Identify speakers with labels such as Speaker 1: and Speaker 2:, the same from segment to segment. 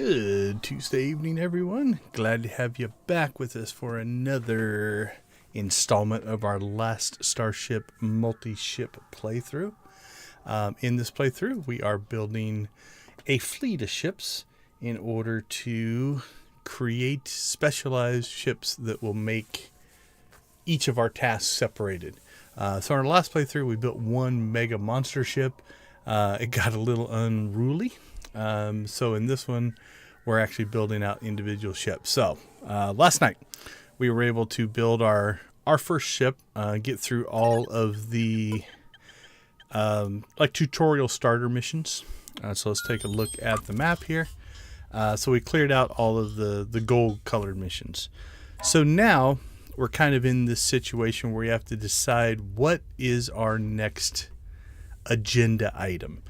Speaker 1: Good Tuesday evening, everyone. Glad to have you back with us for another installment of our Last Starship multi-ship playthrough. In this playthrough, we are building a fleet of ships in order to create specialized ships that will make each of our tasks separated. So in our last playthrough, we built one mega monster ship. It got a little unruly. So in this one, we're actually building out individual ships. So last night, we were able to build our first ship, get through all of the tutorial starter missions. So let's take a look at the map here. So we cleared out all of the gold colored missions. So now we're kind of in this situation where we have to decide what is our next agenda item.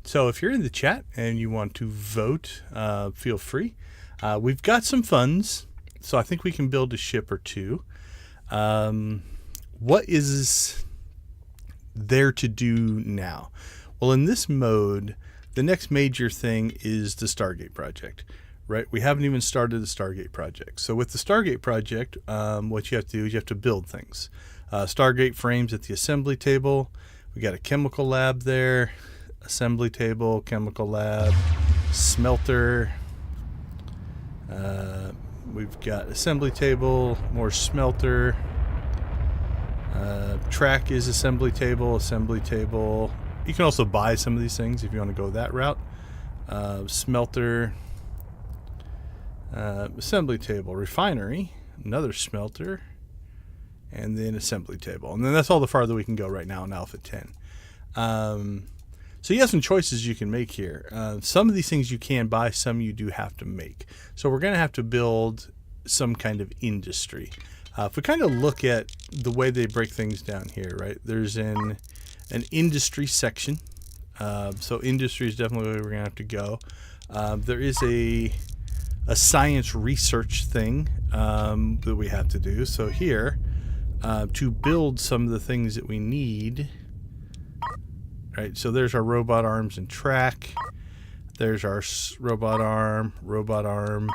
Speaker 1: So if you're in the chat and you want to vote, feel free. We've got some funds, so I think we can build a ship or two. What is there to do now? Well, in this mode, the next major thing is the Stargate project, right? We haven't even started the Stargate project. So with the Stargate project, what you have to do is you have to build things. Stargate frames at the assembly table. We got a chemical lab there. Assembly table, chemical lab, smelter. We've got assembly table, more smelter. Track is assembly table. You can also buy some of these things if you want to go that route. Smelter, assembly table, refinery, another smelter, and then assembly table. And then that's all the farther we can go right now in Alpha 10. So you have some choices you can make here. Some of these things you can buy, some you do have to make. So we're going to have to build some kind of industry. If we kind of look at the way they break things down here, right? There's an industry section. So industry is definitely where we're going to have to go. There is a science research thing that we have to do. So here, to build some of the things that we need... Right, so there's our robot arms and track. There's our robot arm,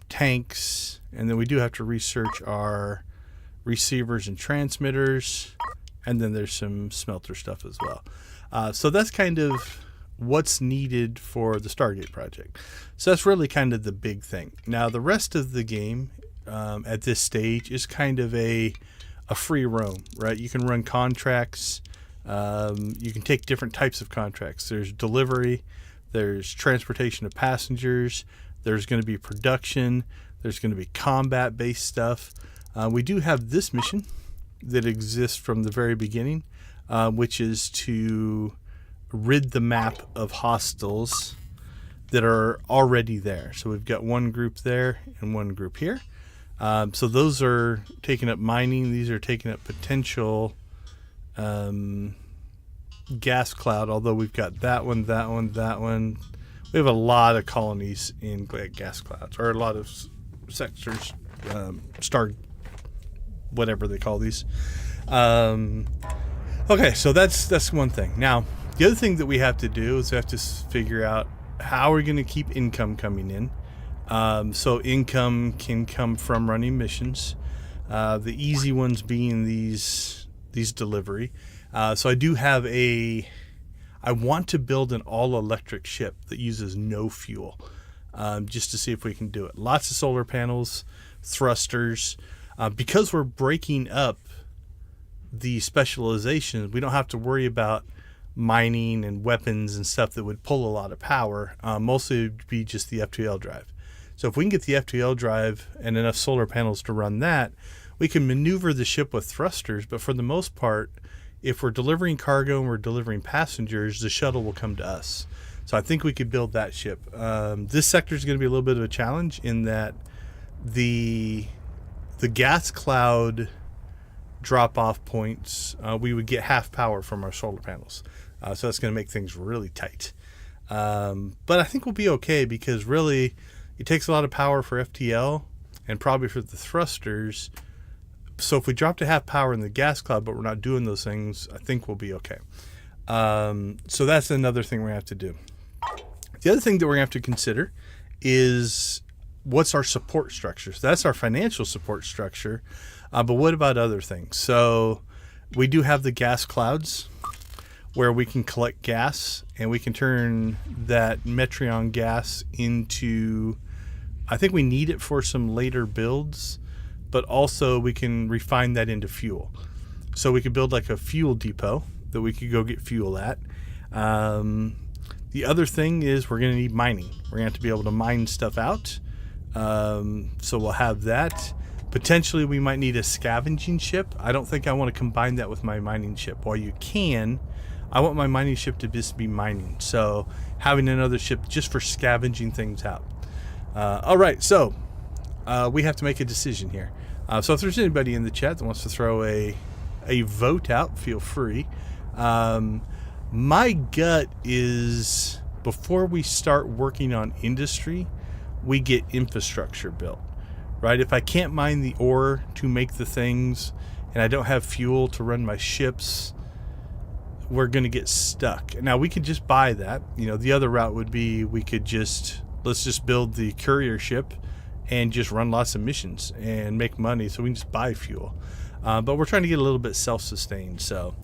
Speaker 1: tanks, and then we do have to research our receivers and transmitters, and then there's some smelter stuff as well. So that's kind of what's needed for the Stargate project. So that's really kind of the big thing. Now the rest of the game at this stage is kind of a free roam, right? You can run contracts. You can take different types of contracts. There's delivery, there's transportation of passengers, there's going to be production, there's going to be combat based stuff. We do have this mission that exists from the very beginning, which is to rid the map of hostiles that are already there. So we've got one group there and one group here. So those are taking up mining. These are taking up potential gas cloud, although we've got that one. We have a lot of colonies in gas clouds, or a lot of sectors, star, whatever they call these. Okay, so that's one thing. Now, the other thing that we have to do is we have to figure out how we're going to keep income coming in. So income can come from running missions. The easy ones being these delivery. So I do have I want to build an all-electric ship that uses no fuel, just to see if we can do it. Lots of solar panels, thrusters. Because we're breaking up the specializations, we don't have to worry about mining and weapons and stuff that would pull a lot of power. Mostly it would be just the FTL drive. So if we can get the FTL drive and enough solar panels to run that, we can maneuver the ship with thrusters, but for the most part, if we're delivering cargo and we're delivering passengers, the shuttle will come to us. So I think we could build that ship. This sector is going to be a little bit of a challenge in that the gas cloud drop-off points, we would get half power from our solar panels. So that's going to make things really tight. But I think we'll be okay because really it takes a lot of power for FTL and probably for the thrusters. So if we drop to half power in the gas cloud, but we're not doing those things, I think we'll be okay. So that's another thing we have to do. The other thing that we're going to have to consider is what's our support structure. So that's our financial support structure. But what about other things? So we do have the gas clouds where we can collect gas, and we can turn that Metreon gas into, I think we need it for some later builds, but also we can refine that into fuel. So we could build like a fuel depot that we could go get fuel at. The other thing is we're going to need mining. We're going to have to be able to mine stuff out. So we'll have that. Potentially we might need a scavenging ship. I don't think I want to combine that with my mining ship. While you can, I want my mining ship to just be mining. So having another ship just for scavenging things out. All right, so we have to make a decision here. So if there's anybody in the chat that wants to throw a vote out, feel free. My gut is before we start working on industry, we get infrastructure built, right? If I can't mine the ore to make the things and I don't have fuel to run my ships, we're going to get stuck. Now we could just buy that. The other route would be let's just build the courier ship and just run lots of missions and make money so we can just buy fuel. But we're trying to get a little bit self-sustained. So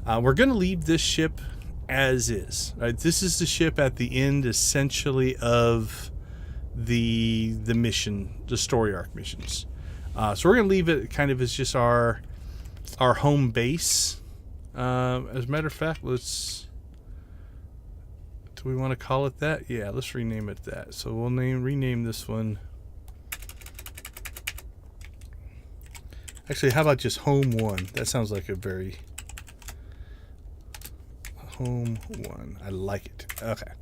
Speaker 1: we're going to leave this ship as is. Right? This is the ship at the end, essentially, of the mission, the story arc missions. So we're going to leave it kind of as just our home base. As a matter of fact, do we want to call it that? Yeah, let's rename it that. So we'll rename this one. Actually, how about just Home 1? That sounds like a very Home 1. I like it. Okay.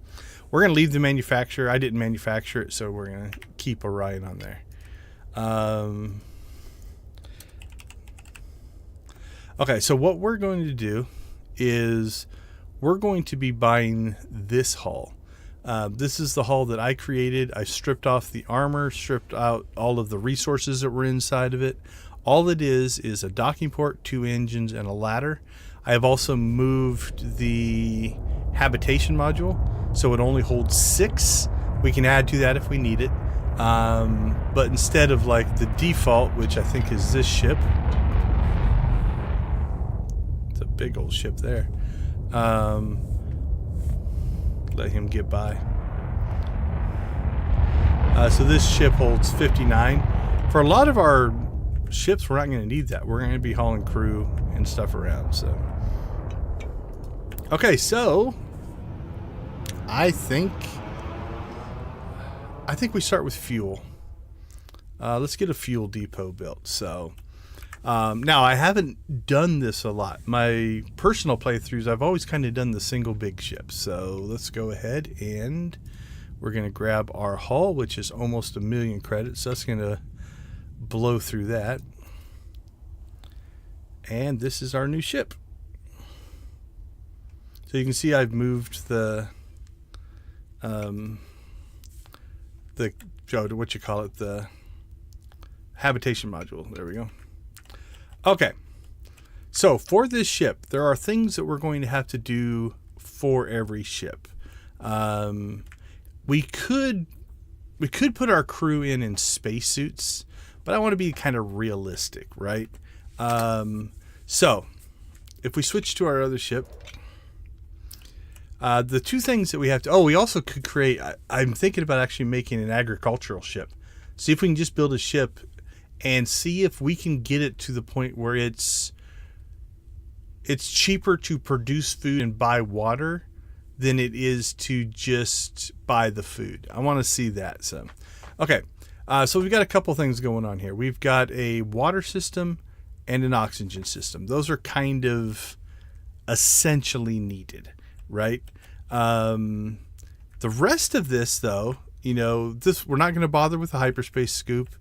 Speaker 1: We're going to leave the manufacturer. I didn't manufacture it, so we're going to keep Orion on there. Okay, so what we're going to do is we're going to be buying this hull. This is the hull that I created. I stripped off the armor, stripped out all of the resources that were inside of it. All it is a docking port, 2 engines, and a ladder. I have also moved the habitation module, so it only holds 6. We can add to that if we need it. But instead of like the default, which I think is this ship, it's a big old ship there. Let him get by. So this ship holds 59. For a lot of our ships, we're not going to need that. We're going to be hauling crew and stuff around. So, okay, so I think we start with fuel. Let's get a fuel depot built. So now I haven't done this a lot. My personal playthroughs, I've always kind of done the single big ship. So let's go ahead and we're going to grab our hull, which is almost 1 million credits. So that's going to blow through that. And this is our new ship. So you can see I've moved the habitation module. There we go. Okay. So for this ship, there are things that we're going to have to do for every ship. We could put our crew in spacesuits, but I want to be kind of realistic, right? So if we switch to our other ship, the two things that we have to, we also could create, I'm thinking about actually making an agricultural ship. See if we can just build a ship and see if we can get it to the point where it's cheaper to produce food and buy water than it is to just buy the food. I want to see that. So, okay. So we've got a couple things going on here. We've got a water system and an oxygen system. Those are kind of essentially needed, right? The rest of this, though, we're not going to bother with the hyperspace scoop.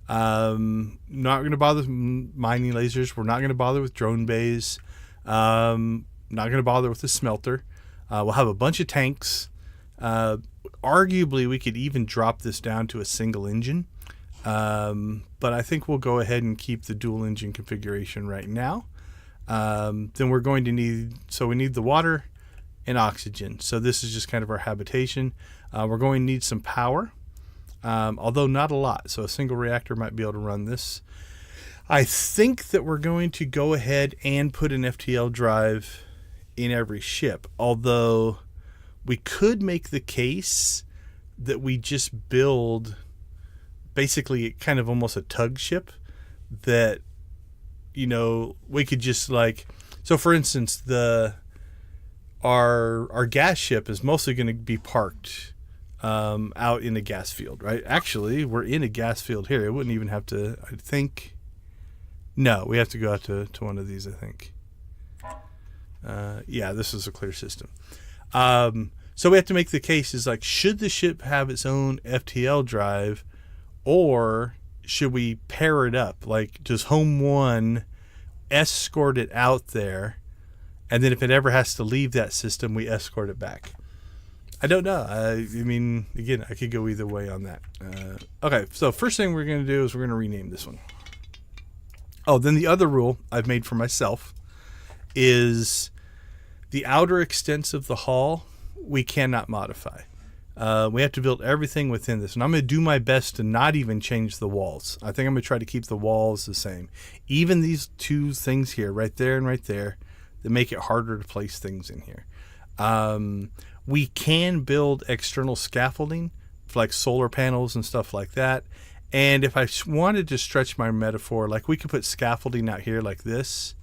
Speaker 1: Not going to bother with mining lasers. We're not going to bother with drone bays. Not going to bother with the smelter. We'll have a bunch of tanks. Arguably, we could even drop this down to a single engine. But I think we'll go ahead and keep the dual engine configuration right now. Then we're going to need the water and oxygen. So this is just kind of our habitation. We're going to need some power, although not a lot. So a single reactor might be able to run this. I think that we're going to go ahead and put an FTL drive in every ship, although we could make the case that we just build basically kind of almost a tug ship that, you know, we could just like, so for instance, our gas ship is mostly going to be parked out in a gas field, right? Actually, we're in a gas field here. It wouldn't even have to, I think. No, we have to go out to one of these, I think. Yeah, this is a clear system. So we have to make the case is like, should the ship have its own FTL drive, or should we pair it up? Like, does Home 1 escort it out there, and then if it ever has to leave that system, we escort it back? I don't know. I mean, again, I could go either way on that. Okay, so first thing we're going to do is we're going to rename this one. Oh, then the other rule I've made for myself is the outer extents of the hull we cannot modify. We have to build everything within this. And I'm going to do my best to not even change the walls. I think I'm going to try to keep the walls the same. Even these two things here, right there and right there, that make it harder to place things in here. We can build external scaffolding, like solar panels and stuff like that. And if I wanted to stretch my metaphor, like we could put scaffolding out here like this,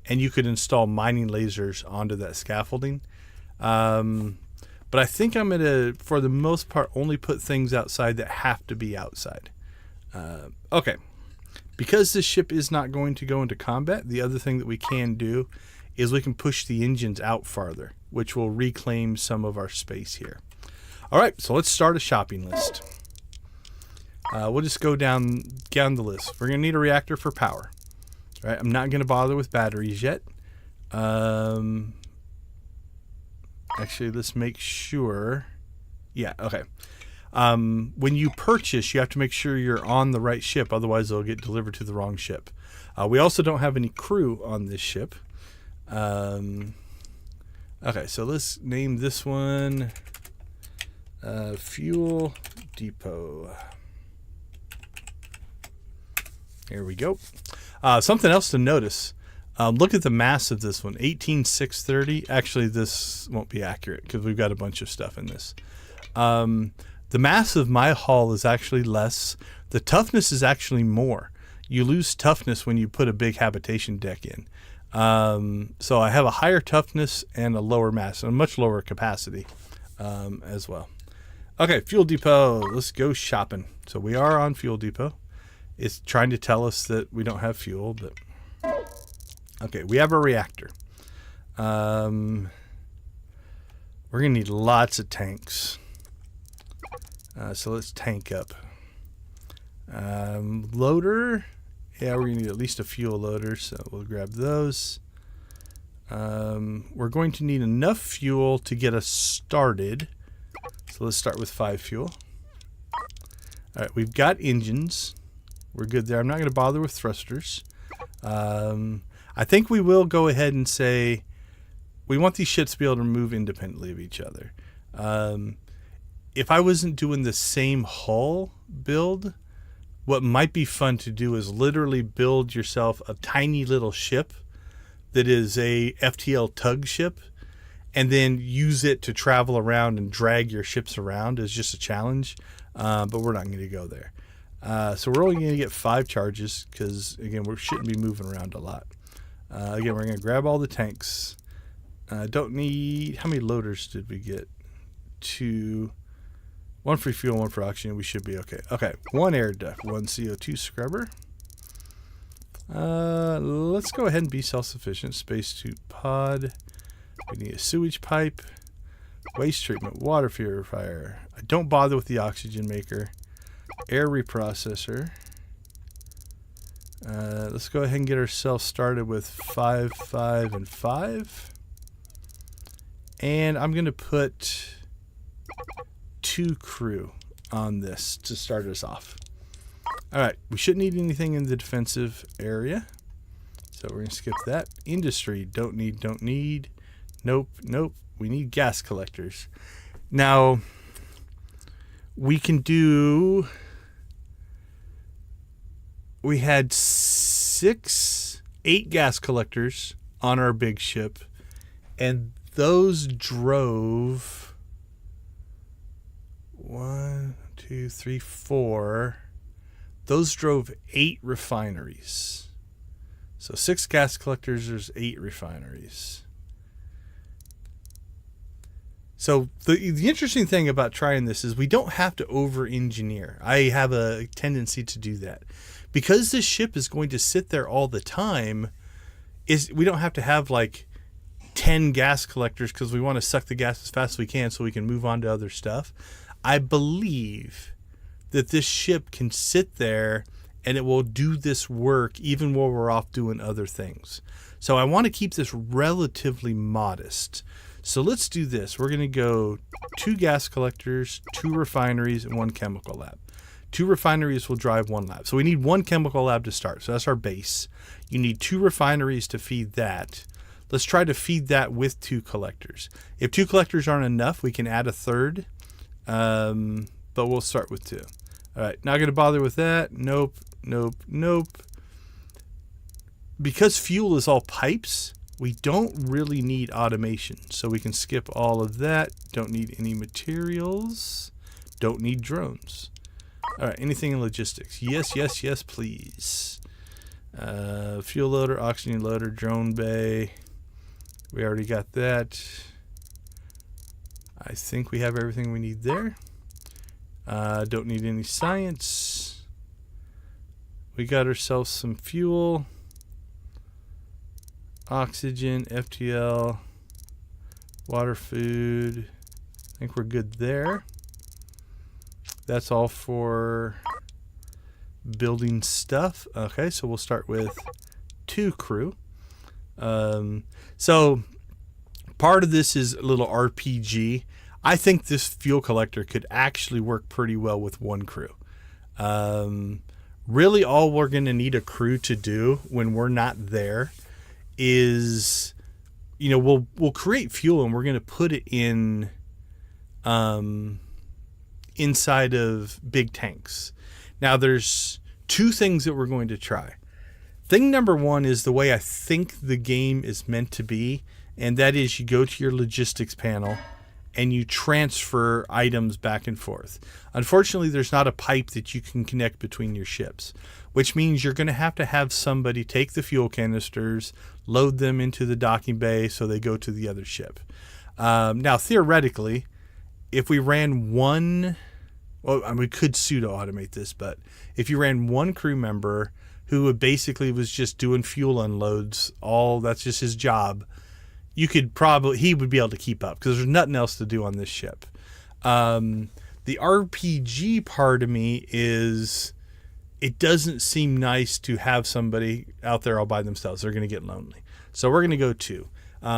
Speaker 1: and you could install mining lasers onto that scaffolding. But I think I'm going to, for the most part, only put things outside that have to be outside. Okay. Because this ship is not going to go into combat, the other thing that we can do is we can push the engines out farther, which will reclaim some of our space here. All right, so let's start a shopping list. We'll just go down the list. We're going to need a reactor for power. All right, I'm not going to bother with batteries yet. Actually, let's make sure. Yeah, okay. When you purchase, you have to make sure you're on the right ship. Otherwise, they'll get delivered to the wrong ship. We also don't have any crew on this ship. Okay, so let's name this one Fuel Depot. Here we go. Something else to notice. Look at the mass of this one, 18,630. Actually, this won't be accurate because we've got a bunch of stuff in this. The mass of my hull is actually less. The toughness is actually more. You lose toughness when you put a big habitation deck in. So I have a higher toughness and a lower mass, and a much lower capacity as well. Okay, Fuel Depot. Let's go shopping. So we are on Fuel Depot. It's trying to tell us that we don't have fuel, but okay, we have a reactor. We're gonna need lots of tanks. So let's tank up. Loader. Yeah, we're gonna need at least a fuel loader, so we'll grab those. We're going to need enough fuel to get us started. So let's start with 5 fuel. All right, we've got engines. We're good there. I'm not going to bother with thrusters. I think we will go ahead and say we want these ships to be able to move independently of each other. If I wasn't doing the same hull build, what might be fun to do is literally build yourself a tiny little ship that is a FTL tug ship, and then use it to travel around and drag your ships around as just a challenge. But we're not going to go there. So we're only going to get 5 charges because, again, we shouldn't be moving around a lot. Again, we're going to grab all the tanks. Don't need... How many loaders did we get? 2. 1 for fuel, 1 for oxygen. We should be okay. Okay, 1 air duct, 1 CO2 scrubber. Let's go ahead and be self-sufficient. Spacesuit pod. We need a sewage pipe. Waste treatment, water purifier. I don't bother with the oxygen maker. Air reprocessor. Let's go ahead and get ourselves started with 5, 5, and 5. And I'm going to put 2 crew on this to start us off. Alright, we shouldn't need anything in the defensive area. So we're going to skip that. Industry, don't need. Nope, nope. We need gas collectors. Now, we can do... We had 8 gas collectors on our big ship, and those drove 1, 2, 3, 4. Those drove 8 refineries. So 6 gas collectors, there's 8 refineries. So the interesting thing about trying this is we don't have to over-engineer. I have a tendency to do that. Because this ship is going to sit there all the time, we don't have to have like 10 gas collectors because we want to suck the gas as fast as we can so we can move on to other stuff. I believe that this ship can sit there and it will do this work even while we're off doing other things. So I want to keep this relatively modest. So let's do this. We're going to go 2 gas collectors, 2 refineries, and 1 chemical lab. 2 refineries will drive 1 lab. So we need 1 chemical lab to start. So that's our base. You need 2 refineries to feed that. Let's try to feed that with 2 collectors. If 2 collectors aren't enough, we can add a third. But we'll start with 2. All right, not going to bother with that. Nope, nope, nope. Because fuel is all pipes, we don't really need automation. So we can skip all of that. Don't need any materials. Don't need drones. All right, anything in logistics? Yes, yes, yes, please. Fuel loader, oxygen loader, drone bay. We already got that. I think we have everything we need there. Don't need any science. We got ourselves some fuel. Oxygen, FTL, water, food. I think we're good there. That's all for building stuff. Okay, so we'll start with 2 crew. So part of this is a little RPG. I think this fuel collector could actually work pretty well with 1 crew. Really all we're going to need a crew to do when we're not there is, you know, we'll create fuel and we're going to put it in inside of big tanks. Now there's 2 things that we're going to try. Thing number 1 is the way I think the game is meant to be, and that is you go to your logistics panel and you transfer items back and forth. Unfortunately, there's not a pipe that you can connect between your ships, which means you're going to have somebody take the fuel canisters, load them into the docking bay so they go to the other ship. Now, theoretically, if we ran one, well, I mean, we could pseudo-automate this, but if you ran 1 crew member who would basically was just doing fuel unloads, that's just his job, he would be able to keep up because there's nothing else to do on this ship. The RPG part of me is it doesn't seem nice to have somebody out there all by themselves. They're going to get lonely. So we're going to go 2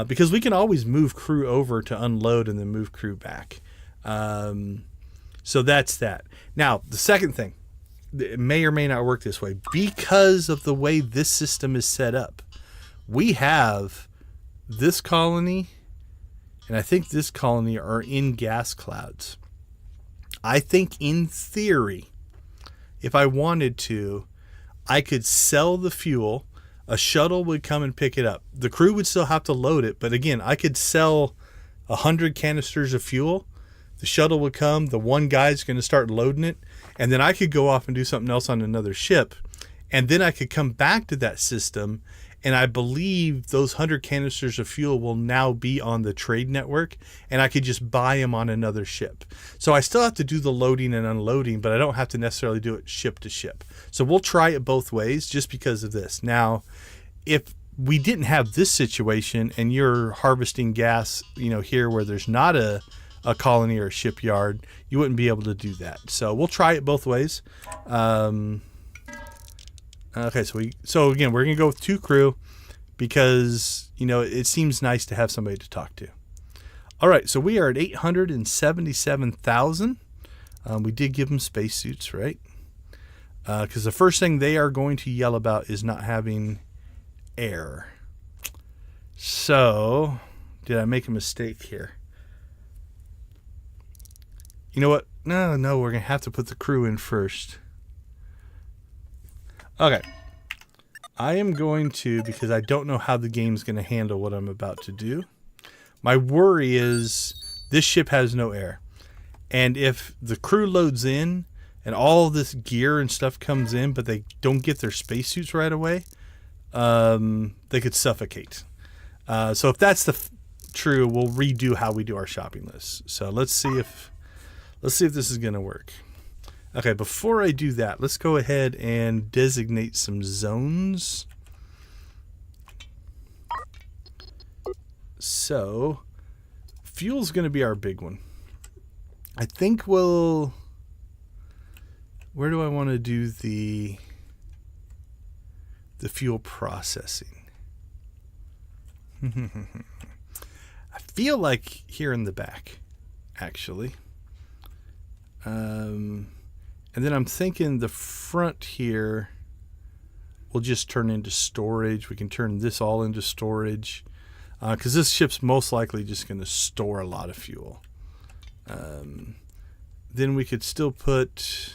Speaker 1: because we can always move crew over to unload and then move crew back. So that's that. Now, the second thing, it may or may not work this way because of the way this system is set up. We have this colony, and I think this colony are in gas clouds. I think in theory, if I wanted to, I could sell the fuel. A shuttle would come and pick it up. The crew would still have to load it, but again, I could sell 100 canisters of fuel. The shuttle would come, the one guy's going to start loading it, and then I could go off and do something else on another ship, and then I could come back to that system. And I believe those 100 canisters of fuel will now be on the trade network, and I could just buy them on another ship. So I still have to do the loading and unloading, but I don't have to necessarily do it ship to ship. So we'll try it both ways just because of this. Now, if we didn't have this situation and you're harvesting gas, you know, here where there's not a colony or a shipyard, you wouldn't be able to do that. So we'll try it both ways. Okay, so again, we're going to go with 2 crew because, you know, it seems nice to have somebody to talk to. All right, so we are at 877,000. We did give them spacesuits, right? Because the first thing they are going to yell about is not having air. So, did I make a mistake here? You know what? No, we're going to have to put the crew in first. Okay. I am going to, because I don't know how the game's going to handle what I'm about to do. My worry is this ship has no air. And if the crew loads in and all this gear and stuff comes in, but they don't get their spacesuits right away, they could suffocate. So if that's true, we'll redo how we do our shopping list. So let's see if this is going to work. Okay, before I do that, let's go ahead and designate some zones. So, fuel's going to be our big one. I think where do I want to do the fuel processing? I feel like here in the back, actually. And then I'm thinking the front here will just turn into storage. We can turn this all into storage because this ship's most likely just going to store a lot of fuel. Then we could still put...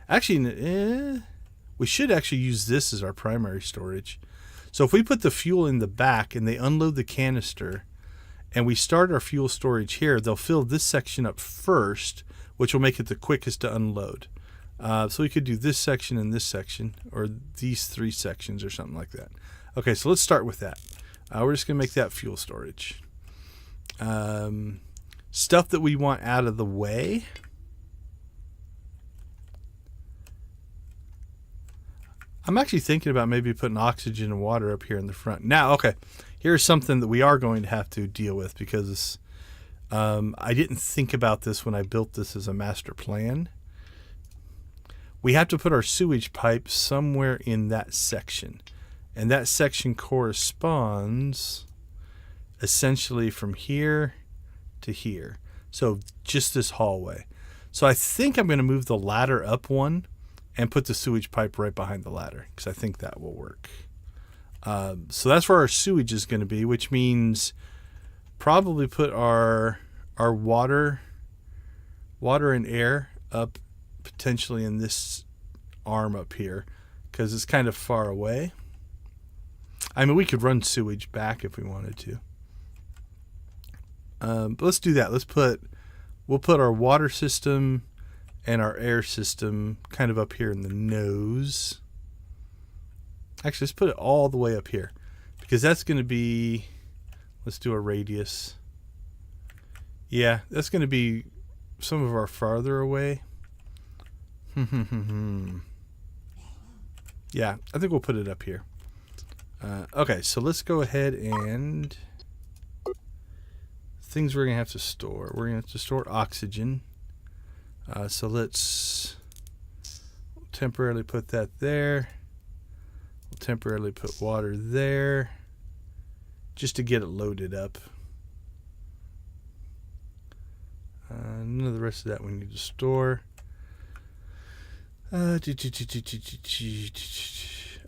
Speaker 1: Actually, we should actually use this as our primary storage. So if we put the fuel in the back and they unload the canister and we start our fuel storage here, they'll fill this section up first, which will make it the quickest to unload. So we could do this section and this section, or these three sections or something like that. Okay, so let's start with that. We're just going to make that fuel storage. Stuff that we want out of the way. I'm actually thinking about maybe putting oxygen and water up here in the front. Now, okay, here's something that we are going to have to deal with because I didn't think about this when I built this as a master plan. We have to put our sewage pipe somewhere in that section. And that section corresponds essentially from here to here. So just this hallway. So I think I'm going to move the ladder up one and put the sewage pipe right behind the ladder because I think that will work. So that's where our sewage is going to be, which means probably put our water and air up potentially in this arm up here because it's kind of far away. I mean, we could run sewage back if we wanted to. But let's do that. We'll put our water system and our air system kind of up here in the nose. Actually, let's put it all the way up here because that's going to be, let's do a radius. Yeah, that's going to be some of our farther away. Yeah, I think we'll put it up here. Okay, so let's go ahead and things we're going to have to store. We're going to have to store oxygen. So let's temporarily put that there. We'll temporarily put water there just to get it loaded up. None of the rest of that we need to store.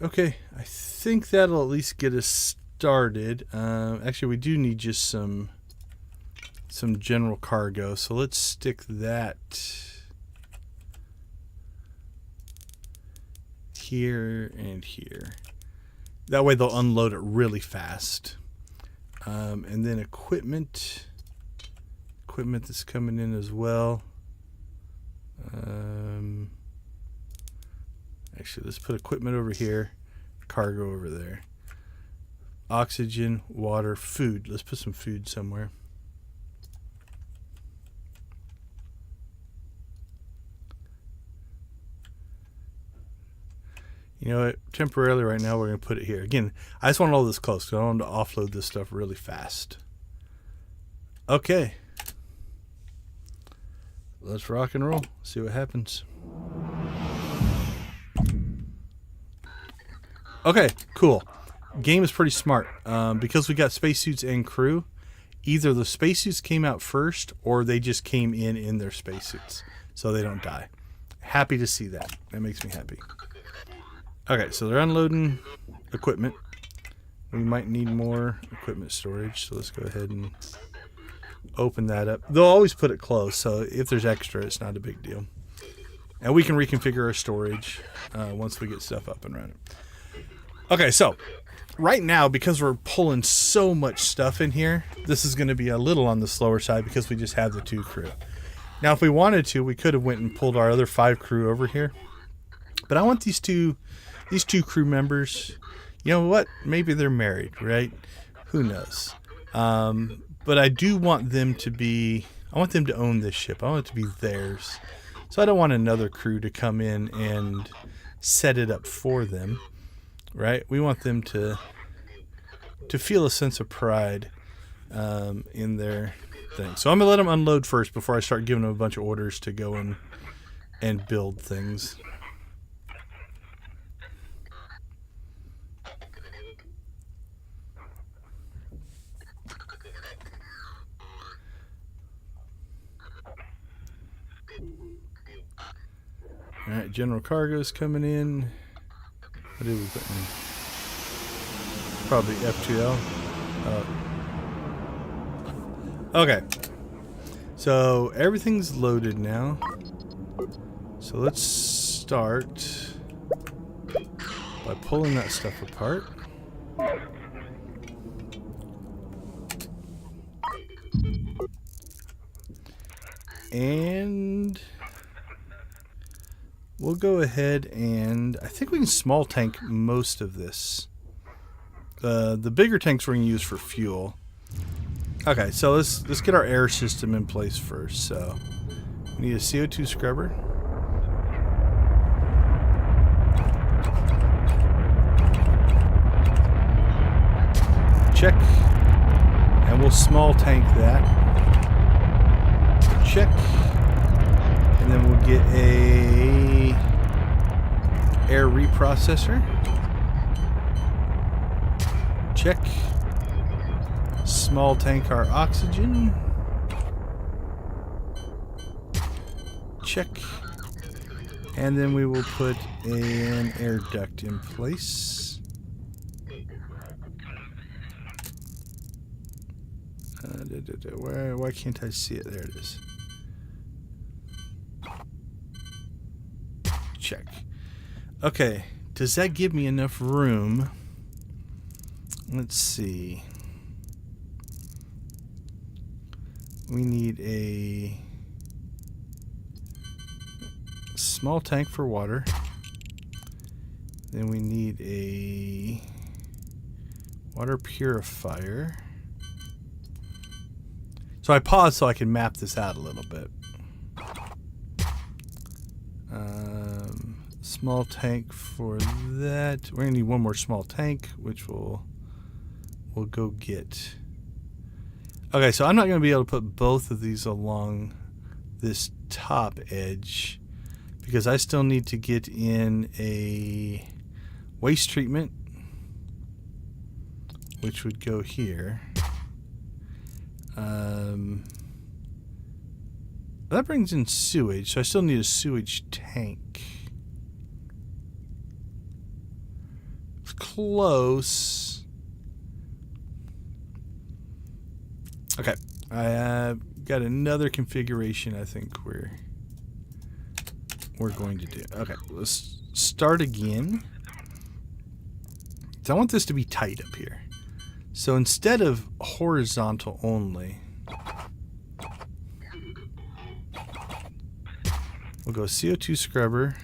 Speaker 1: Okay, I think that'll at least get us started. Actually, we do need just some general cargo, so let's stick that here and here. That way they'll unload it really fast. And then equipment that's coming in as well. Actually, let's put equipment over here, cargo over there. Oxygen, water, food. Let's put some food somewhere. You know what? Temporarily right now, we're going to put it here. Again, I just want all this close because I want to offload this stuff really fast. Okay. Let's rock and roll. See what happens. Okay, cool. Game is pretty smart. Because we got spacesuits and crew, either the spacesuits came out first or they just came in their spacesuits so they don't die. Happy to see that. That makes me happy. Okay, so they're unloading equipment. We might need more equipment storage, so let's go ahead and open that up. They'll always put it closed, so if there's extra, it's not a big deal. And we can reconfigure our storage once we get stuff up and running. Okay, so right now, because we're pulling so much stuff in here, this is going to be a little on the slower side because we just have the 2 crew. Now, if we wanted to, we could have went and pulled our other 5 crew over here. But I want these two crew members. You know what? Maybe they're married, right? Who knows? But I do want them to be... I want them to own this ship. I want it to be theirs. So I don't want another crew to come in and set it up for them, right? We want them to feel a sense of pride in their thing. So I'm going to let them unload first before I start giving them a bunch of orders to go in and build things. Alright, general cargo's coming in. What did we put in? Probably F2L. Okay. So everything's loaded now. So let's start by pulling that stuff apart. And we'll go ahead and I think we can small tank most of this. The bigger tanks we're going to use for fuel. Okay, so let's get our air system in place first. So we need a CO2 scrubber. Check. And we'll small tank that. Check. And then we'll get a air reprocessor. Check. Small tank our oxygen. Check. And then we will put an air duct in place. Why can't I see it? There it is. Check. Okay, does that give me enough room? Let's see. We need a small tank for water. Then we need a water purifier. So I paused so I can map this out a little bit. Small tank for that. We're gonna need one more small tank, which we'll go get. Okay, so I'm not gonna be able to put both of these along this top edge because I still need to get in a waste treatment, which would go here. That brings in sewage, so I still need a sewage tank. It's close. Okay, I got another configuration I think we're going to do. Okay, let's start again. So I want this to be tight up here. So instead of horizontal only, we'll go CO2 scrubber,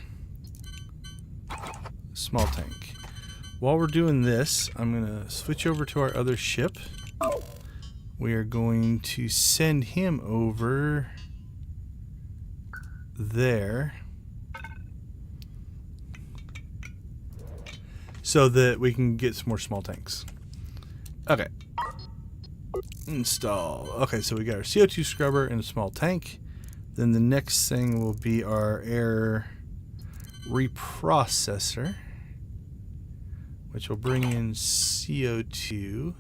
Speaker 1: small tank. While we're doing this, I'm going to switch over to our other ship. We are going to send him over there so that we can get some more small tanks. Okay. Install. Okay, so we got our CO2 scrubber and a small tank. Then the next thing will be our air reprocessor, which will bring in CO2.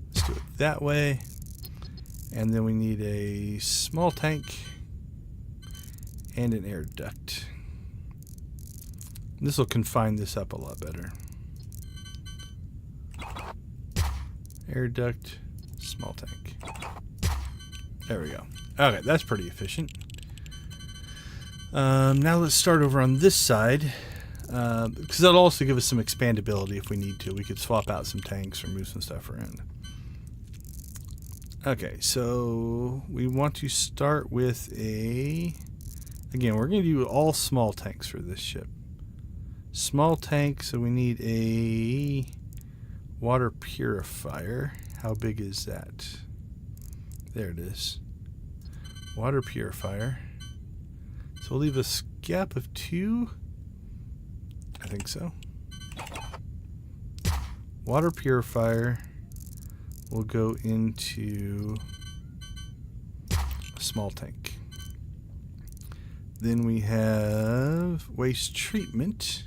Speaker 1: Let's do it that way. And then we need a small tank and an air duct. This will confine this up a lot better. Air duct, small tank. There we go. Okay, that's pretty efficient. Now let's start over on this side, because that'll also give us some expandability if we need to. We could swap out some tanks or move some stuff around. Okay, so we want to start with again, we're going to do all small tanks for this ship. Small tank, so we need a water purifier. How big is that? There it is. Water purifier. So we'll leave a gap of 2. I think so. Water purifier will go into a small tank. Then we have waste treatment.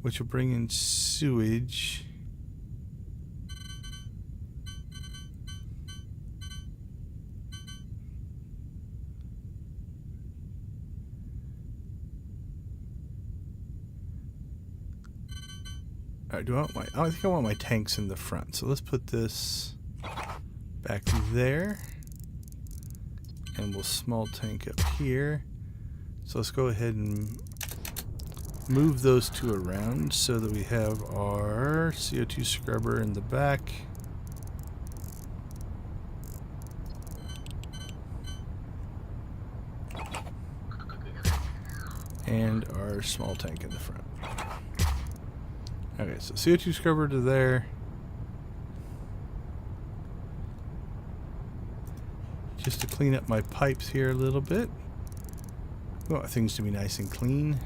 Speaker 1: Which will bring in sewage. Alright, I think I want my tanks in the front. So let's put this back there. And we'll small tank up here. So let's go ahead and move those 2 around so that we have our CO2 scrubber in the back. And our small tank in the front. Okay, so CO2 scrubber to there. Just to clean up my pipes here a little bit. We want things to be nice and clean.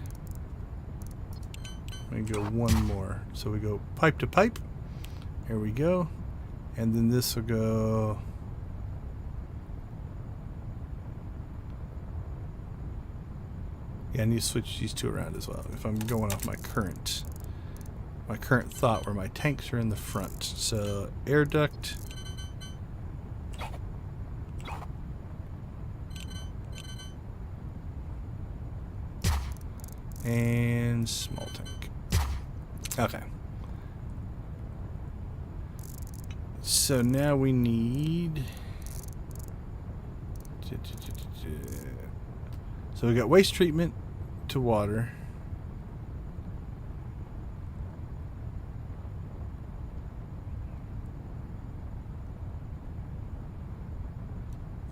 Speaker 1: I'm going to go one more. So we go pipe to pipe. Here we go. And then this will go... Yeah, I need to switch these 2 around as well. If I'm going off my current thought where my tanks are in the front. So air duct. And small tank. Okay. So now we need... So we got waste treatment to water.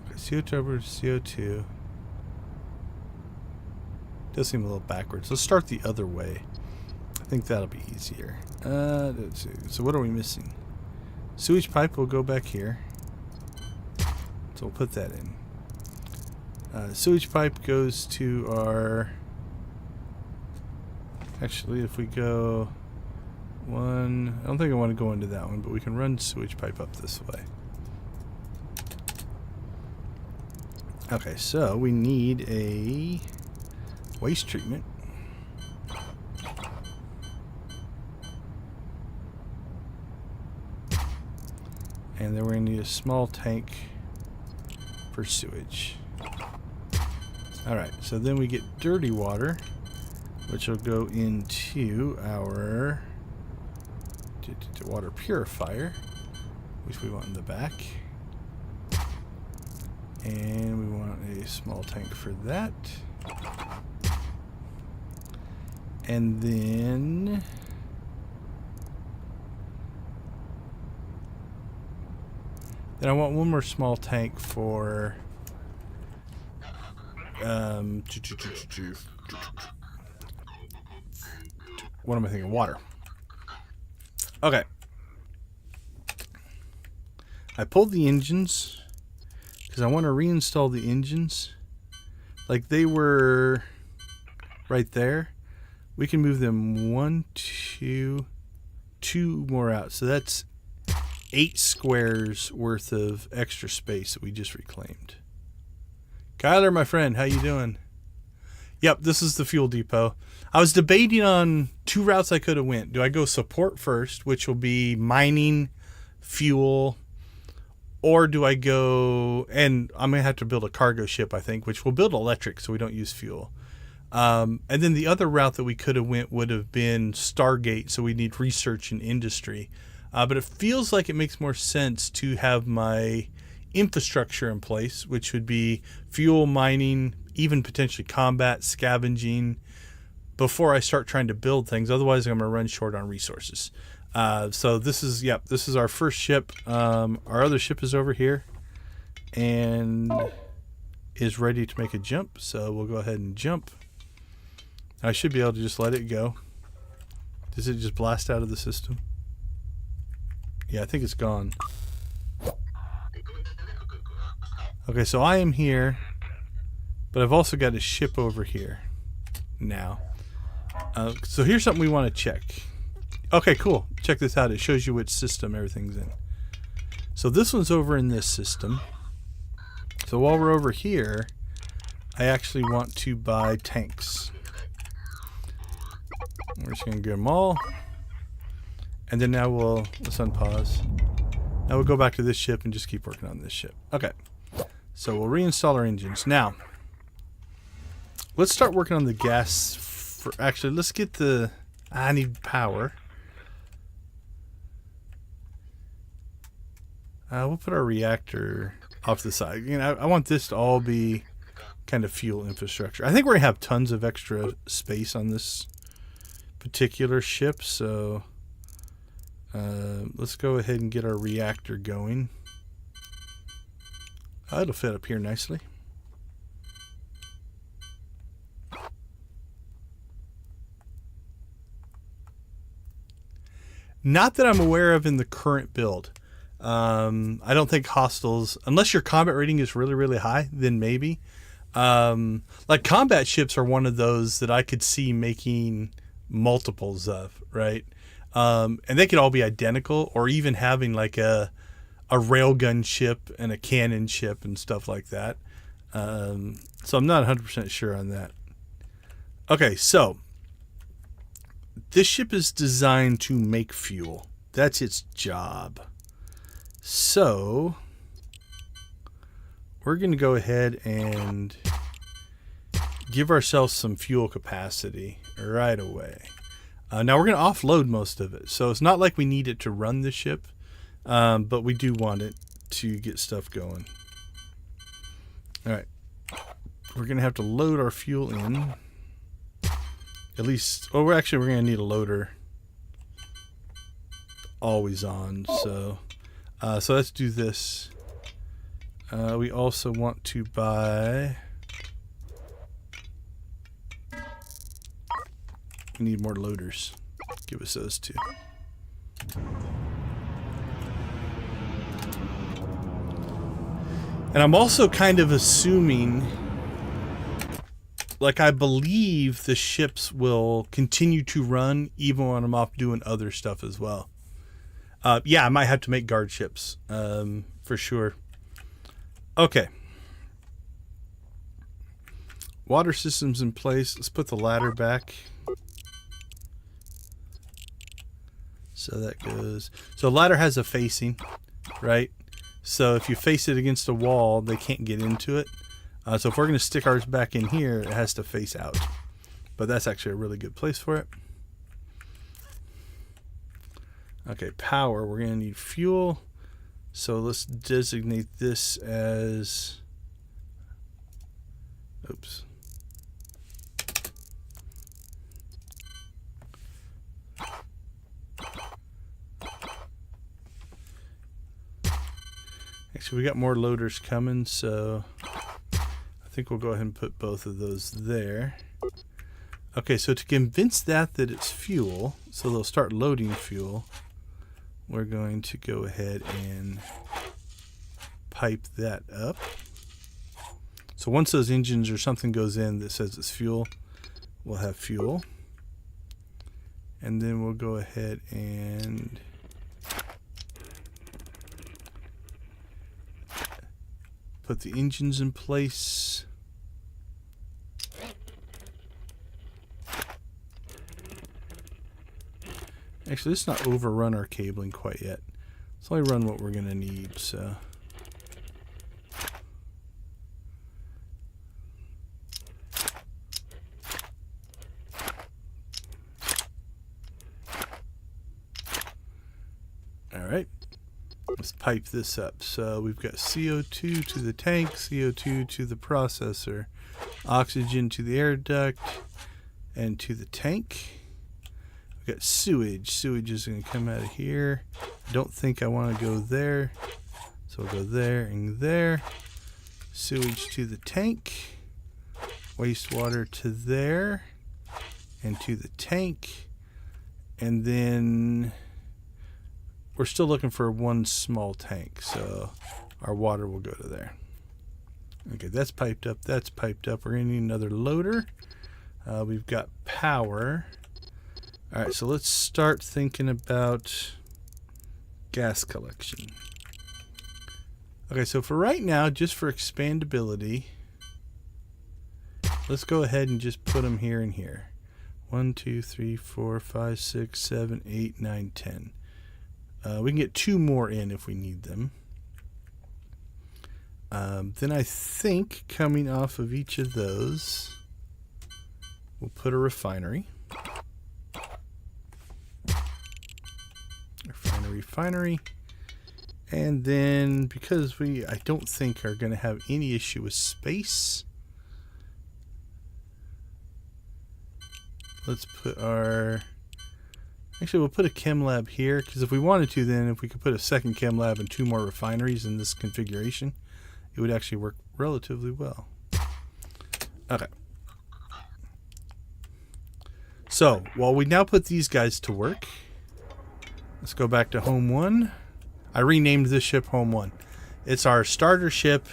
Speaker 1: Okay, CO2 over CO2. Does seem a little backwards. Let's start the other way. I think that'll be easier. Let's see. So what are we missing? Sewage pipe will go back here. So we'll put that in. Sewage pipe goes to our... Actually, if we go one... I don't think I want to go into that one, but we can run sewage pipe up this way. Okay, so we need a waste treatment. And then we're going to need a small tank for sewage. Alright, so then we get dirty water, which will go into our water purifier, which we want in the back. And we want a small tank for that. And then... Then I want one more small tank for... what am I thinking? Water. Okay. I pulled the engines because I want to reinstall the engines. Like they were right there. We can move them 1, 2 more out. So that's 8 squares worth of extra space that we just reclaimed. Kyler, my friend, how you doing? Yep, this is the fuel depot. I was debating on 2 routes I could have went. Do I go support first, which will be mining, fuel, Or do I go, and I'm going to have to build a cargo ship, I think, which will build electric so we don't use fuel. And then the other route that we could have went would have been Stargate, so we need research and industry. But it feels like it makes more sense to have my infrastructure in place, which would be fuel, mining, even potentially combat, scavenging, before I start trying to build things. Otherwise, I'm going to run short on resources. So this is our first ship. Our other ship is over here and is ready to make a jump. So we'll go ahead and jump. I should be able to just let it go. Does it just blast out of the system? Yeah, I think it's gone. Okay, so I am here, but I've also got a ship over here now. So here's something we want to check. Okay, cool. Check this out. It shows you which system everything's in. So this one's over in this system. So while we're over here, I actually want to buy tanks. We're just going to get them all. And then now let's unpause. Now we'll go back to this ship and just keep working on this ship. Okay. So we'll reinstall our engines. Now, let's start working on the gas. Actually, let's get the... I need power. We'll put our reactor off to the side. You know, I want this to all be kind of fuel infrastructure. I think we're going to have tons of extra space on this particular ship, so let's go ahead and get our reactor going. It'll fit up here nicely. Not that I'm aware of in the current build. I don't think hostiles, unless your combat rating is really, really high, then maybe. Like combat ships are one of those that I could see making multiples of, right? And they could all be identical, or even having like a railgun ship and a cannon ship and stuff like that. So I'm not 100% sure on that. Okay, so this ship is designed to make fuel. That's its job. So we're going to go ahead and give ourselves some fuel capacity right away. Now we're going to offload most of it. So it's not like we need it to run the ship, but we do want it to get stuff going. All right. We're going to have to load our fuel in. At least, oh, we're going to need a loader always on. So let's do this. We also want to buy... We need more loaders. Give us those two. And I'm also kind of assuming, like, I believe the ships will continue to run even when I'm off doing other stuff as well. Yeah, I might have to make guard ships, for sure. Okay. Water systems in place. Let's put the ladder back. So that goes. So ladder has a facing, right? So if you face it against a wall, they can't get into it. So if we're going to stick ours back in here, it has to face out. But that's actually a really good place for it. Okay, power. We're going to need fuel. So let's designate this as... Oops. Actually, we got more loaders coming, so I think we'll go ahead and put both of those there. Okay, so to convince that it's fuel, so they'll start loading fuel, we're going to go ahead and pipe that up. So once those engines or something goes in that says it's fuel, we'll have fuel. And then we'll go ahead and put the engines in place. Actually, let's not overrun our cabling quite yet. Let's only run what we're going to need. So right. Let's pipe this up. So we've got CO2 to the tank, CO2 to the processor, oxygen to the air duct, and to the tank. We've got sewage. Sewage is going to come out of here. I don't think I want to go there. So we'll go there and there. Sewage to the tank. Wastewater to there. And to the tank. And then we're still looking for one small tank. So our water will go to there. Okay, that's piped up. That's piped up. We're going to need another loader. We've got power. All right, so let's start thinking about gas collection. Okay, so for right now, just for expandability, let's go ahead and just put them here and here. 1, 2, 3, 4, 5, 6, 7, 8, 9, 10. We can get 2 more in if we need them. Then I think coming off of each of those, we'll put a refinery. Refinery. And then, because I don't think are going to have any issue with space, let's put actually we'll put a chem lab here, because if we wanted to, then if we could put a second chem lab and 2 more refineries in this configuration, it would actually work relatively well. Okay. So, while we now put these guys to work, let's go back to Home 1. I renamed this ship Home 1. It's our starter ship.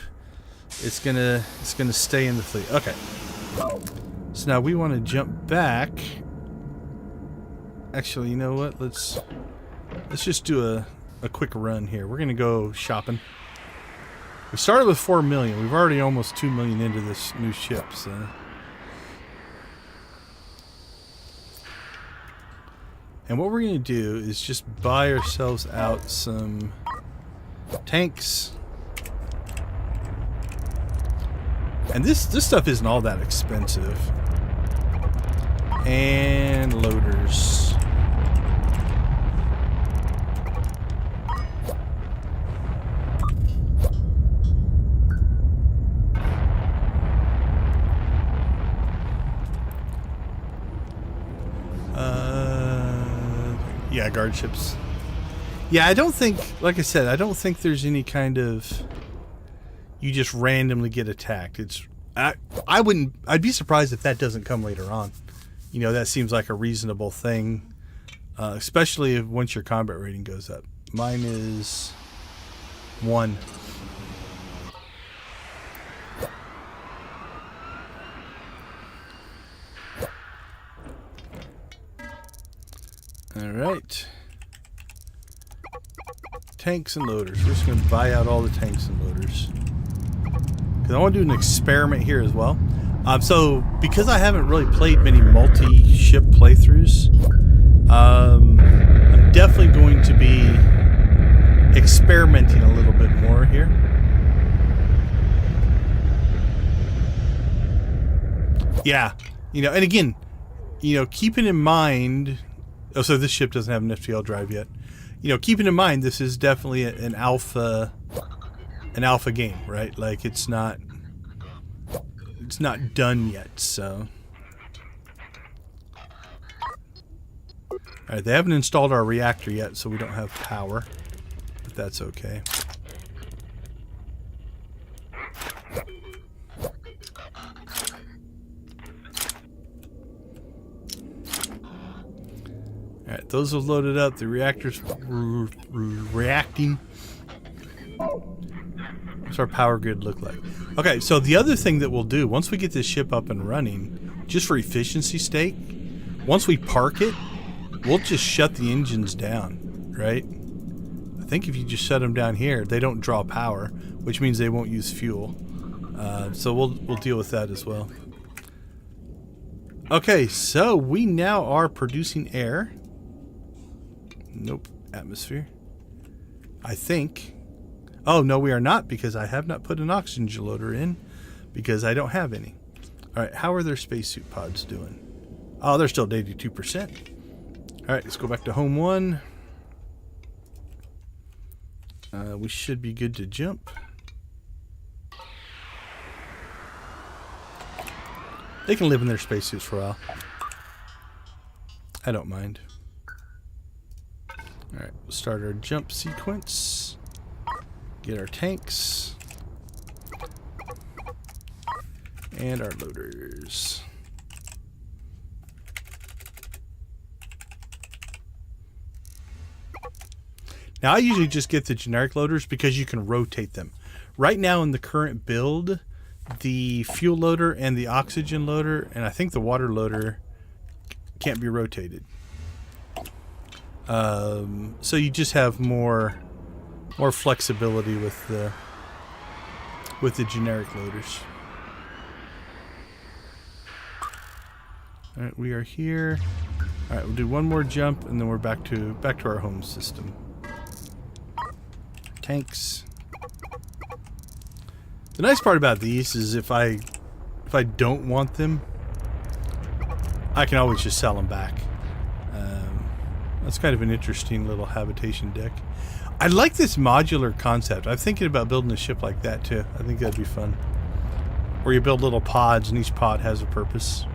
Speaker 1: It's gonna stay in the fleet. Okay. So now we want to jump back. Actually, you know what? Let's just do a quick run here. We're gonna go shopping. We started with 4 million. We've already almost 2 million into this new ship, so. And what we're going to do is just buy ourselves out some tanks. And this stuff isn't all that expensive. And loaders. Yeah, guard ships. Yeah, I don't think, like I said, I don't think there's any kind of, you just randomly get attacked. I'd be surprised if that doesn't come later on. You know, that seems like a reasonable thing, especially if once your combat rating goes up. Mine is 1. Alright. Tanks and loaders. We're just going to buy out all the tanks and loaders. Because I want to do an experiment here as well. So, because I haven't really played many multi-ship playthroughs, I'm definitely going to be experimenting a little bit more here. Yeah. You know, and again, you know, keeping in mind... Oh, so this ship doesn't have an FTL drive yet. You know, keeping in mind this is definitely an alpha game, right? Like it's not done yet, so. Alright, they haven't installed our reactor yet, so we don't have power. But that's okay. Alright, those have loaded up. The reactor's reacting. What's our power grid look like? Okay, so the other thing that we'll do, once we get this ship up and running, just for efficiency's sake, once we park it, we'll just shut the engines down, right? I think if you just shut them down here, they don't draw power, which means they won't use fuel. So we'll deal with that as well. Okay, so we now are producing air. Nope, atmosphere. I think. Oh, no, we are not, because I have not put an oxygen loader in, because I don't have any. All right, how are their spacesuit pods doing? Oh, they're still at 82%. All right, let's go back to Home 1. We should be good to jump. They can live in their spacesuits for a while. I don't mind. Alright, we'll start our jump sequence. Get our tanks. And our loaders. Now I usually just get the generic loaders because you can rotate them. Right now in the current build, the fuel loader and the oxygen loader, and I think the water loader, can't be rotated. So you just have more flexibility with the generic loaders. All right, we are here. All right, we'll do one more jump, and then we're back to our home system. Tanks. The nice part about these is if I don't want them, I can always just sell them back. That's kind of an interesting little habitation deck. I like this modular concept. I'm thinking about building a ship like that too. I think that'd be fun. Where you build little pods and each pod has a purpose.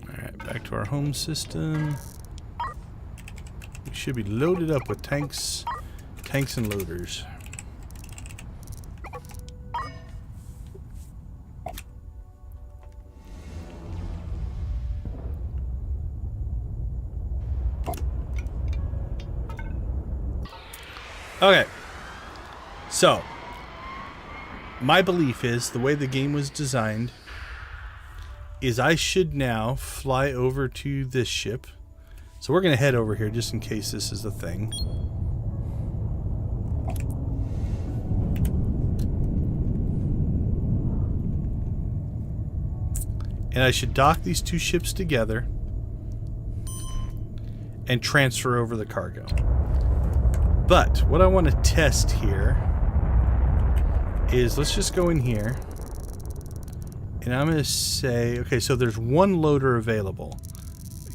Speaker 1: Alright, back to our home system. We should be loaded up with tanks and loaders. Okay, so my belief is the way the game was designed is I should now fly over to this ship. So we're going to head over here just in case this is a thing. And I should dock these two ships together and transfer over the cargo. But what I want to test here is, let's just go in here. And I'm going to say, okay, so there's one loader available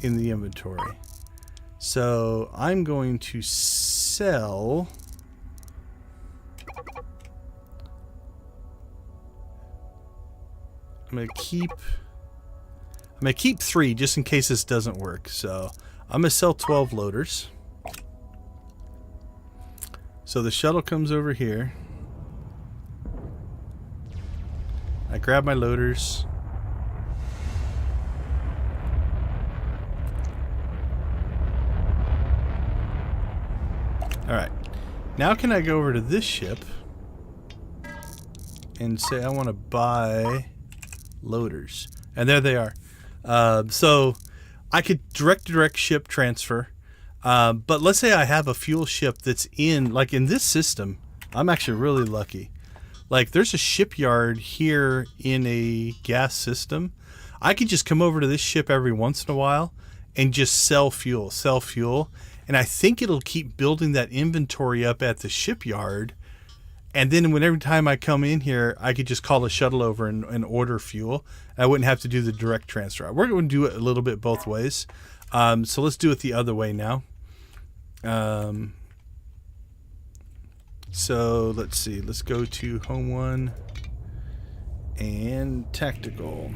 Speaker 1: in the inventory. So I'm going to sell I'm going to keep 3 just in case this doesn't work. So I'm going to sell 12 loaders. So the shuttle comes over here. I grab my loaders. Alright. Now can I go over to this ship and say I want to buy loaders. And there they are. So I could direct ship transfer. But let's say I have a fuel ship that's in this system. I'm actually really lucky. Like, there's a shipyard here in a gas system. I could just come over to this ship every once in a while and just sell fuel. And I think it'll keep building that inventory up at the shipyard. And then every time I come in here, I could just call a shuttle over and order fuel. I wouldn't have to do the direct transfer. We're going to do it a little bit both ways. So let's do it the other way now. So let's see. Let's go to Home 1 and Tactical.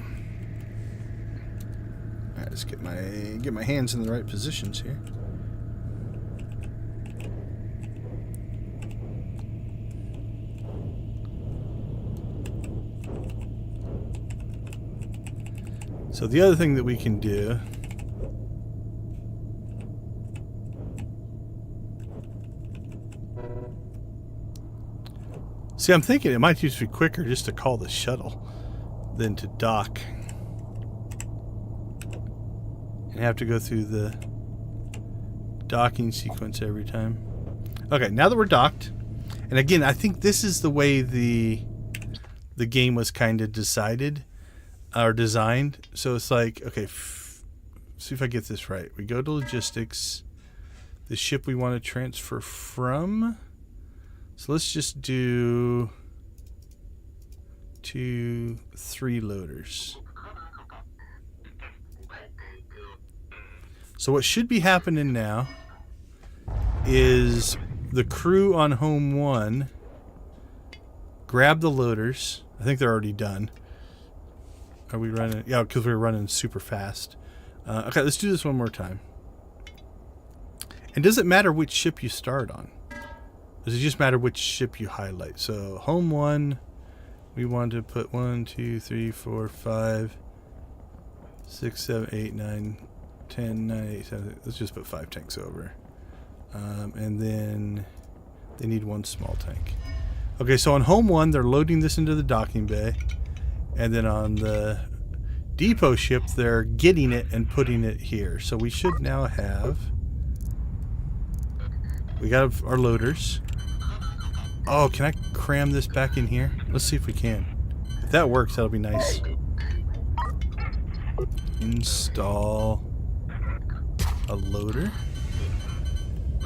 Speaker 1: All right, let's get my hands in the right positions here. So the other thing that we can do see, I'm thinking it might just be quicker just to call the shuttle than to dock and have to go through the docking sequence every time. Okay, now that we're docked, and again, I think this is the way the game was kind of decided or designed. So it's like, okay, see if I get this right. We go to logistics. the ship we want to transfer from. So let's just do 2, 3 loaders. So what should be happening now is the crew on Home 1 grab the loaders. I think they're already done. Are we running? Yeah, because we're running super fast. Okay, let's do this one more time. And does it matter which ship you start on? Does it just matter which ship you highlight? So Home 1, we want to put 1, 2, 3, 4, 5, 6, 7, 8, 9, 10, 9, 8, 7. Let's just put 5 tanks over. And then they need 1 small tank. Okay, so on Home 1, they're loading this into the docking bay. And then on the depot ship, they're getting it and putting it here. So we should now have... We got our loaders. Oh, can I cram this back in here? Let's see if we can. If that works, that'll be nice. Install a loader.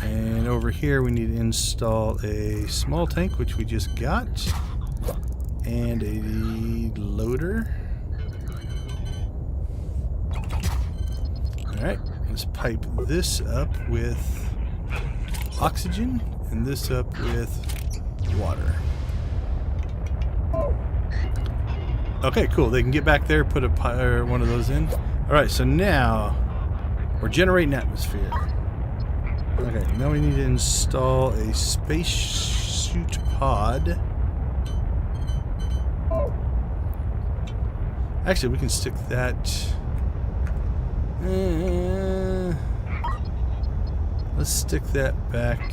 Speaker 1: And over here we need to install a small tank, which we just got. And a loader. Alright, let's pipe this up with oxygen and this up with water. Okay, cool. They can get back there, put one of those in. Alright, so now we're generating atmosphere. Okay, now we need to install a spacesuit pod. Actually, we can stick that... let's stick that back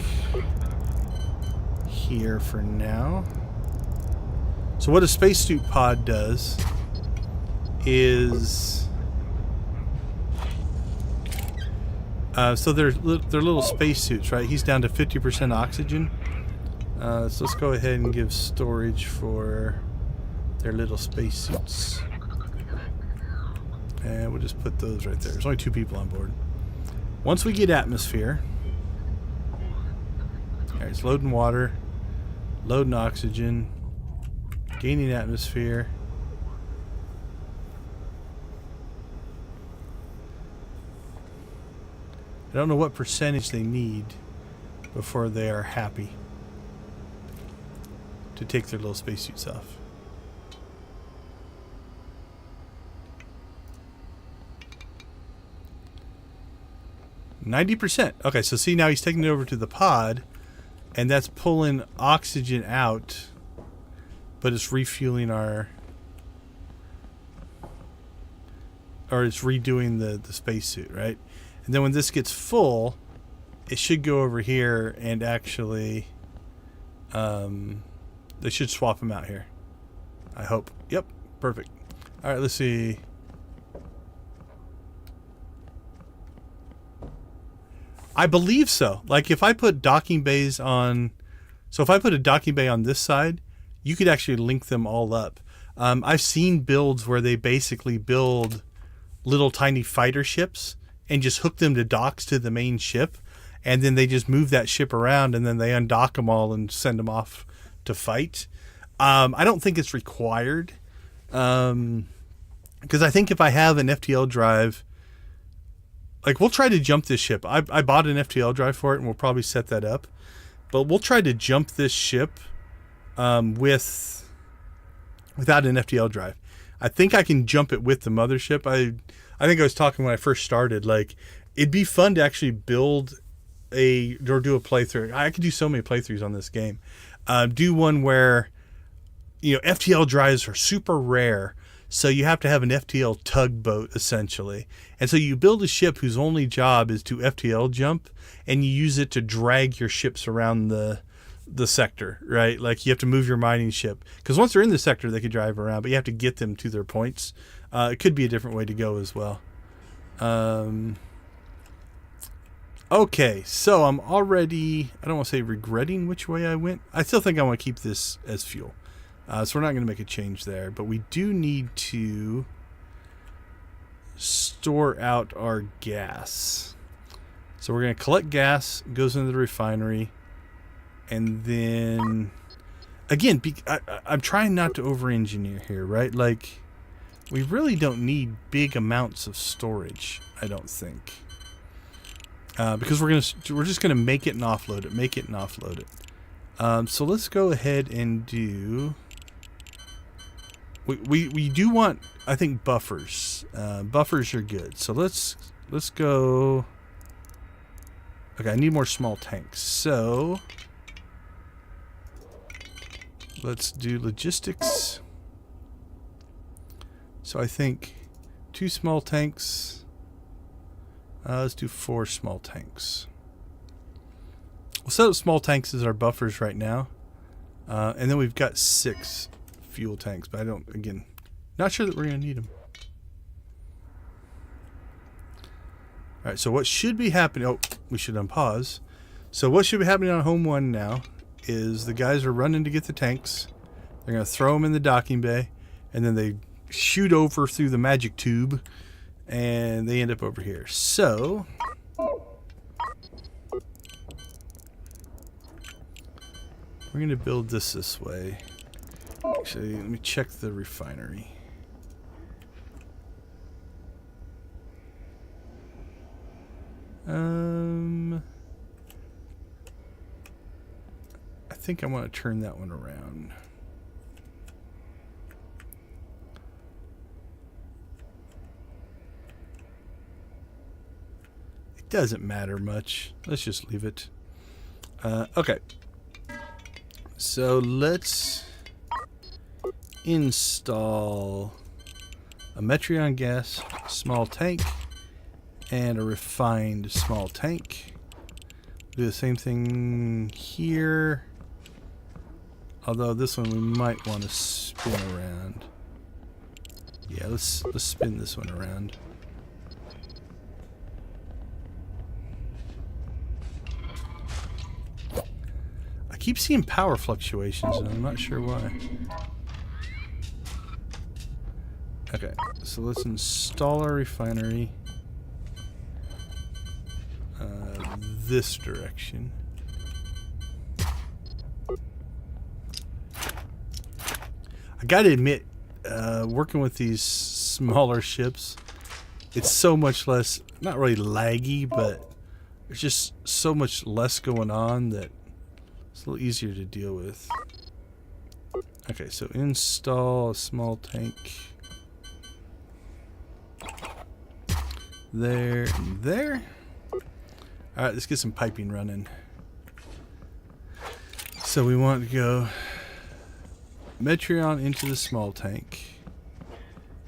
Speaker 1: here for now. So what a spacesuit pod does is... so they're little spacesuits, right? He's down to 50% oxygen. So let's go ahead and give storage for their little spacesuits. And we'll just put those right there. There's only 2 people on board. Once we get atmosphere... Alright, it's loading water, loading oxygen, gaining atmosphere. I don't know what percentage they need before they are happy to take their little spacesuits off. %. Okay, so see, now he's taking it over to the pod, and that's pulling oxygen out, but it's refueling our... Or it's redoing the spacesuit, right? And then when this gets full, it should go over here and actually... they should swap them out here. I hope. Yep, perfect. Alright, let's see... I believe so. Like if I put docking bays on... So if I put a docking bay on this side, you could actually link them all up. I've seen builds where they basically build little tiny fighter ships and just hook them to docks to the main ship. And then they just move that ship around and then they undock them all and send them off to fight. I don't think it's required. Because I think if I have an FTL drive... Like, we'll try to jump this ship. I bought an FTL drive for it, and we'll probably set that up. But we'll try to jump this ship without an FTL drive. I think I can jump it with the mothership. I think I was talking when I first started. Like, it'd be fun to actually build or do a playthrough. I could do so many playthroughs on this game. Do one where, FTL drives are super rare. So you have to have an FTL tugboat, essentially. And so you build a ship whose only job is to FTL jump, and you use it to drag your ships around the sector, right? Like you have to move your mining ship. Because once they're in the sector, they can drive around, but you have to get them to their points. It could be a different way to go as well. Okay, so I'm already, I don't want to say regretting which way I went. I still think I want to keep this as fuel. So we're not going to make a change there, but we do need to store out our gas. So we're going to collect gas, goes into the refinery, and then again, I'm trying not to over-engineer here, right? Like, we really don't need big amounts of storage, I don't think, because we're just gonna make it and offload it, make it and offload it. So let's go ahead and do. We do want, I think, buffers. Buffers are good. So let's go. Okay, I need more small tanks. So let's do logistics. So I think 2 small tanks. Let's do 4 small tanks. We'll set up small tanks as our buffers right now. And then we've got 6 fuel tanks, but again, not sure that we're going to need them. All right, so what should be happening... Oh, we should unpause. So what should be happening on Home 1 now is the guys are running to get the tanks. They're going to throw them in the docking bay, and then they shoot over through the magic tube, and they end up over here. So we're going to build this way. Actually, let me check the refinery. I think I want to turn that one around. It doesn't matter much. Let's just leave it. Okay. So let's install a Metreon gas small tank and a refined small tank. Do the same thing here, although this one we might want to spin around. Yeah, let's spin this one around. I keep seeing power fluctuations and I'm not sure why. Okay, so let's install our refinery this direction. I gotta admit, working with these smaller ships, it's so much less, not really laggy, but there's just so much less going on that it's a little easier to deal with. Okay, so install a small tank. There and there. Alright, let's get some piping running. So we want to go Metreon into the small tank,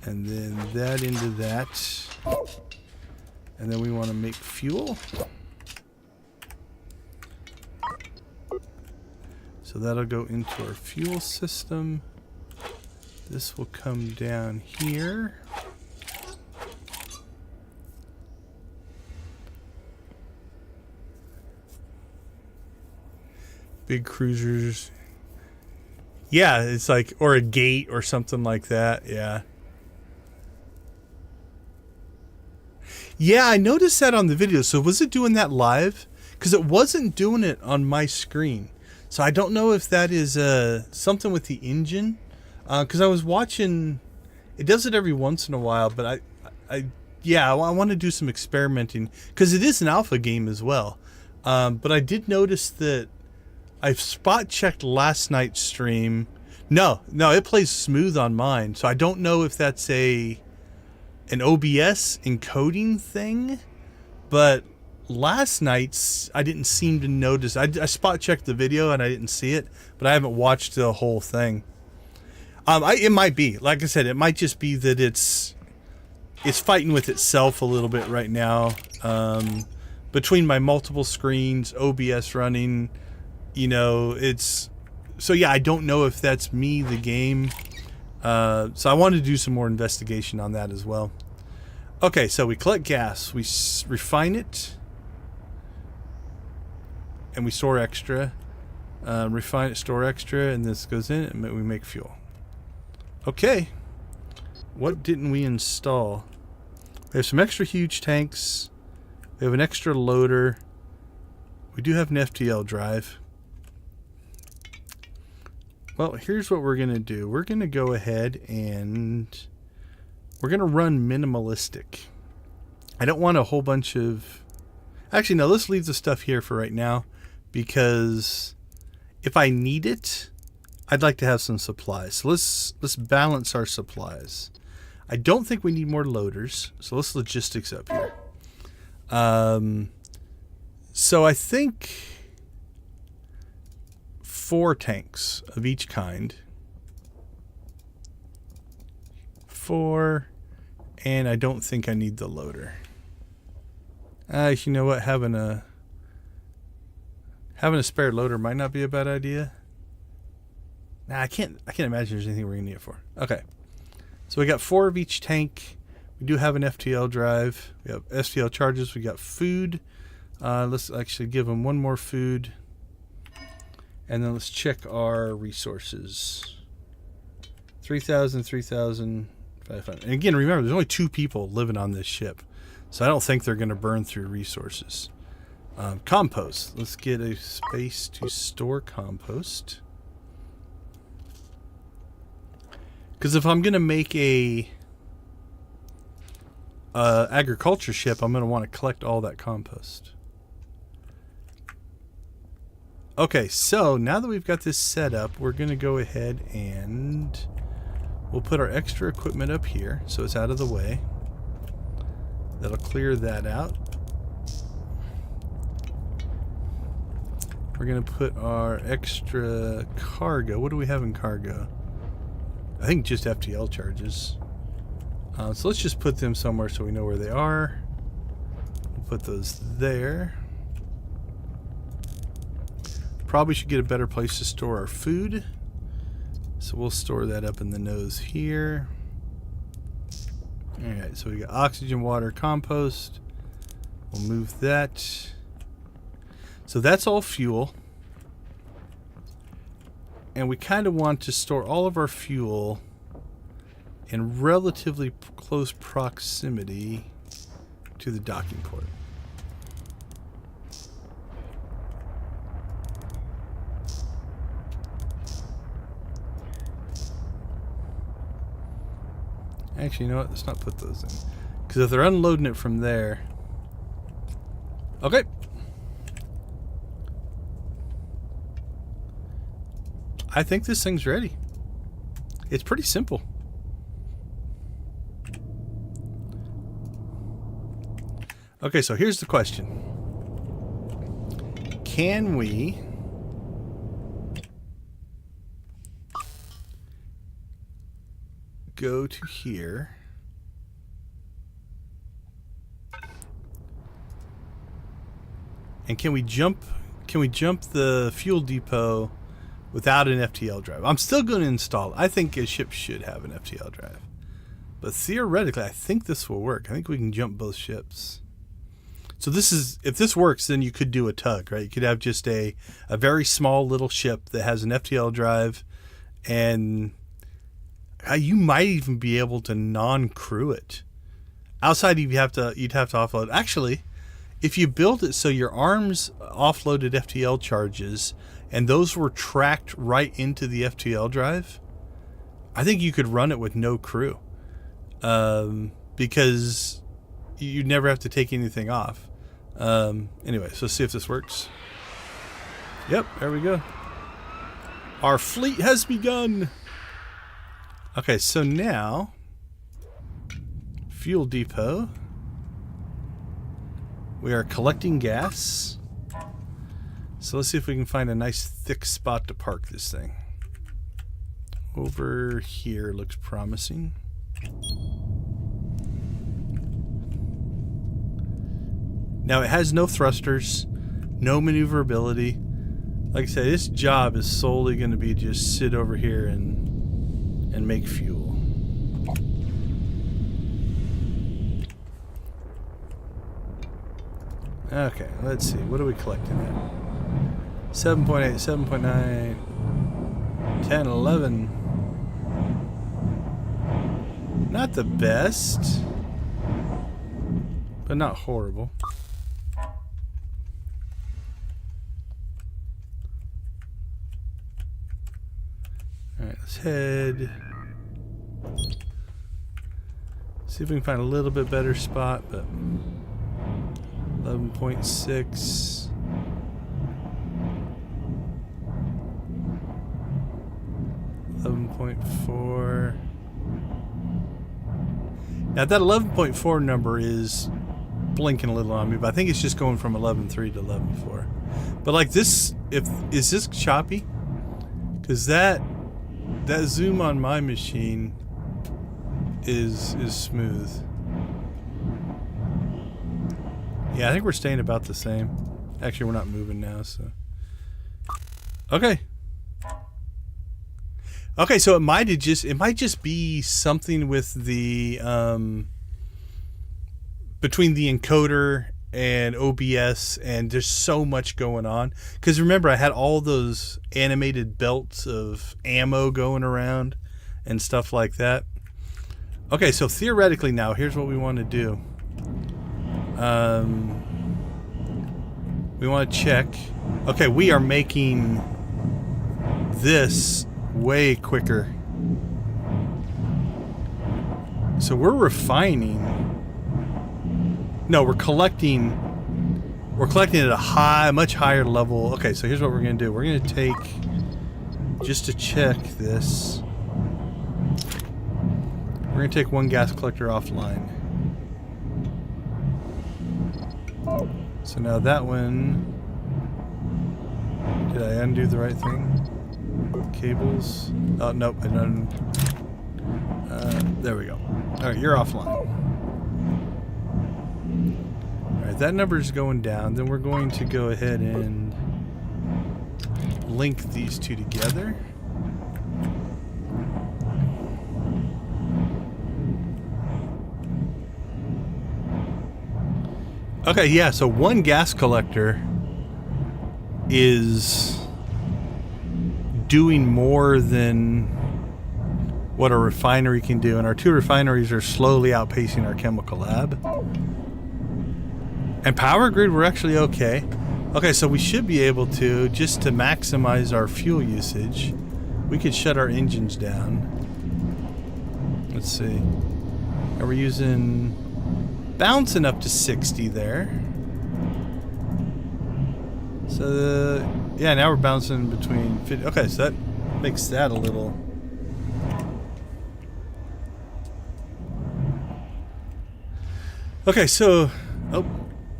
Speaker 1: and then that into that, and then we want to make fuel. So that'll go into our fuel system. This will come down here. Big cruisers. Yeah, it's like, or a gate or something like that. Yeah. Yeah, I noticed that on the video. So was it doing that live? Because it wasn't doing it on my screen. So I don't know if that is something with the engine. Because I was watching, it does it every once in a while, but I want to do some experimenting because it is an alpha game as well. But I did notice that I've spot checked last night's stream. No, it plays smooth on mine. So I don't know if that's an OBS encoding thing, but last night's I didn't seem to notice. I spot checked the video and I didn't see it, but I haven't watched the whole thing. It might be, like I said, it might just be that it's fighting with itself a little bit right now. Between my multiple screens, OBS running. You know, so yeah, I don't know if that's me, the game. So I wanted to do some more investigation on that as well. Okay, so we collect gas, we refine it, and we store extra. Refine it, store extra, and this goes in, and we make fuel. Okay, what didn't we install? We have some extra huge tanks. We have an extra loader. We do have an FTL drive. Well, here's what we're going to do. We're going to go ahead and we're going to run minimalistic. I don't want a whole bunch of... Actually, no, let's leave the stuff here for right now, because if I need it, I'd like to have some supplies. So let's balance our supplies. I don't think we need more loaders, so let's logistics up here. So I think 4 tanks of each kind. 4, and I don't think I need the loader. You know what? Having a spare loader might not be a bad idea. Nah, I can't imagine there's anything we're gonna need it for. Okay, so we got 4 of each tank. We do have an FTL drive. We have STL charges. We got food. Let's actually give them 1 more food, and then let's check our resources. 3,000, 3,500. And again, remember, there's only 2 people living on this ship, so I don't think they're going to burn through resources. Compost. Let's get a space to store compost. Because if I'm going to make a agriculture ship, I'm going to want to collect all that compost. Okay, so now that we've got this set up, we're going to go ahead and we'll put our extra equipment up here so it's out of the way. That'll clear that out. We're going to put our extra cargo. What do we have in cargo? I think just FTL charges. So let's just put them somewhere so we know where they are. We'll put those there. Probably should get a better place to store our food. So we'll store that up in the nose here. Alright, so we got oxygen, water, compost. We'll move that. So that's all fuel. And we kind of want to store all of our fuel in relatively close proximity to the docking port. Actually, you know what? Let's not put those in. Because if they're unloading it from there... Okay. I think this thing's ready. It's pretty simple. Okay, so here's the question. Can we go to here and can we jump the fuel depot without an FTL drive? I'm still going to install it. I think a ship should have an FTL drive. But theoretically, I think this will work. I think we can jump both ships. So this is, if this works, then you could do a tug, right? You could have just a very small little ship that has an FTL drive, and you might even be able to non-crew it. Outside, you'd have to offload. Actually, if you build it so your arms offloaded FTL charges, and those were tracked right into the FTL drive, I think you could run it with no crew, because you'd never have to take anything off. Anyway, so let's see if this works. Yep, there we go. Our fleet has begun. Okay, so now fuel depot. We are collecting gas. So let's see if we can find a nice thick spot to park this thing. Over here looks promising. Now it has no thrusters, no maneuverability. Like I said, this job is solely going to be just sit over here and make fuel. Okay, let's see. What are we collecting at? 7.8, 7.9, 10, 11. Not the best, but not horrible. Alright, let's head. See if we can find a little bit better spot, but 11.6. .4. Now that 11.4 number is blinking a little on me, but I think it's just going from 11.3 to 11.4. But like this, is this choppy? Because that zoom on my machine is smooth. Yeah, I think we're staying about the same. Actually, we're not moving now, so. Okay. Okay, so it might just be something with the between the encoder and OBS, and there's so much going on. Because remember, I had all those animated belts of ammo going around and stuff like that. Okay, so theoretically now, here's what we want to do. We want to check. Okay, we are making this way quicker. So we're refining. No, we're collecting. We're collecting at a much higher level. Okay, so here's what we're going to do. We're going to take, just to check this, we're going to take one gas collector offline. So now that one, did I undo the right thing? Cables. Oh, nope, I done. There we go. Alright, you're offline. Alright, that number is going down. Then we're going to go ahead and link these two together. Okay, yeah, so one gas collector is doing more than what a refinery can do, and our two refineries are slowly outpacing our chemical lab. And power grid, we're actually okay. Okay, so we should be able to, just to maximize our fuel usage, we could shut our engines down. Let's see. Are we using... bouncing up to 60 there. So, yeah, now we're bouncing between 50. Okay, so that makes that a little... Okay, so...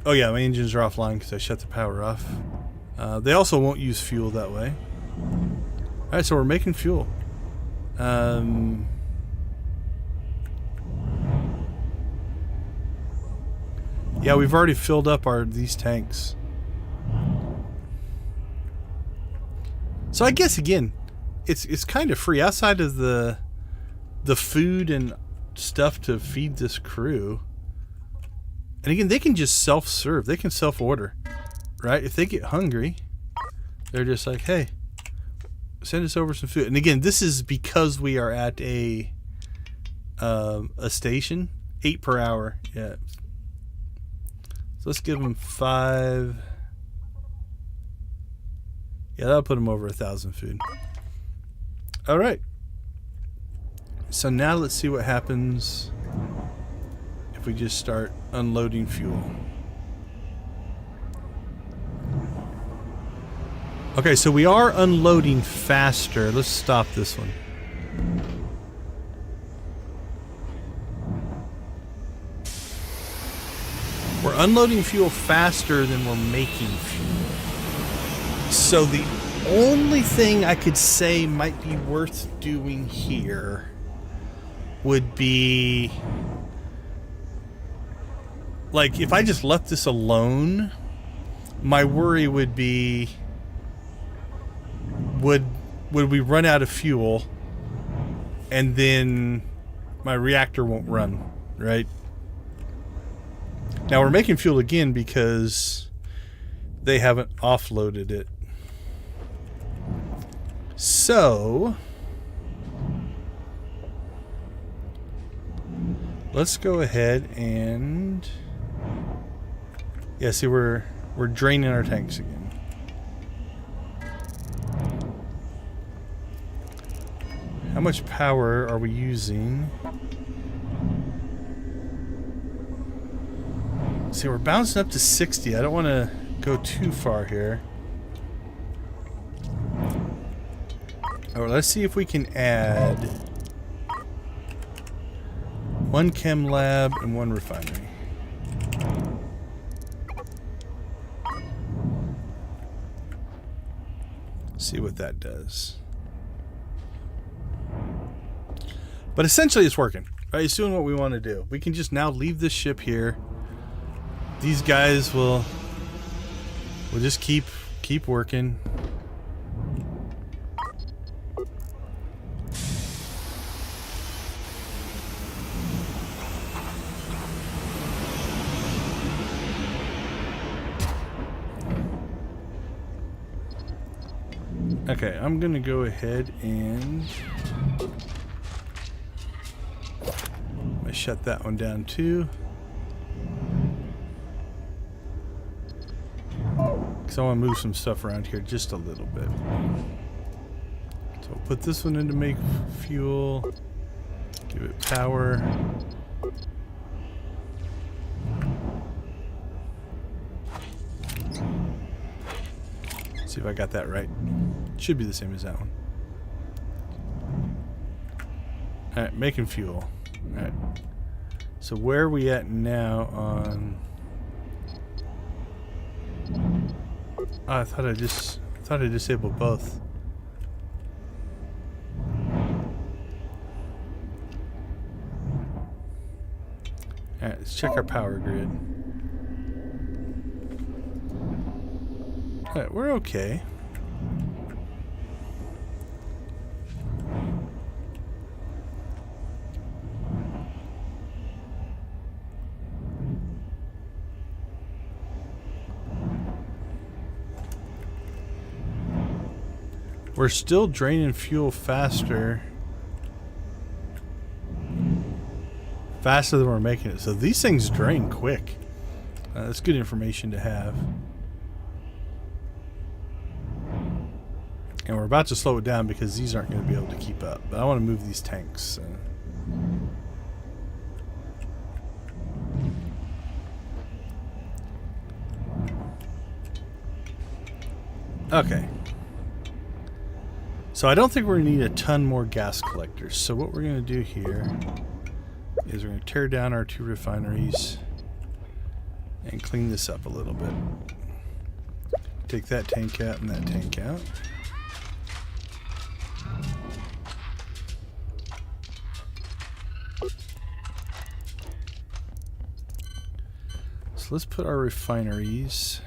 Speaker 1: Oh yeah, my engines are offline because I shut the power off. They also won't use fuel that way. Alright, so we're making fuel. Yeah, we've already filled up these tanks. So I guess again, it's kind of free outside of the food and stuff to feed this crew. And again, they can just self-serve. They can self-order, right? If they get hungry, they're just like, "Hey, send us over some food." And again, this is because we are at a station, 8 per hour. Yeah. So let's give them 5. Yeah, that'll put them over 1,000 food. All right. So now let's see what happens if we just start unloading fuel. Okay, so we are unloading faster. Let's stop this one. We're unloading fuel faster than we're making fuel. So the only thing I could say might be worth doing here would be, like, if I just left this alone, my worry would be, would we run out of fuel and then my reactor won't run, right? Now we're making fuel again because they haven't offloaded it. So let's go ahead and, yeah, see, we're draining our tanks again. How much power are we using? See, we're bouncing up to 60. I don't want to go too far here. All right, let's see if we can add 1 chem lab and 1 refinery. See what that does. But essentially it's working. Right? It's doing what we want to do. We can just now leave this ship here. These guys will just keep working. Okay, I'm gonna go ahead and I shut that one down too. Because I want to move some stuff around here just a little bit. So I'll put this one in to make fuel. Give it power. See if I got that right. Should be the same as that one. Alright, making fuel. Alright. So where are we at now on... Oh, I thought I disabled both. Alright, let's check our power grid. Alright, we're okay. We're still draining fuel faster than we're making it. So these things drain quick. That's good information to have. And we're about to slow it down because these aren't going to be able to keep up. But I want to move these tanks. Okay. So I don't think we're going to need a ton more gas collectors. So what we're going to do here is we're going to tear down our 2 refineries and clean this up a little bit. Take that tank out and that tank out. So let's put our refineries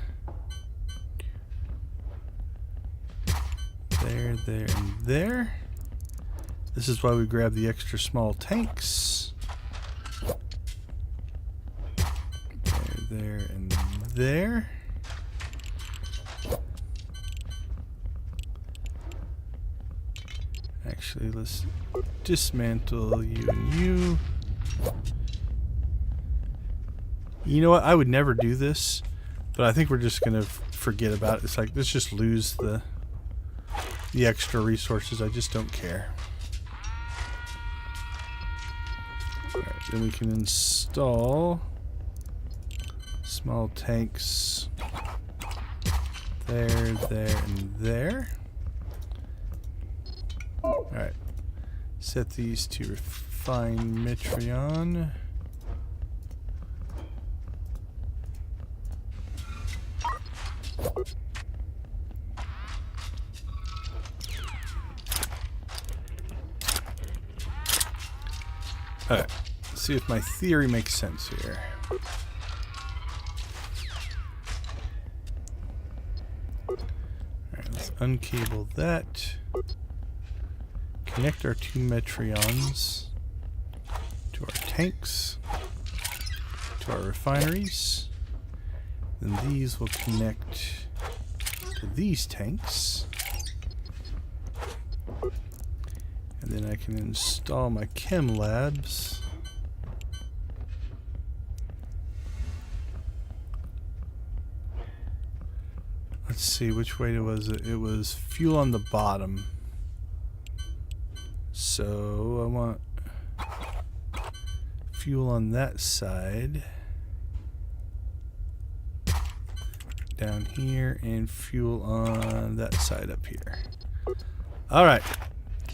Speaker 1: there, and there. This is why we grab the extra small tanks. There, and there. Actually, let's dismantle you and you. You know what? I would never do this, but I think we're just going to forget about it. It's like, let's just lose the extra resources. I just don't care. Alright, then we can install small tanks there, there, and there. Alright. Set these to refine Metreon. Alright, let's see if my theory makes sense here. Alright, let's uncable that. Connect our 2 Metreons to our tanks, to our refineries. Then these will connect to these tanks. And then I can install my chem labs. Let's see, which way was it? It was fuel on the bottom. So I want fuel on that side. Down here, and fuel on that side up here. Alright.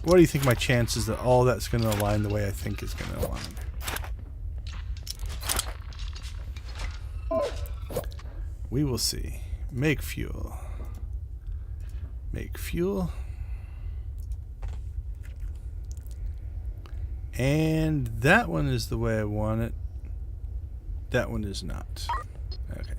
Speaker 1: What do you think my chances that all that's going to align the way I think is going to align? We will see. Make fuel. Make fuel. And that one is the way I want it. That one is not. Okay.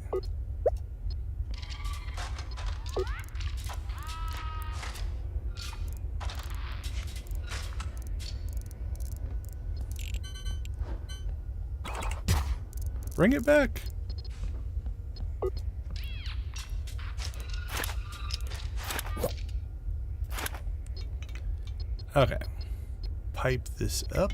Speaker 1: Bring it back. Okay. Pipe this up.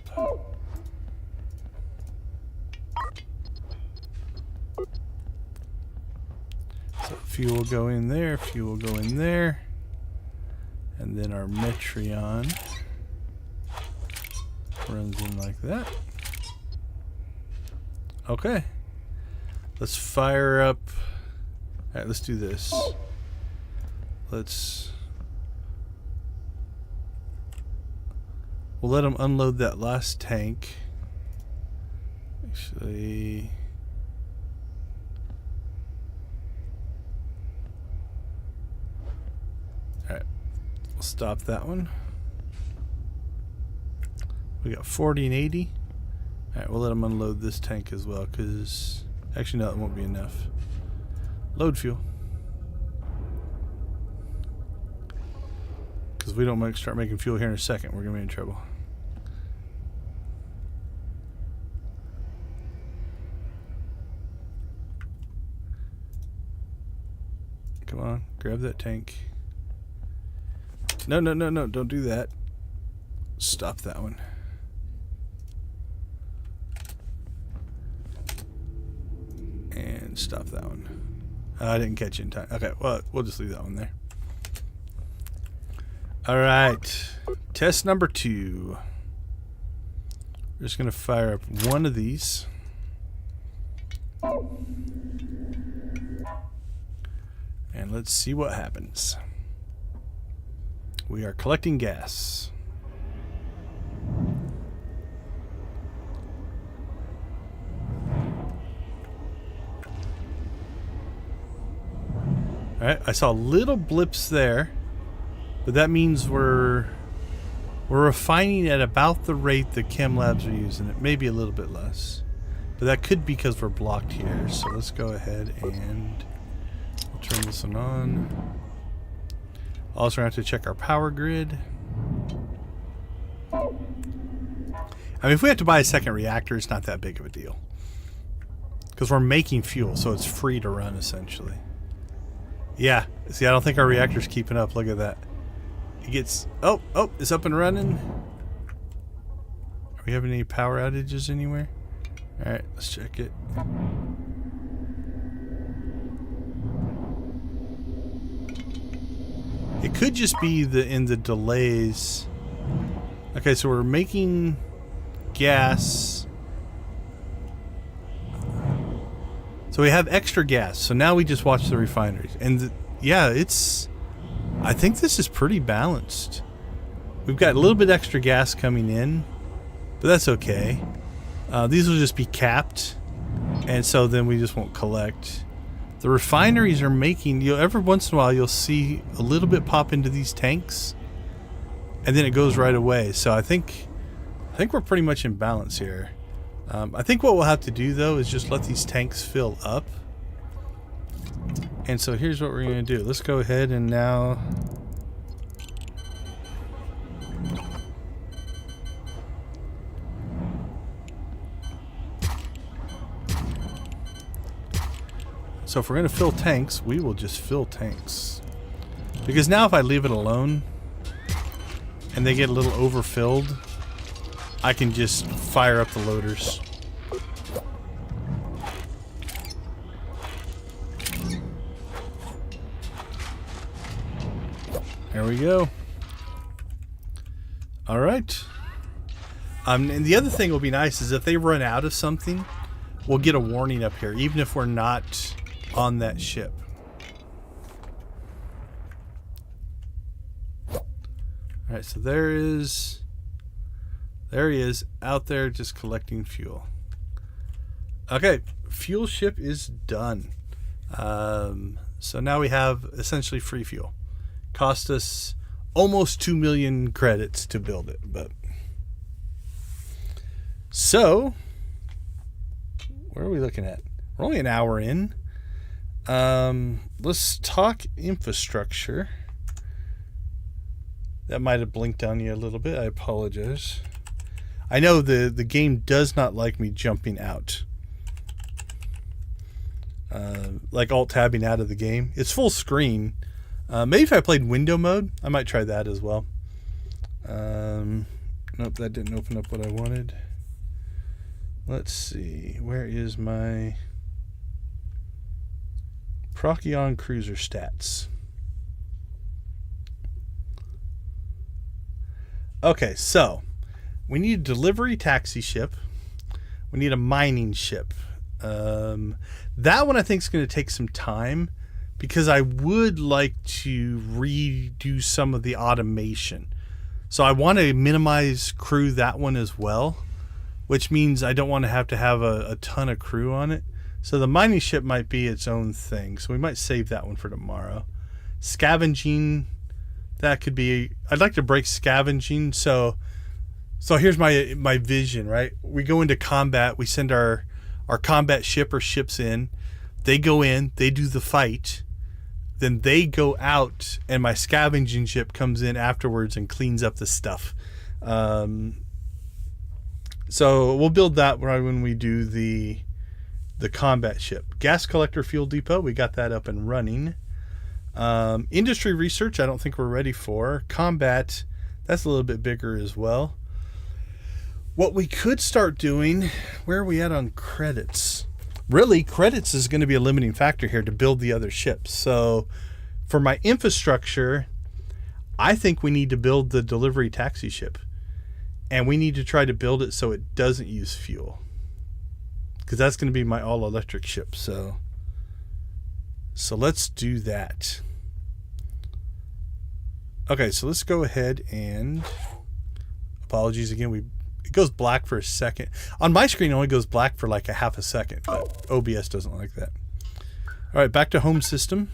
Speaker 1: So fuel will go in there, fuel will go in there. And then our Metreon runs in like that. Okay. Let's fire up. Alright, let's do this. We'll let them unload that last tank. Actually, alright, we'll stop that one. We got 40 and 80. Alright, we'll let them unload this tank as well, because actually, no, it won't be enough. Load fuel. Because we don't start making fuel here in a second, we're going to be in trouble. Come on, grab that tank. No, no, no, no, don't do that. Stop that one. And stop that one. I didn't catch you in time. Okay, well, we'll just leave that one there. Alright, test number 2. We're just going to fire up one of these. And let's see what happens. We are collecting gas. Alright, I saw little blips there. But that means we're refining at about the rate the chem labs are using. It may be a little bit less. But that could be because we're blocked here. So let's go ahead and we'll turn this one on. Also, we have to check our power grid. I mean, if we have to buy a second reactor, it's not that big of a deal. Because we're making fuel, so it's free to run, essentially. Yeah. See, I don't think our reactor's keeping up. Look at that. It gets... Oh, it's up and running. Are we having any power outages anywhere? Alright, let's check it. It could just be in the delays. Okay, so we're making gas. So we have extra gas. So now we just watch the refineries. And yeah, it's... I think this is pretty balanced. We've got a little bit extra gas coming in, but that's okay. These will just be capped, and so then we just won't collect. The refineries are making, every once in a while you'll see a little bit pop into these tanks, and then it goes right away. So I think we're pretty much in balance here. I think what we'll have to do though is just let these tanks fill up. And so here's what we're going to do. Let's go ahead and now... So if we're going to fill tanks, we will just fill tanks. Because now if I leave it alone and they get a little overfilled, I can just fire up the loaders. There we go. All right. And the other thing will be nice is if they run out of something, we'll get a warning up here, even if we're not on that ship. All right, so there he is out there just collecting fuel. Okay, fuel ship is done. So now we have essentially free fuel. Cost us almost 2 million credits to build it, but so where are we looking at? We're only an hour in. Let's talk infrastructure. That might have blinked on you a little bit. I apologize. I know the game does not like me jumping out. Like alt-tabbing out of the game. It's full screen. Maybe if I played window mode, I might try that as well. Nope, that didn't open up what I wanted. Let's see. Where is my Procyon Cruiser stats? Okay, so we need a delivery taxi ship. We need a mining ship. That one I think is going to take some time because I would like to redo some of the automation. So I want to minimize crew that one as well, which means I don't want to have a ton of crew on it. So the mining ship might be its own thing. So we might save that one for tomorrow. Scavenging, that could be, I'd like to break scavenging. So here's my vision, right? We go into combat, we send our combat ship or ships in, they go in, they do the fight, then they go out, and my scavenging ship comes in afterwards and cleans up the stuff. So we'll build that right when we do the combat ship. Gas collector fuel depot, we got that up and running. Industry research, I don't think we're ready for. Combat, that's a little bit bigger as well. What we could start doing, where are we at on credits? Really, credits is going to be a limiting factor here to build the other ships. So for my infrastructure, I think we need to build the delivery taxi ship. And we need to try to build it so it doesn't use fuel. Because that's going to be my all-electric ship. So let's do that. Okay, so let's go ahead and... Apologies again, it goes black for a second. On my screen, it only goes black for like a half a second, but OBS doesn't like that. All right, back to home system.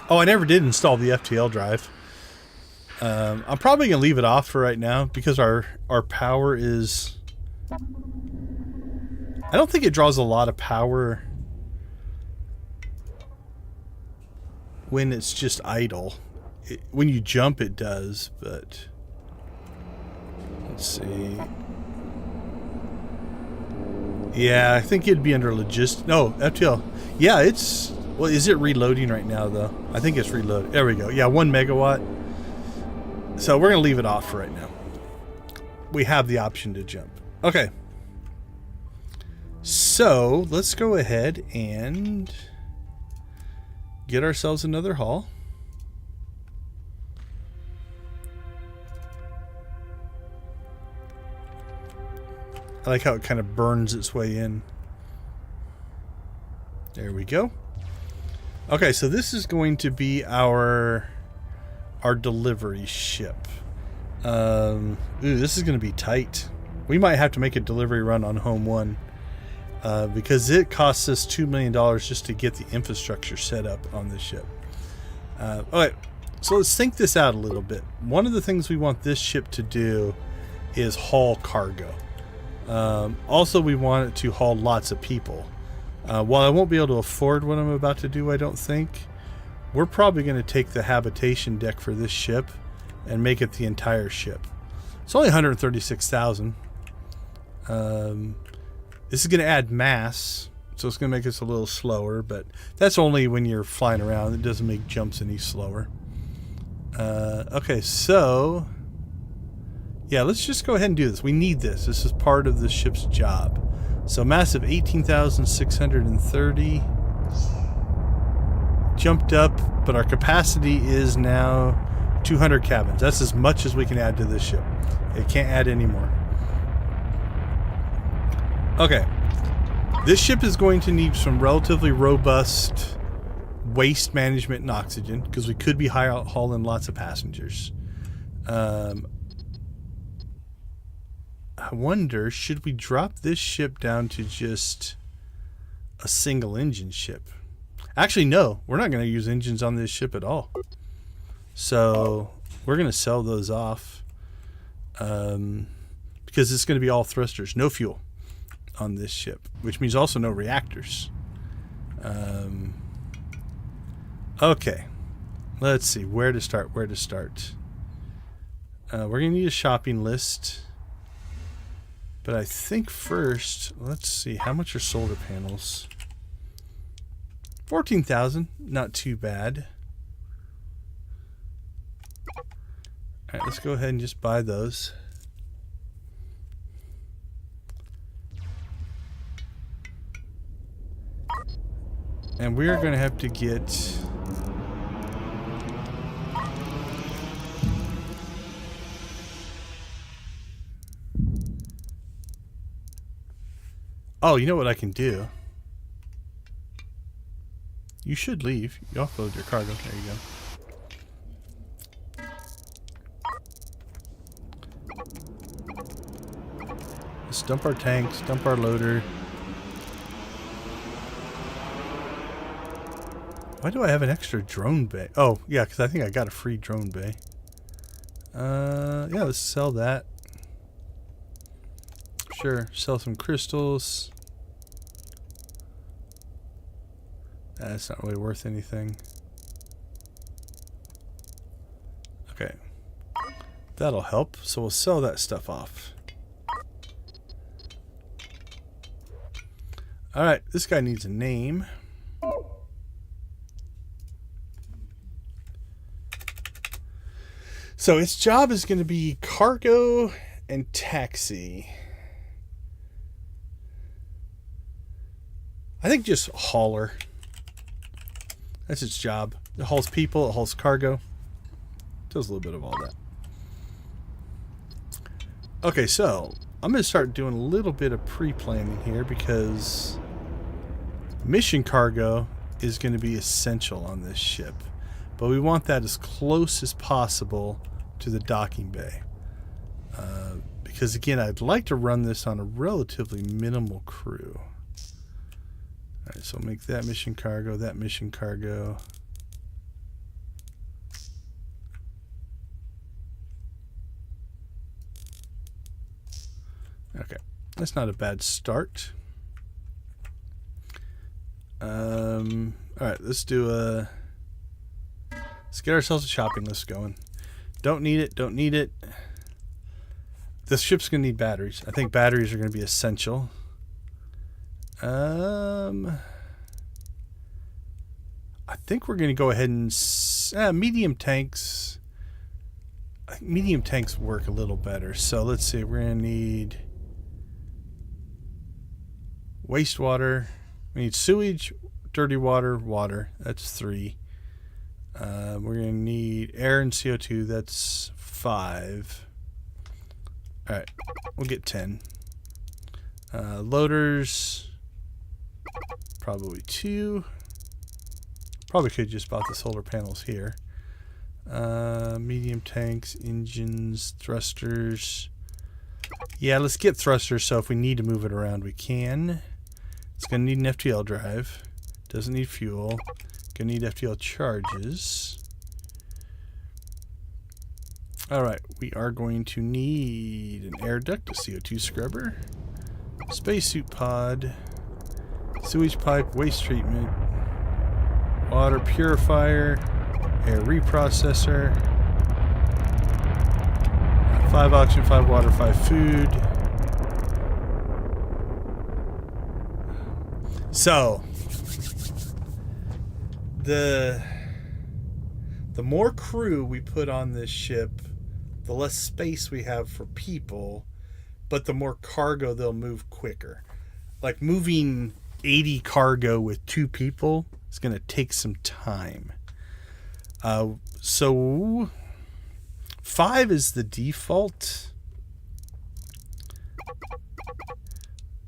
Speaker 1: Oh, I never did install the FTL drive. I'm probably going to leave it off for right now because our power is... I don't think it draws a lot of power when it's just idle. When you jump, it does, but let's see. Yeah, I think it'd be under logistics. No, FTL. Yeah, it's... Well, is it reloading right now, though? I think it's reloaded. There we go. Yeah, 1 megawatt. So we're going to leave it off for right now. We have the option to jump. Okay. So let's go ahead and get ourselves another hull. I like how it kind of burns its way in. There we go. Okay, so this is going to be our delivery ship. Ooh, this is going to be tight. We might have to make a delivery run on Home 1 because it costs us $2 million just to get the infrastructure set up on this ship. Alright, so let's think this out a little bit. One of the things we want this ship to do is haul cargo. Also, we want it to haul lots of people. While I won't be able to afford what I'm about to do, I don't think, we're probably going to take the habitation deck for this ship and make it the entire ship. It's only 136,000. This is going to add mass, so it's going to make us a little slower, but that's only when you're flying around. It doesn't make jumps any slower. Okay, so Yeah, let's just go ahead and do this. We need this. This is part of the ship's job. So massive 18,630. Jumped up, but our capacity is now 200 cabins. That's as much as we can add to this ship. It can't add any more. Okay. This ship is going to need some relatively robust waste management and oxygen, because we could be hauling lots of passengers. I wonder, should we drop this ship down to just a single engine ship? Actually, no. We're not going to use engines on this ship at all. So we're going to sell those off, because it's going to be all thrusters, no fuel on this ship, which means also no reactors. Okay, let's see where to start. We're going to need a shopping list, but I think first, let's see, how much are solar panels? 14,000, not too bad. Alright, let's go ahead and just buy those. And we are going to have to get... Oh, you know what I can do? You should leave. You offload your cargo. There you go. Let's dump our tanks, dump our loader. Why do I have an extra drone bay? Oh, yeah, because I think I got a free drone bay. Yeah, let's sell that. Sure, sell some crystals. That's not really worth anything. Okay. That'll help. So we'll sell that stuff off. Alright, this guy needs a name. So its job is going to be cargo and taxi. I think just hauler. That's its job. It hauls people, it hauls cargo. It does a little bit of all that. Okay, so I'm going to start doing a little bit of pre-planning here, because mission cargo is going to be essential on this ship. But we want that as close as possible to the docking bay. Because again, I'd like to run this on a relatively minimal crew. Alright, so make that mission cargo, that mission cargo. Okay, that's not a bad start. Alright, let's do a... Let's get ourselves a shopping list going. Don't need it, don't need it. This ship's going to need batteries. I think batteries are going to be essential. I think we're going to go ahead and... medium tanks. I think medium tanks work a little better. So let's see, we're going to need... wastewater. We need sewage, dirty water, water. That's 3. We're going to need air and CO2. That's 5. Alright, we'll get 10. Loaders, probably 2. Probably could have just bought the solar panels here. Medium tanks, engines, thrusters. Yeah, let's get thrusters, so if we need to move it around, we can. It's going to need an FTL drive. Doesn't need fuel. Going to need FTL charges. Alright, we are going to need an air duct, a CO2 scrubber, spacesuit pod, sewage pipe, waste treatment, water purifier, air reprocessor, 5 oxygen, 5 water, 5 food. So, the more crew we put on this ship, the less space we have for people, but the more cargo they'll move quicker. Like moving 80 cargo with 2 people is going to take some time. So 5 is the default.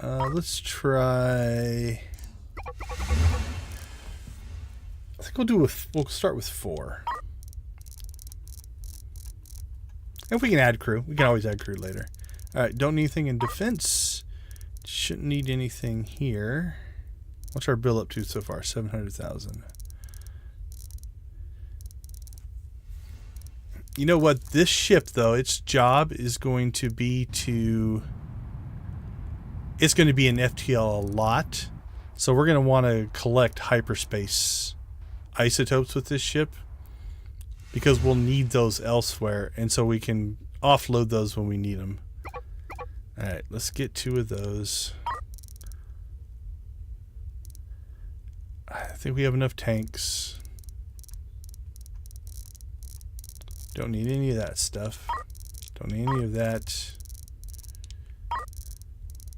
Speaker 1: Let's try. I think we'll start with 4. If we can add crew, we can always add crew later. All right, don't need anything in defense. Shouldn't need anything here. What's our bill up to so far? 700,000. You know what? This ship, though, its job is going to be it's going to be in FTL a lot. So we're going to want to collect hyperspace isotopes with this ship, because we'll need those elsewhere, and so we can offload those when we need them. Alright, let's get 2 of those. I think we have enough tanks. Don't need any of that stuff. Don't need any of that.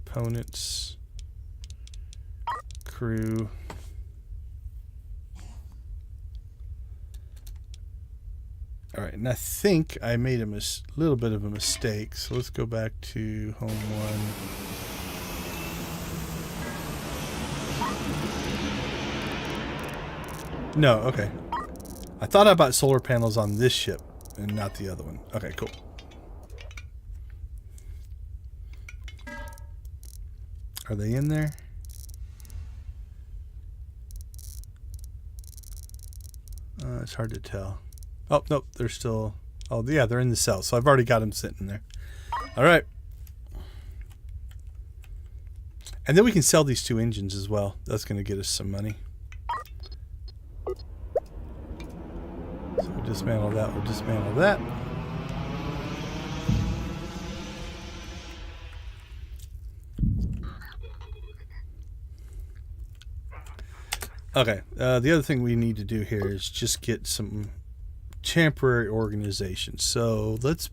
Speaker 1: Opponents. Crew. Alright, and I think I made a little bit of a mistake, so let's go back to home 1. No, okay. I thought I bought solar panels on this ship and not the other one. Okay, cool. Are they in there? It's hard to tell. Oh, nope, they're still... Oh, yeah, they're in the cell, so I've already got them sitting there. All right. And then we can sell these 2 engines as well. That's going to get us some money. So we'll dismantle that, we'll dismantle that. Okay, the other thing we need to do here is just get some temporary organization. So let's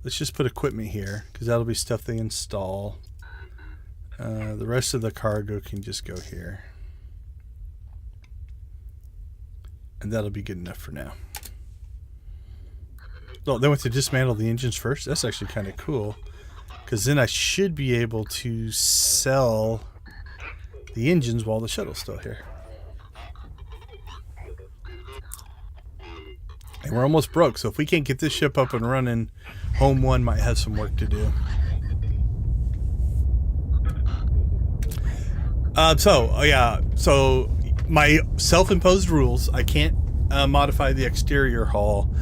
Speaker 1: just put equipment here, because that'll be stuff they install. The rest of the cargo can just go here, and that'll be good enough for now. Oh, they went to dismantle the engines first. That's actually kind of cool, because then I should be able to sell the engines while the shuttle's still here. And we're almost broke, so if we can't get this ship up and running, home 1 might have some work to do. So my self-imposed rules, I can't modify the exterior hull.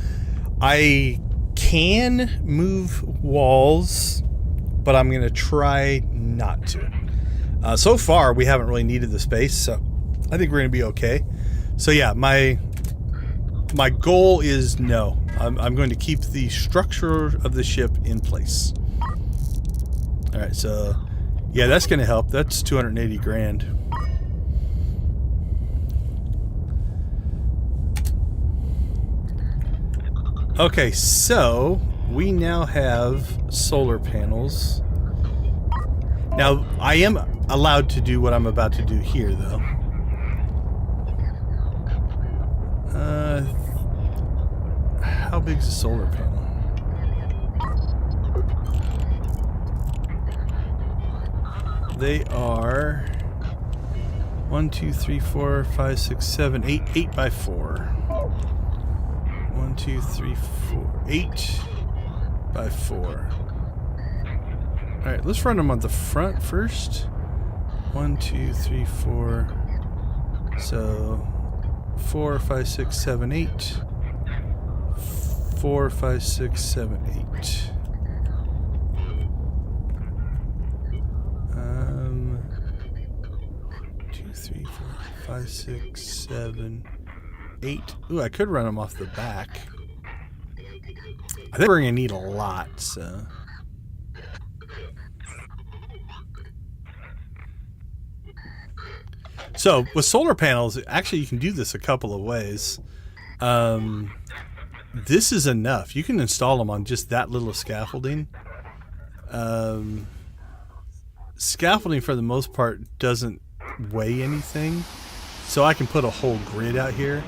Speaker 1: I can move walls, but I'm going to try not to. So far, we haven't really needed the space, so I think we're going to be okay. So yeah, my goal is no. I'm going to keep the structure of the ship in place. All right, so yeah, that's going to help. That's 280 grand. Okay, so we now have solar panels. Now, I am allowed to do what I'm about to do here, though. How big is a solar panel? They are 1, 2, 3, 4, 5, 6, 7, 8, 8 by 4. 1, 2, 3, 4, 8 by 4. All right, let's run them on the front first. 1, 2, 3, 4. So 4, 5, 6, 7, 8. 4, 5, 6, 7, 8. 2, 3, 4, 5, 6, 7, 8. Ooh, I could run them off the back. I think we're gonna need a lot, so. So with solar panels, actually you can do this a couple of ways. this is enough. You can install them on just that little scaffolding. Scaffolding for the most part doesn't weigh anything, so I can put a whole grid out here.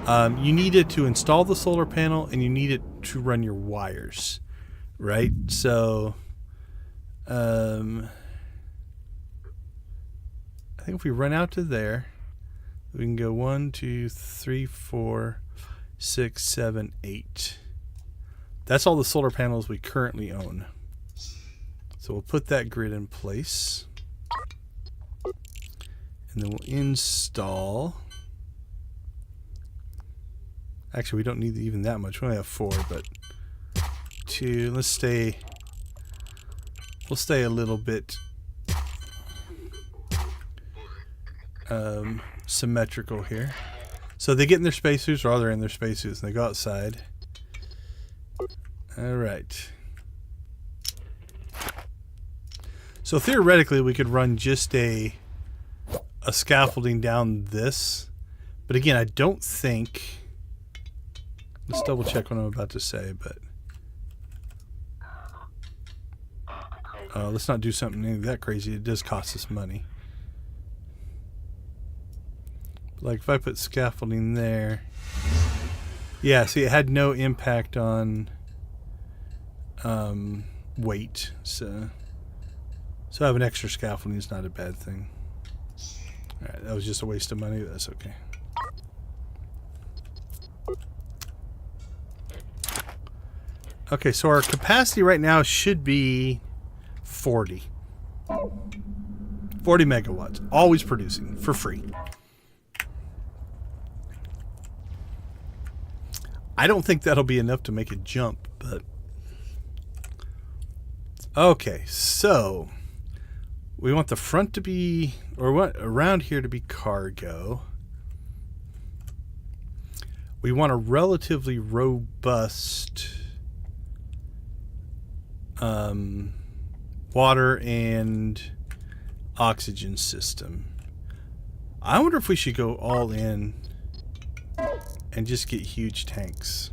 Speaker 1: You need it to install the solar panel, and you need it to run your wires, right? So I think if we run out to there, we can go 1, 2, 3, 4, 6, 7, 8. That's all the solar panels we currently own. So we'll put that grid in place. And then we'll install. Actually, we don't need even that much. We only have 4, but 2. Let's stay. We'll stay a little bit symmetrical here. So they get in their spacesuits, or they're in their spacesuits, and they go outside. All right. So theoretically, we could run just a scaffolding down this, but again, I don't think. Let's double check what I'm about to say, but let's not do something that crazy. It does cost us money. Like if I put scaffolding there, yeah. See, it had no impact on weight, so having extra scaffolding is not a bad thing. All right, that was just a waste of money. But that's okay. Okay, so our capacity right now should be 40 megawatts, always producing for free. I don't think that'll be enough to make a jump, but okay, so we want the front to be, or what, around here to be cargo. We want a relatively robust water and oxygen system. I wonder if we should go all in and just get huge tanks.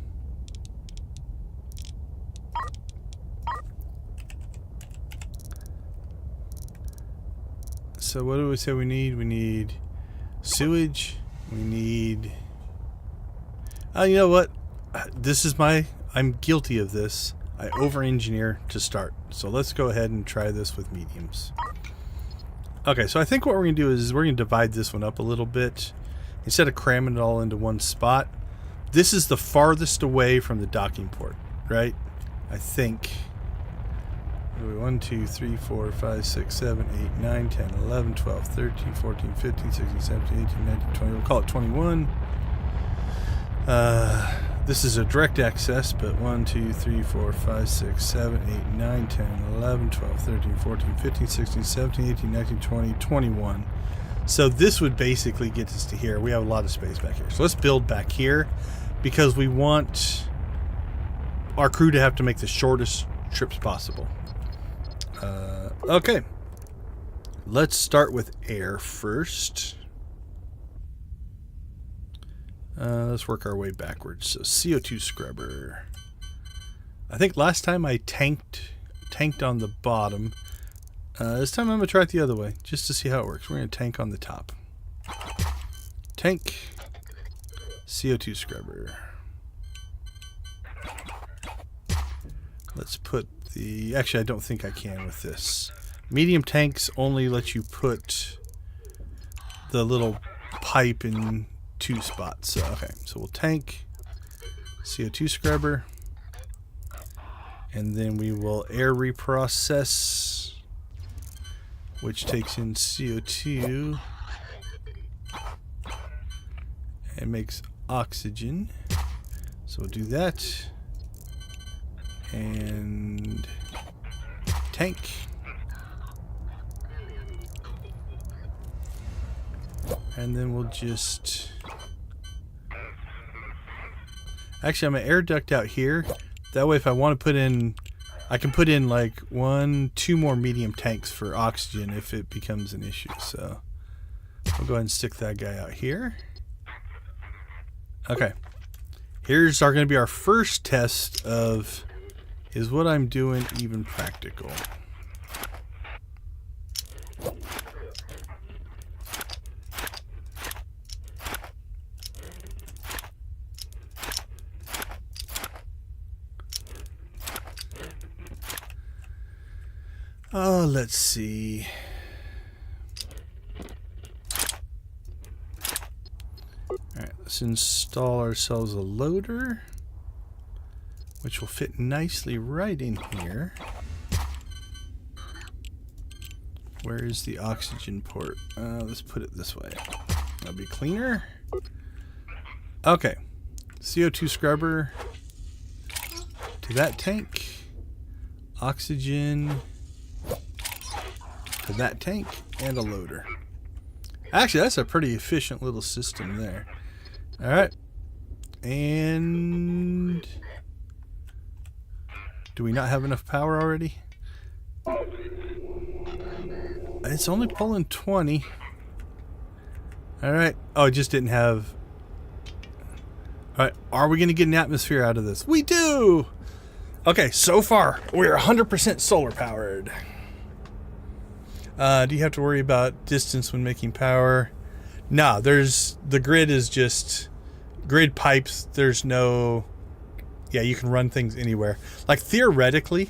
Speaker 1: So what do we say we need? We need sewage. We need... you know what? This is I'm guilty of this. I over-engineer to start. So let's go ahead and try this with mediums. Okay, so I think what we're going to do is we're going to divide this one up a little bit. Instead of cramming it all into one spot. This is the farthest away from the docking port, right? I think. 1, 2, 3, 4, 5, 6, 7, 8, 9, 10, 11, 12, 13, 14, 15, 16, 17, 18, 19, 20. We'll call it 21. This is a direct access, but 1, 2, 3, 4, 5, 6, 7, 8, 9, 10, 11, 12, 13, 14, 15, 16, 17, 18, 19, 20, 21. So this would basically get us to here. We have a lot of space back here. So let's build back here because we want our crew to have to make the shortest trips possible. Okay. Let's start with air first. Let's work our way backwards. So CO2 scrubber. I think last time I tanked on the bottom. This time I'm going to try it the other way, just to see how it works. We're going to tank on the top. Tank. CO2 scrubber. Let's put the... Actually, I don't think I can with this. Medium tanks only let you put the little pipe in 2 spots. So, okay, so we'll tank. CO2 scrubber. And then we will air reprocess, which takes in CO2 and makes oxygen. So we'll do that. And tank. And then we'll just... Actually, I'm going to air duct out here. That way if I want to put in... I can put in like 1, 2 more medium tanks for oxygen if it becomes an issue. So I'll go ahead and stick that guy out here. Okay. Here's going to be our first test of, is what I'm doing even practical? Oh, let's see. Alright, let's install ourselves a loader, which will fit nicely right in here. Where is the oxygen port? Let's put it this way. That'll be cleaner. Okay. CO2 scrubber to that tank. Oxygen to that tank, and a loader. Actually, that's a pretty efficient little system there. Alright. And do we not have enough power already? It's only pulling 20. Alright. Oh, it just didn't have... Alright, are we going to get an atmosphere out of this? We do! Okay, so far, we're 100% solar powered. Do you have to worry about distance when making power? No, the grid is just grid pipes. There's no, yeah, you can run things anywhere. Like theoretically,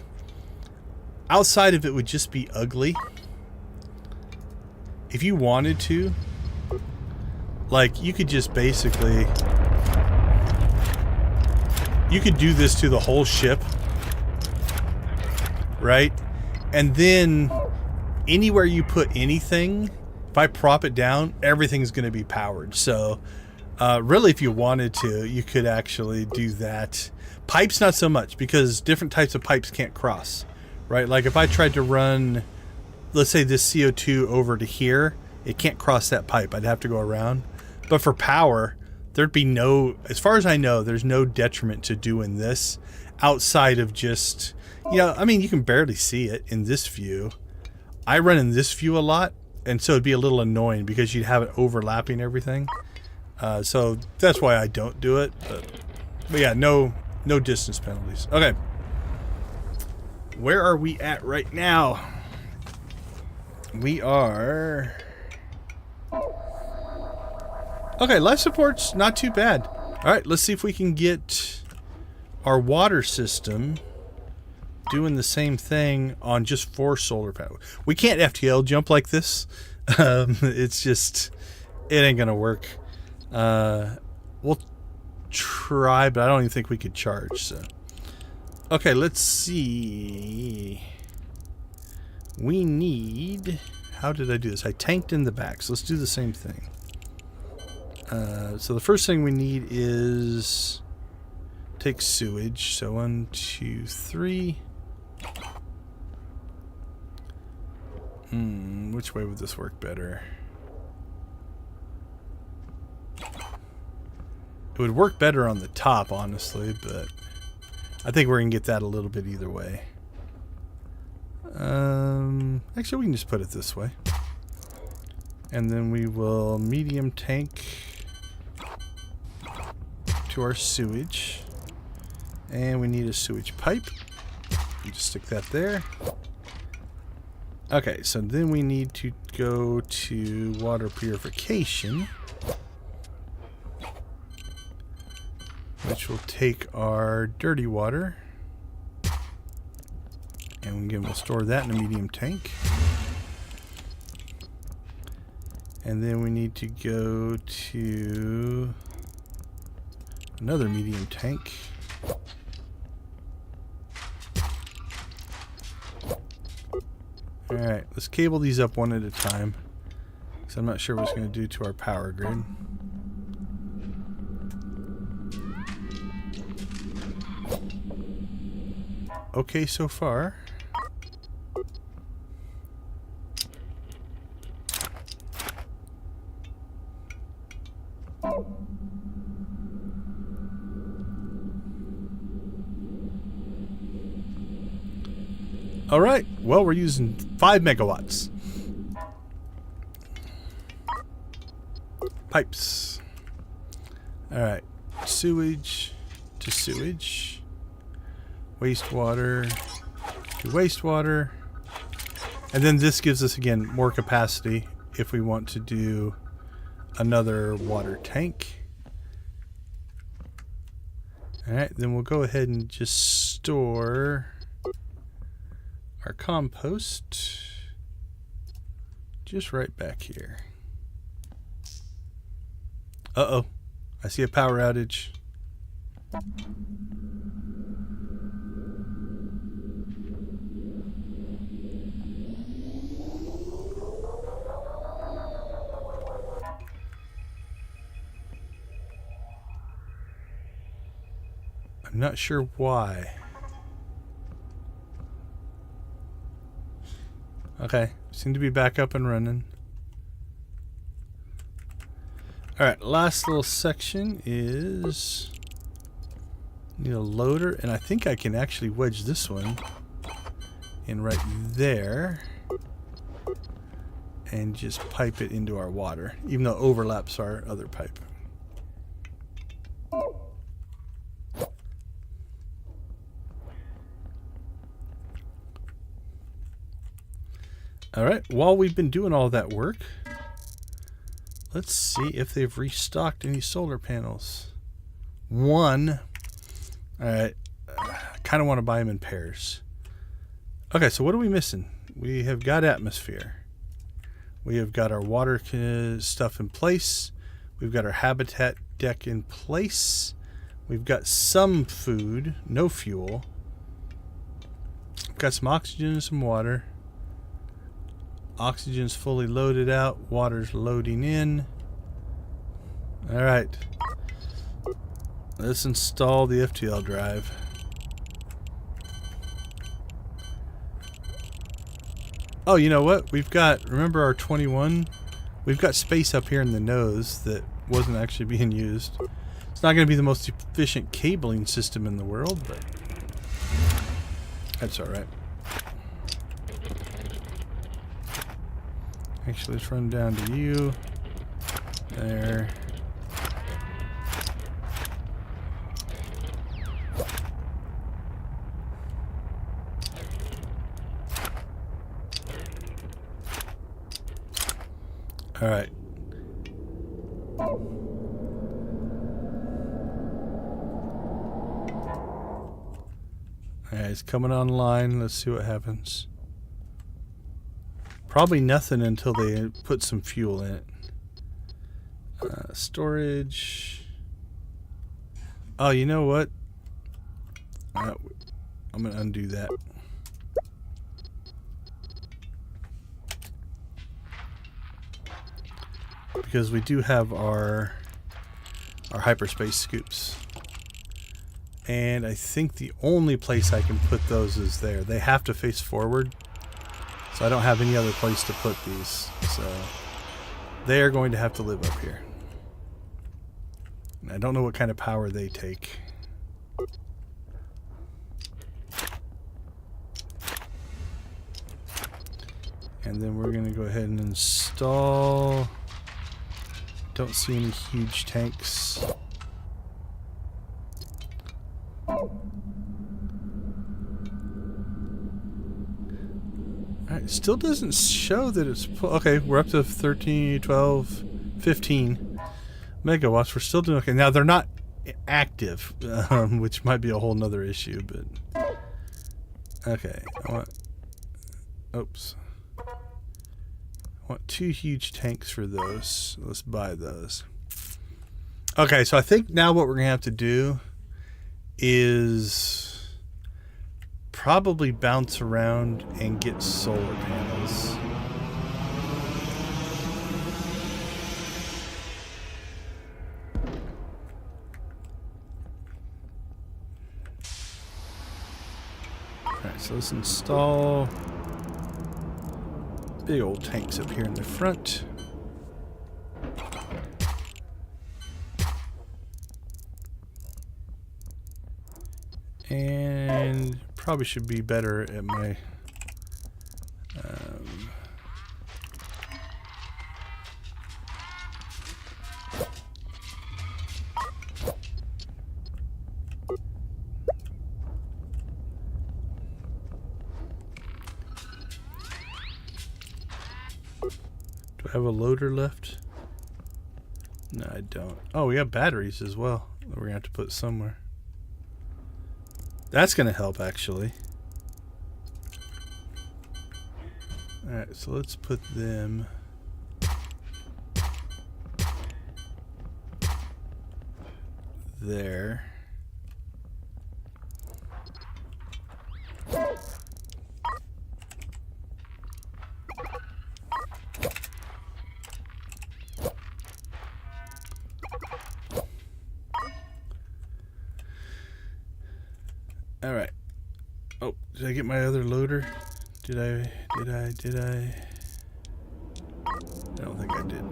Speaker 1: outside of it would just be ugly. If you wanted to, like you could just basically, you could do this to the whole ship, right? And then anywhere you put anything, if I prop it down, everything's going to be powered. So really, if you wanted to, you could actually do that. Pipes, not so much, because different types of pipes can't cross, right? Like if I tried to run, let's say this CO2 over to here, it can't cross that pipe. I'd have to go around. But for power, there'd be no, as far as I know, there's no detriment to doing this outside of just, you know, I mean, you can barely see it in this view. I run in this view a lot, and so it'd be a little annoying because you'd have it overlapping everything. So that's why I don't do it. But yeah, no distance penalties. Okay. Where are we at right now? We are... Okay, life support's not too bad. Alright, let's see if we can get our water system doing the same thing on just 4 solar power. We can't FTL jump like this. It's just, it ain't gonna work. We'll try, but I don't even think we could charge. So, okay, let's see. We need, how did I do this? I tanked in the back, so let's do the same thing. So the first thing we need is take sewage. So 1, 2, 3. Which way would this work better? It would work better on the top, honestly, but I think we're gonna get that a little bit either way. Actually, we can just put it this way. And then we will medium tank to our sewage. And we need a sewage pipe. Just stick that there. Okay, so then we need to go to water purification, which will take our dirty water, and we'll store that in a medium tank. And then we need to go to another medium tank. Alright, let's cable these up one at a time, because I'm not sure what it's going to do to our power grid. Okay so far. All right, well, we're using 5 megawatts. Pipes. All right, sewage. to sewage. Wastewater to wastewater. And then this gives us, again, more capacity if we want to do another water tank. Alright, then we'll go ahead and just store our compost just right back here. Uh-oh. I see a power outage. I'm not sure why. Okay, seem to be back up and running. Alright, last little section is... need a loader, and I think I can actually wedge this one in right there and just pipe it into our water, even though it overlaps our other pipe. Alright, while we've been doing all that work, let's see if they've restocked any solar panels. One. Alright, I kind of want to buy them in pairs. Okay, so what are we missing? We have got atmosphere. We have got our water stuff in place. We've got our habitat deck in place. We've got some food, no fuel. We've got some oxygen and some water. Oxygen's fully loaded out. Water's loading in. Alright. Let's install the FTL drive. Oh, you know what? We've got, remember our 21? We've got space up here in the nose that wasn't actually being used. It's not going to be the most efficient cabling system in the world, but that's alright. Actually, let's run down to you. There. All right. All right, it's coming online. Let's see what happens. Probably nothing until they put some fuel in it. Storage. Oh, you know what? I'm going to undo that. Because we do have our hyperspace scoops. And I think the only place I can put those is there. They have to face forward. So I don't have any other place to put these. So they are going to have to live up here. And I don't know what kind of power they take. And then we're going to go ahead and install. Don't see any huge tanks. Alright, still doesn't show that it's... Okay, we're up to 13, 12, 15 megawatts. We're still doing okay. Now, they're not active, which might be a whole nother issue, but... Okay, I want... Oops. I want 2 huge tanks for those. Let's buy those. Okay, so I think now what we're going to have to do is probably bounce around and get solar panels. Alright, so let's install big old tanks up here in the front. And probably should be better at my Do I have a loader left? No, I don't. Oh, we have batteries as well that we're going to have to put somewhere. That's going to help, actually. Alright, so let's put them... there. All right. Oh, did I get my other loader? Did I? I don't think I did.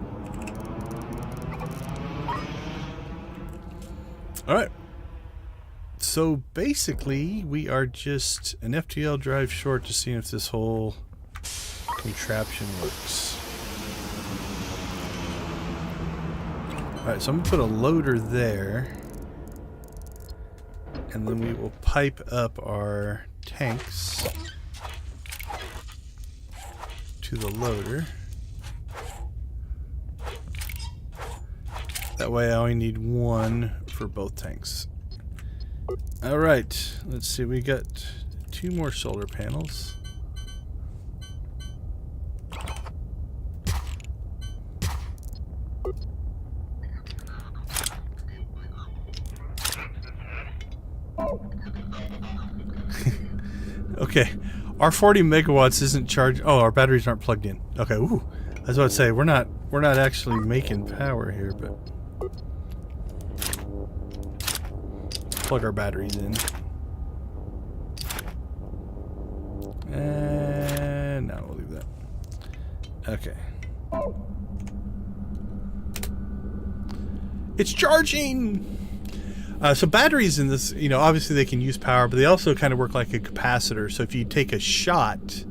Speaker 1: All right. So basically, we are just an FTL drive short to see if this whole contraption works. All right, so I'm gonna put a loader there, and then we will pipe up our tanks to the loader. That way I only need one for both tanks. Alright, let's see, we got 2 more solar panels. Okay, our 40 megawatts isn't charged. Oh, our batteries aren't plugged in. Okay, ooh. I was about to say we're not actually making power here, but plug our batteries in. And no, we'll leave that. Okay. It's charging! So batteries in this, you know, obviously they can use power, but they also kind of work like a capacitor. So if you take a shot,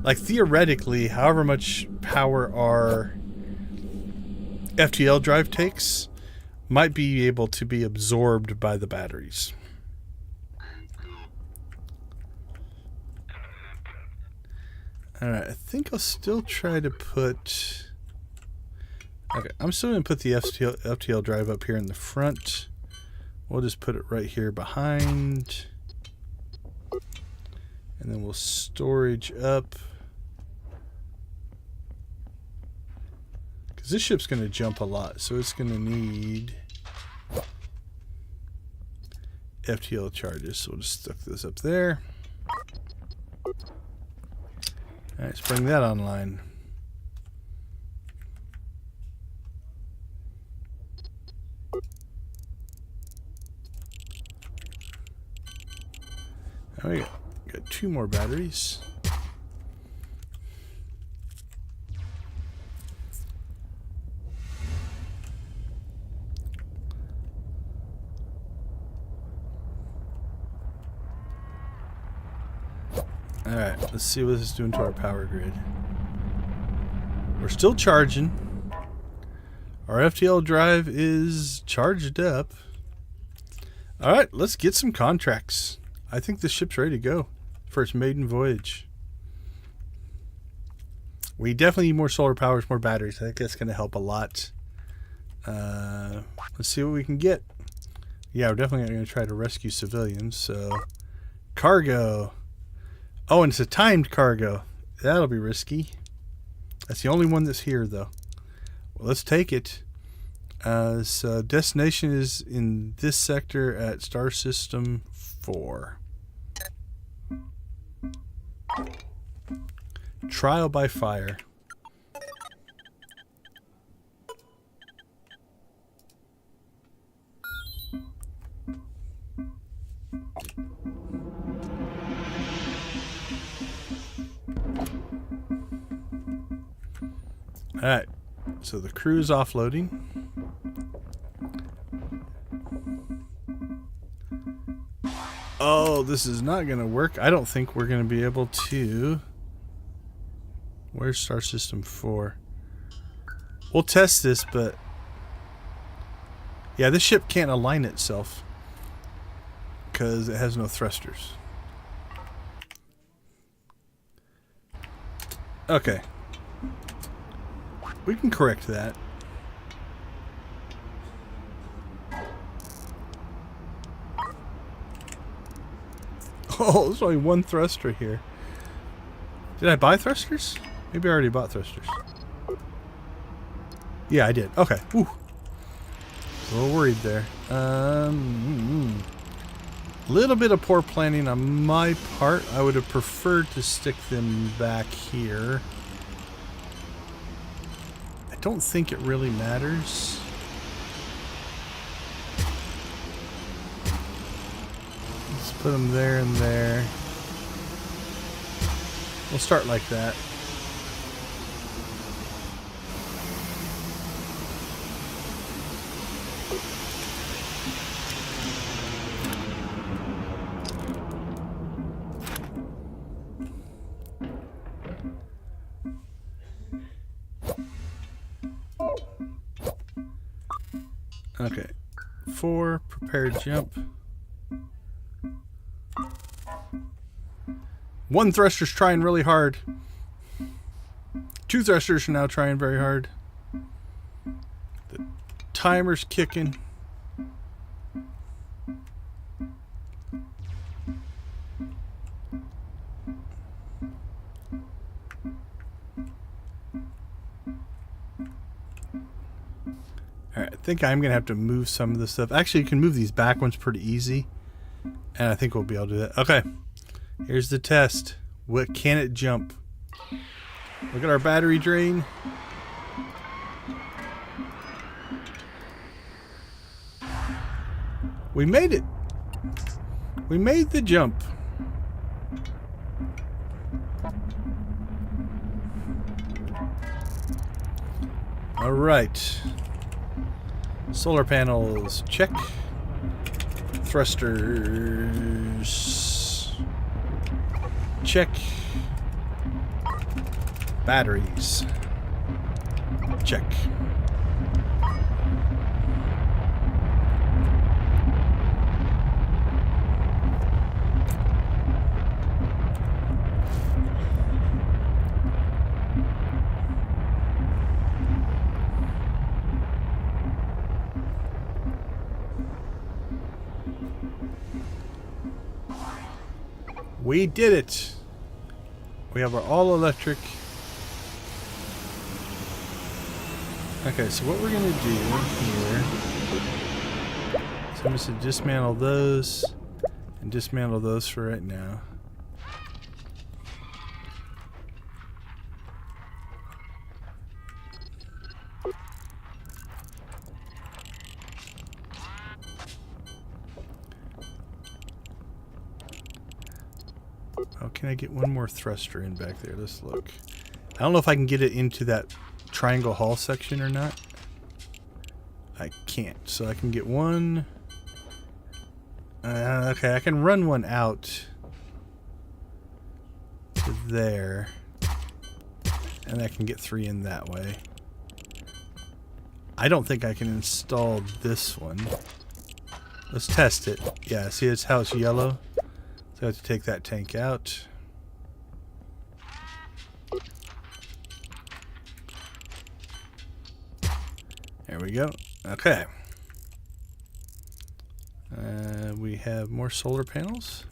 Speaker 1: like theoretically, however much power our FTL drive takes might be able to be absorbed by the batteries. Alright, I think I'll still try to put... Okay, I'm still going to put the FTL drive up here in the front. We'll just put it right here behind. And then we'll storage up. Because this ship's going to jump a lot, so it's going to need FTL charges. So we'll just stick this up there. Alright, let's bring that online. There we go. Got 2 more batteries. Alright, let's see what this is doing to our power grid. We're still charging. Our FTL drive is charged up. Alright, let's get some contracts. I think this ship's ready to go for its maiden voyage. We definitely need more solar powers, more batteries. I think that's going to help a lot. Let's see what we can get. Yeah, we're definitely going to try to rescue civilians. So, cargo. Oh, and it's a timed cargo. That'll be risky. That's the only one that's here, though. Well, let's take it. So, destination is in this sector at Star System 4. Trial by fire. Alright, so the crew's offloading. Oh, this is not going to work. I don't think we're going to be able to... Where's Star System 4? We'll test this, but... Yeah, this ship can't align itself. Because it has no thrusters. Okay. We can correct that. Oh, there's only one thruster here. Did I buy thrusters? Maybe I already bought thrusters. Yeah, I did. Okay. Whew. A little worried there. A little bit of poor planning on my part. I would have preferred to stick them back here. I don't think it really matters. Let's put them there and there. We'll start like that. Okay, 4, prepared jump. 1 thruster's trying really hard. 2 thrusters are now trying very hard. The timer's kicking. Alright, I think I'm going to have to move some of this stuff. Actually, you can move these back ones pretty easy. And I think we'll be able to do that. Okay, here's the test. What can it jump? Look at our battery drain. We made it. We made the jump. All right. Solar panels, check. Thrusters, check. Batteries, check. We did it. We have our all electric. Okay, so what we're gonna do here, so I'm just gonna dismantle those and dismantle those for right now. Oh, can I get one more thruster in back there? Let's look. I don't know if I can get it into that triangle hull section or not. I can't. So I can get one. Okay, I can run one out to there. And I can get 3 in that way. I don't think I can install this one. Let's test it. Yeah, see it's how it's yellow? So I have to take that tank out. There we go. Okay. We have more solar panels.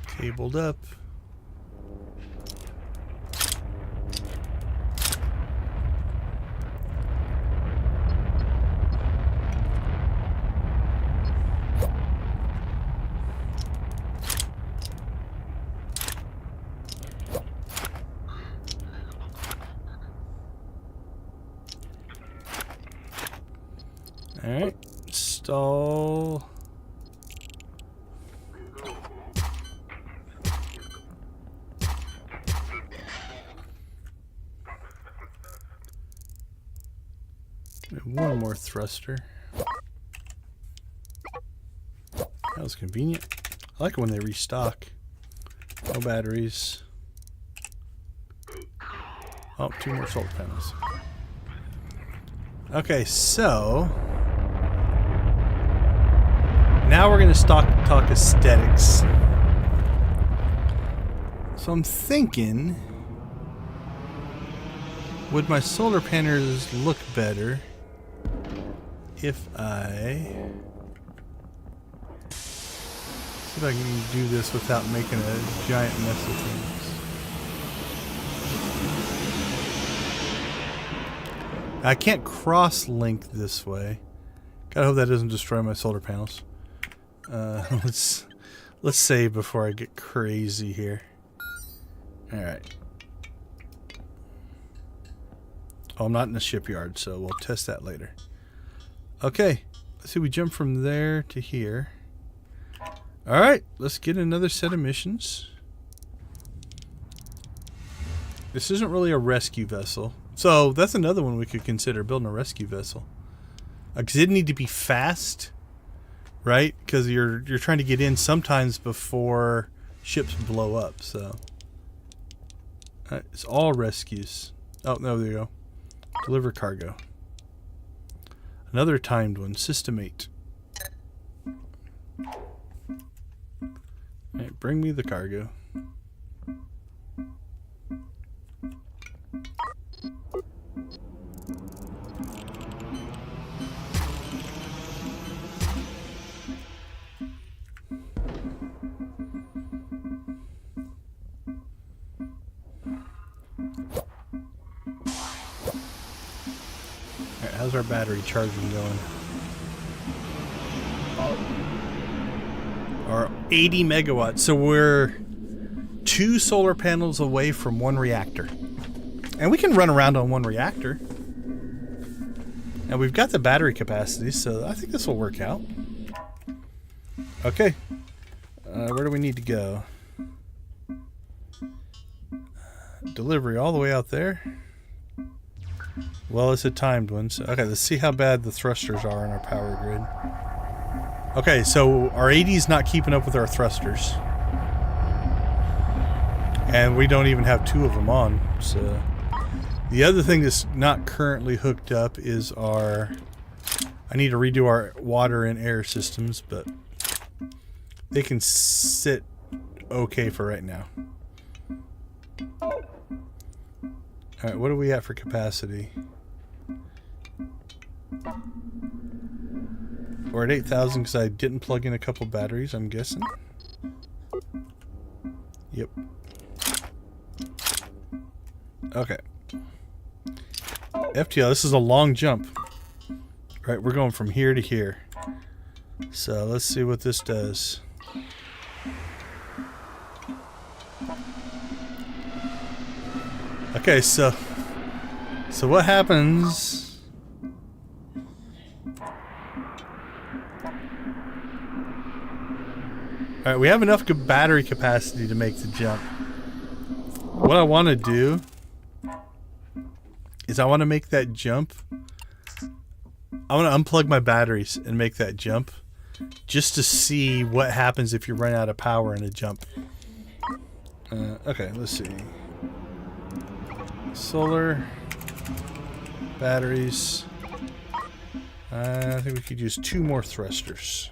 Speaker 1: Cabled up. Alright, install. One more thruster. That was convenient. I like it when they restock. No batteries. Oh, 2 more solar panels. Okay, so Now we're going to talk aesthetics. So I'm thinking, would my solar panels look better if I see if I can do this without making a giant mess of things? I can't cross-link this way. Gotta hope that doesn't destroy my solar panels. Let's save before I get crazy here. All right. Oh, I'm not in the shipyard, so we'll test that later. Okay, let's see. We jump from there to here. All right, let's get another set of missions. This isn't really a rescue vessel. So that's another one we could consider, building a rescue vessel. Because it'd need to be fast, right? Because you're trying to get in sometimes before ships blow up. So it's all rescues. Oh no, there you go. Deliver cargo. Another timed one. System 8. All right, bring me the cargo. How's our battery charging going? Or 80 megawatts. So we're 2 solar panels away from 1 reactor. And we can run around on 1 reactor. And we've got the battery capacity, so I think this will work out. Okay. Where do we need to go? Delivery all the way out there. Well, it's a timed one. So, okay, let's see how bad the thrusters are on our power grid. Okay, so our 80's not keeping up with our thrusters. And we don't even have 2 of them on. So the other thing that's not currently hooked up is our... I need to redo our water and air systems, but they can sit okay for right now. Alright, what are we at for capacity? We're at 8,000 because I didn't plug in a couple batteries, I'm guessing. Yep. Okay. FTL, this is a long jump. Right, we're going from here to here. So let's see what this does. Okay, so what happens? All right, we have enough battery capacity to make the jump. What I want to do is I want to make that jump. I want to unplug my batteries and make that jump just to see what happens if you run out of power in a jump. Okay, let's see. Solar, batteries. I think we could use 2 more thrusters.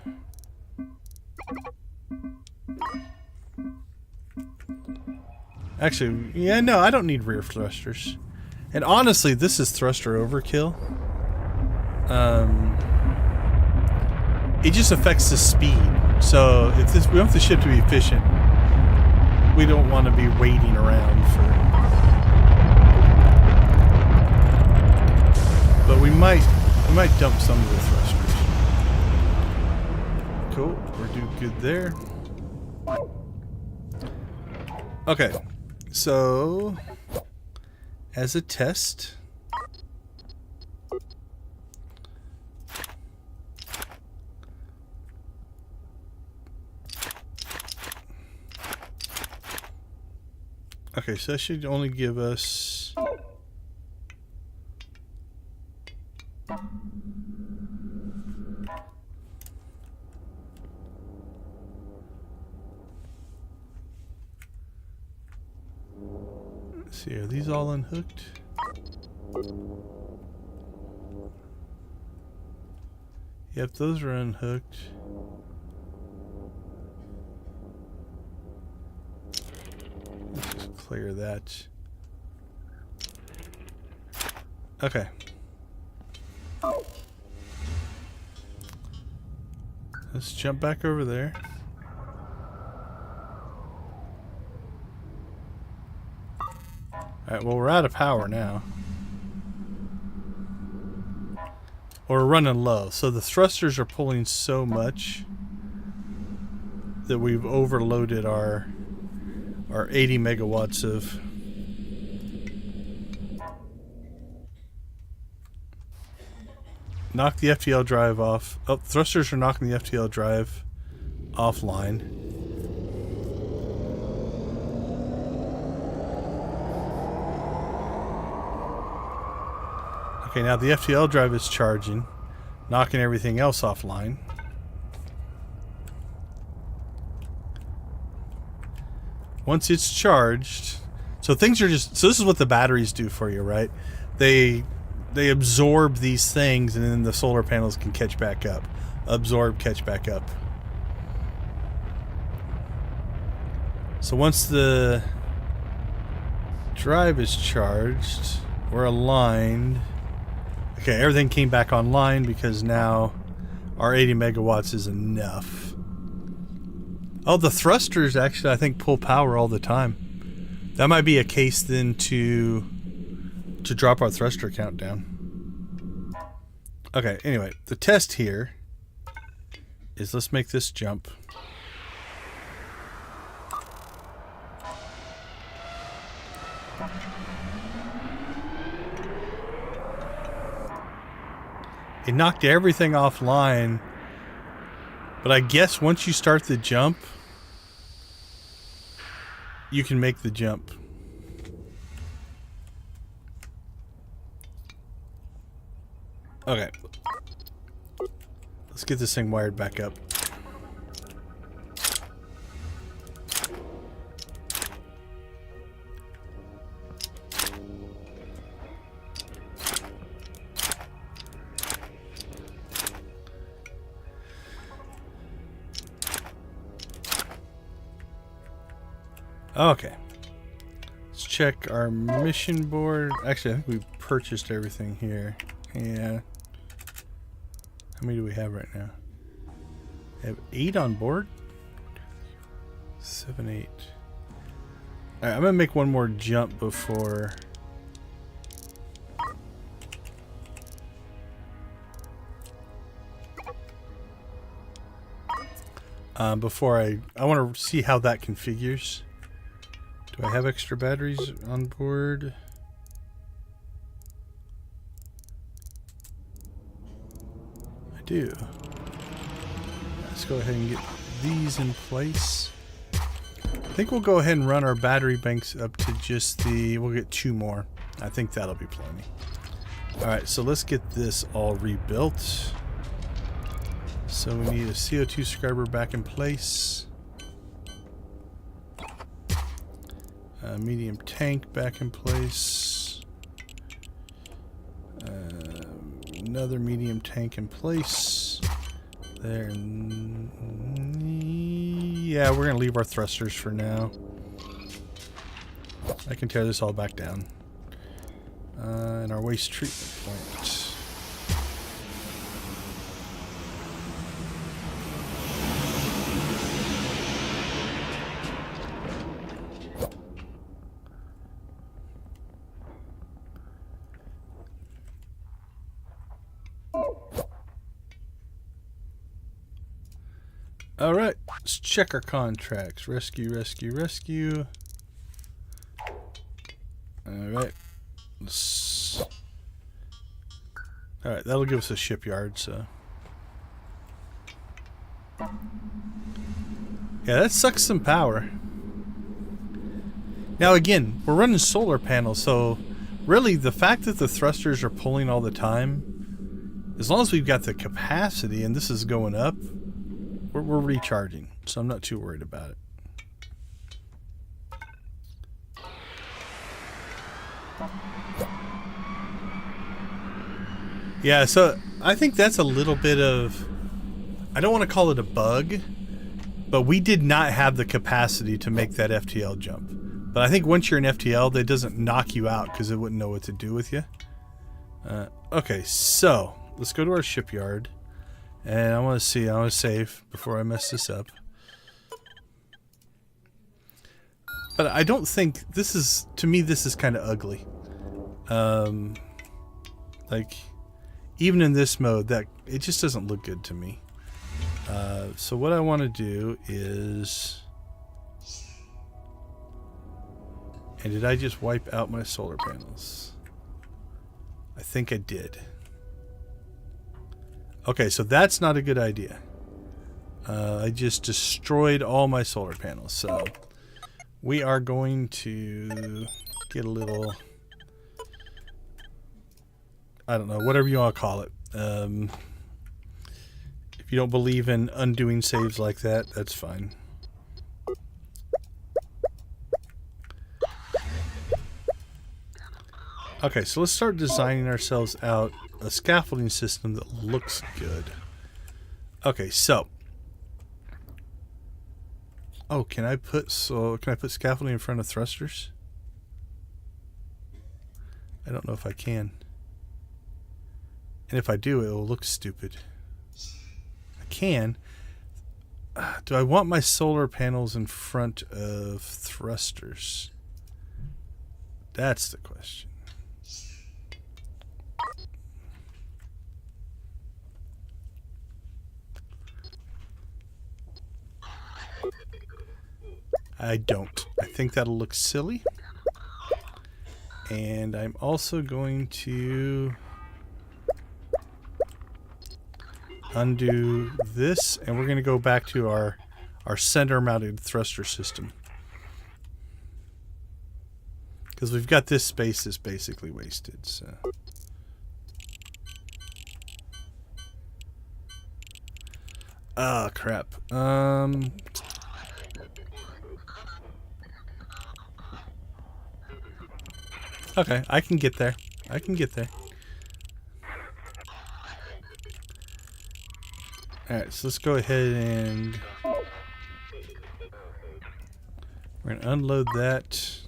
Speaker 1: Actually, yeah, no, I don't need rear thrusters. And honestly, this is thruster overkill. It just affects the speed. So if this, we want the ship to be efficient. We don't want to be waiting around for. But we might dump some of the thrusters. Cool, we're doing good there. Okay, so as a test, okay, so that should only give us let's see, are these all unhooked? Yep, those are unhooked. clear that. Okay. Let's jump back over there. Alright, well, we're out of power now. We're running low. So the thrusters are pulling so much that we've overloaded our 80 megawatts of... Knock the FTL drive off. Oh, thrusters are knocking the FTL drive offline. Okay, now the FTL drive is charging, knocking everything else offline. Once it's charged, so things are just, so this is what the batteries do for you, right? They absorb these things, and then the solar panels can catch back up. Absorb, catch back up. So once the drive is charged, we're aligned. Okay, everything came back online because now our 80 megawatts is enough. Oh, the thrusters actually, I think, pull power all the time. That might be a case then to drop our thruster count down. Okay, anyway, the test here is, let's make this jump. It knocked everything offline, but I guess once you start the jump, you can make the jump. Okay. Let's get this thing wired back up. Okay. Let's check our mission board. Actually, I think we purchased everything here. Yeah. How many do we have right now? We have 8 on board? 7, 8. Alright, I'm gonna make one more jump before... I want to see how that configures. Do I have extra batteries on board? I do. Let's go ahead and get these in place. I think we'll go ahead and run our battery banks up to just the... We'll get 2 more. I think that'll be plenty. Alright, so let's get this all rebuilt. So we need a CO2 scrubber back in place. A medium tank back in place. Another medium tank in place. There. Yeah, we're going to leave our thrusters for now. I can tear this all back down. And our waste treatment plant. Alright, let's check our contracts. Rescue, rescue, rescue. Alright. Alright, that'll give us a shipyard, so. Yeah, that sucks some power. Now again, we're running solar panels, so really the fact that the thrusters are pulling all the time, as long as we've got the capacity and this is going up, we're recharging, so I'm not too worried about it. Yeah, so I think that's a little bit of, I don't want to call it a bug, but we did not have the capacity to make that FTL jump. But I think once you're in FTL, that doesn't knock you out because it wouldn't know what to do with you. Okay, so let's go to our shipyard. And I want to see, I want to save before I mess this up. But I don't think this is, to me, this is kind of ugly. Like, even in this mode, that it just doesn't look good to me. So what I want to do is... And did I just wipe out my solar panels? I think I did. Okay, so that's not a good idea. I just destroyed all my solar panels. So we are going to get a little... I don't know, whatever you want to call it. If you don't believe in undoing saves like that, that's fine. Okay, so let's start designing ourselves out a scaffolding system that looks good. Okay, so... Oh, can I put scaffolding in front of thrusters? I don't know if I can. And if I do, it will look stupid. I can. Do I want my solar panels in front of thrusters? That's the question. I don't. I think that'll look silly. And I'm also going to undo this, and we're going to go back to our center-mounted thruster system. Because we've got this space is basically wasted, so... Ah, crap. Okay, I can get there. I can get there. Alright, so let's go ahead and... We're going to unload that.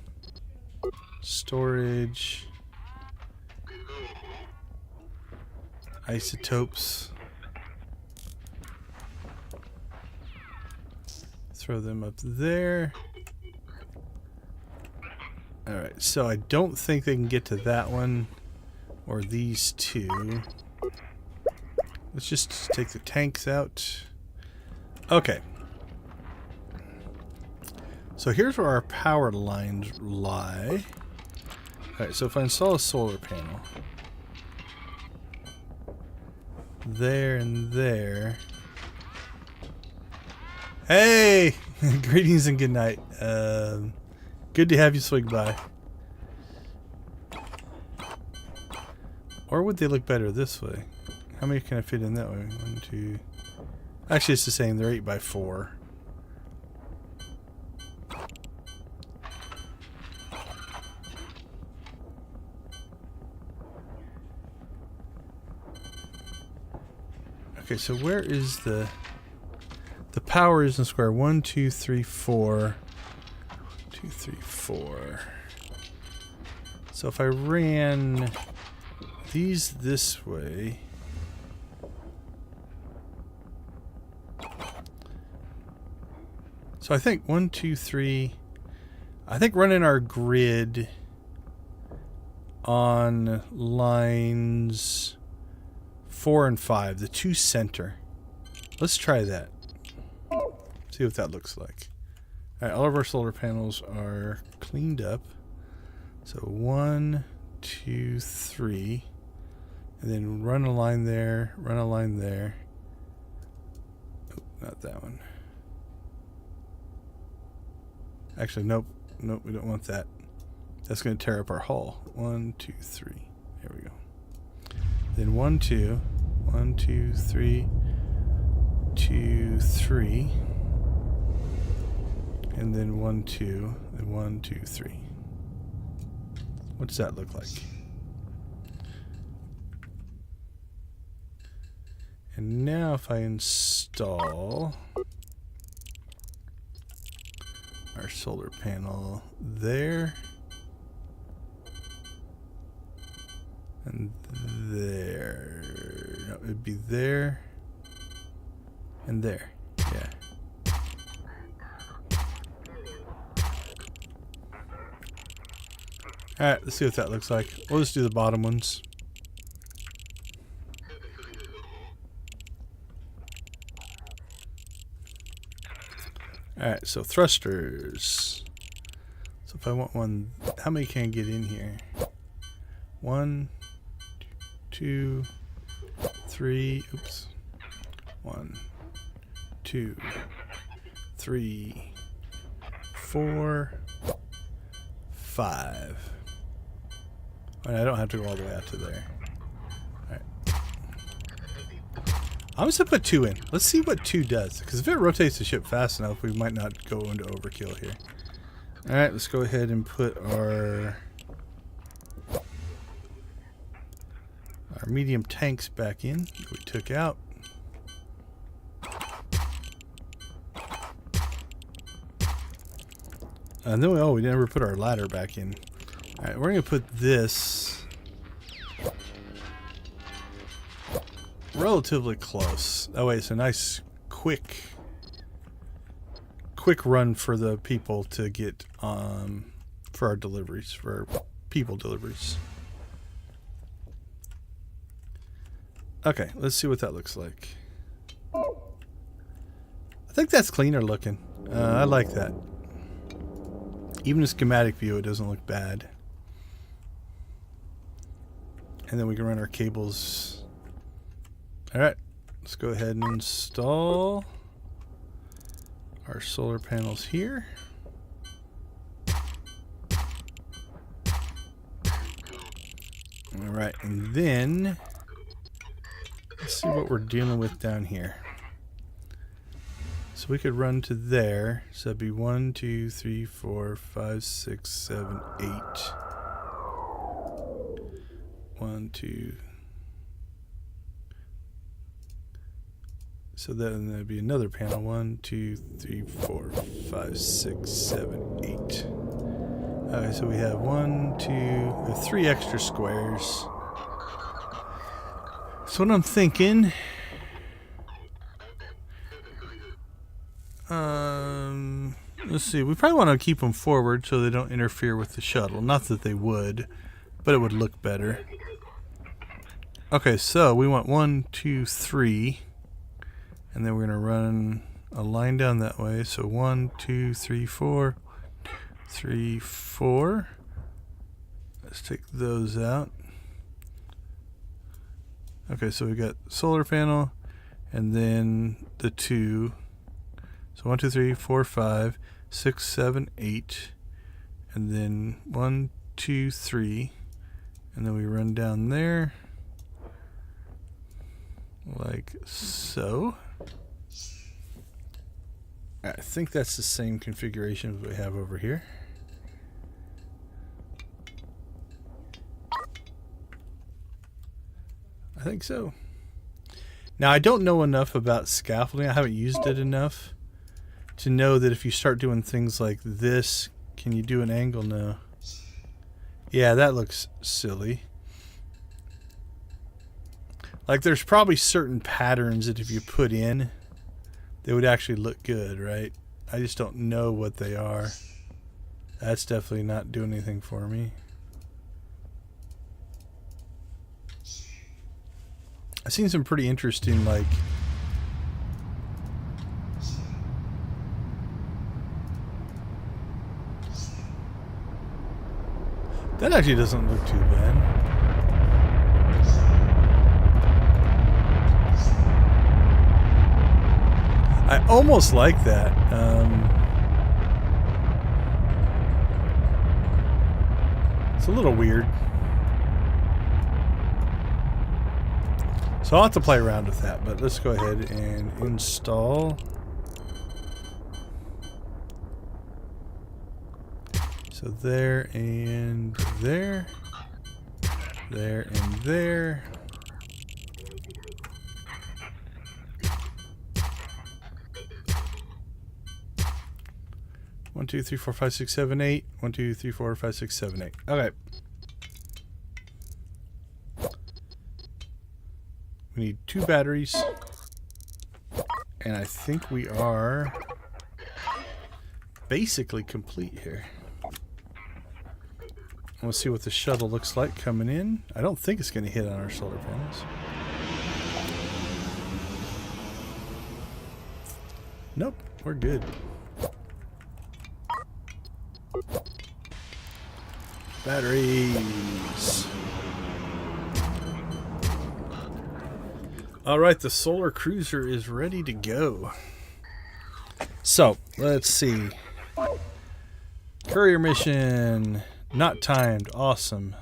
Speaker 1: Storage. Isotopes. Throw them up there. Alright, so I don't think they can get to that one or these two. Let's just take the tanks out. Okay. So here's where our power lines lie. Alright, so if I install a solar panel there and there. Hey! Greetings and good night. Good to have you swing by. Or would they look better this way? How many can I fit in that way? 1, 2... Actually, it's the same. They're 8x4. Okay, so where is the power is in square? 1, 2, 3, 4. 2, 3, 4. So if I ran these this way, so I think 1, 2, 3. I think running our grid on lines 4 and 5, the two center. Let's try that. See what that looks like. Alright, all of our solar panels are cleaned up. So 1, 2, 3. And then run a line there, run a line there. Oh, not that one. Actually, nope. Nope, we don't want that. That's going to tear up our hull. 1, 2, 3. There we go. Then 1, 2. 1, 2, 3. 2, 3. And then 1, 2. And 1, 2, 3. What does that look like? And now if I install our solar panel there. And there. No, it'd be there. And there. Yeah. Alright, let's see what that looks like. We'll just do the bottom ones. Alright, so thrusters. So if I want one, how many can I get in here? 1, 2, 3, oops. 1, 2, 3, 4, 5. I don't have to go all the way out to there. Alright. I'm just going to put 2 in. Let's see what 2 does. Because if it rotates the ship fast enough, we might not go into overkill here. Alright, let's go ahead and put our medium tanks back in that we took out. And then we never put our ladder back in. Alright, we're going to put this relatively close. That way it's a nice quick run for the people to get for our deliveries, for our people deliveries. Okay, let's see what that looks like. I think that's cleaner looking. I like that. Even a schematic view, it doesn't look bad. And then we can run our cables. Alright, let's go ahead and install our solar panels here. Alright, and then let's see what we're dealing with down here. So we could run to there. So that'd be 1, 2, 3, 4, 5, 6, 7, 8. 1, 2. So then there'd be another panel. 1, 2, 3, 4, 5, 6, 7, 8. Okay, so we have 1, 2, 3 extra squares. So what I'm thinking, let's see, we probably want to keep them forward so they don't interfere with the shuttle. Not that they would, but it would look better. Okay, so we want 1, 2, 3, and then we're going to run a line down that way. So 1, 2, 3, 4, 3, 4. Let's take those out. Okay, so we got solar panel and then the 2. So 1, 2, 3, 4, 5, 6, 7, 8. And then 1, 2, 3. And then we run down there like so. I think that's the same configuration as we have over here. I think so. Now, I don't know enough about scaffolding. I haven't used it enough to know that if you start doing things like this, can you do an angle? No. Yeah, that looks silly. Like, there's probably certain patterns that if you put in, they would actually look good, right? I just don't know what they are. That's definitely not doing anything for me. I've seen some pretty interesting, like, that actually doesn't look too bad. I almost like that. It's a little weird. So I'll have to play around with that, but let's go ahead and install. So there and there. There and there. 1, 2, 3, 4, 5, 6, 7, 8. 1, 2, 3, 4, 5, 6, 7, 8. Okay. We need 2 batteries. And I think we are basically complete here. Let's see what the shuttle looks like coming in. I don't think it's going to hit on our solar panels. Nope, we're good. Batteries. All right, the solar cruiser is ready to go. So, let's see. Courier mission. Not timed. Awesome.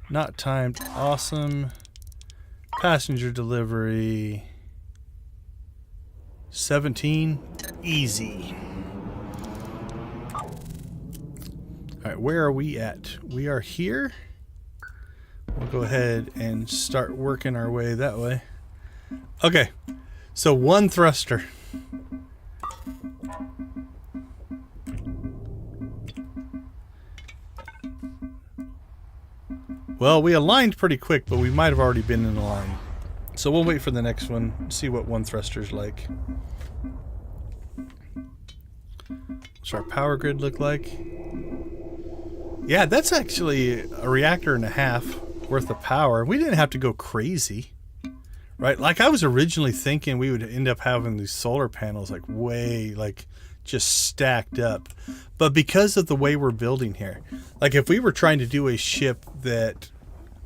Speaker 1: Not timed. Awesome. Passenger delivery. 17. Easy. Alright, where are we at? We are here. We'll go ahead and start working our way that way. Okay. So 1 thruster. Well, we aligned pretty quick, but we might have already been in a line. So we'll wait for the next one, see what 1 thruster's like. What's our power grid look like? Yeah, that's actually a reactor and a half worth of power. We didn't have to go crazy, right? Like I was originally thinking we would end up having these solar panels like way, like just stacked up. But because of the way we're building here, like if we were trying to do a ship that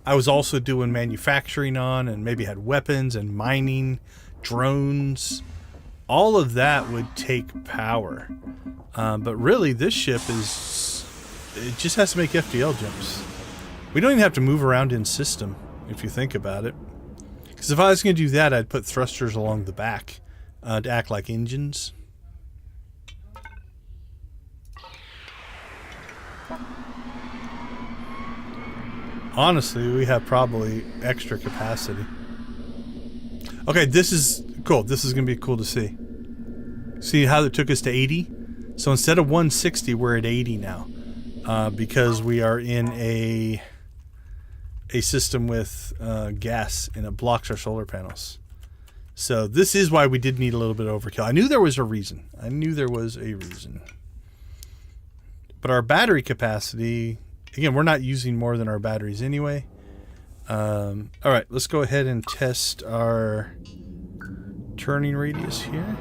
Speaker 1: I was also doing manufacturing on and maybe had weapons and mining, drones, all of that would take power. But really this ship it just has to make FTL jumps. We don't even have to move around in system if you think about it. Because if I was going to do that, I'd put thrusters along the back to act like engines. Honestly, we have probably extra capacity. Okay, this is cool. This is going to be cool to see. See how it took us to 80? So instead of 160, we're at 80 now. Because we are in a system with gas, and it blocks our solar panels. So this is why we did need a little bit of overkill. I knew there was a reason. But our battery capacity, again, we're not using more than our batteries anyway. All right, let's go ahead and test our turning radius here.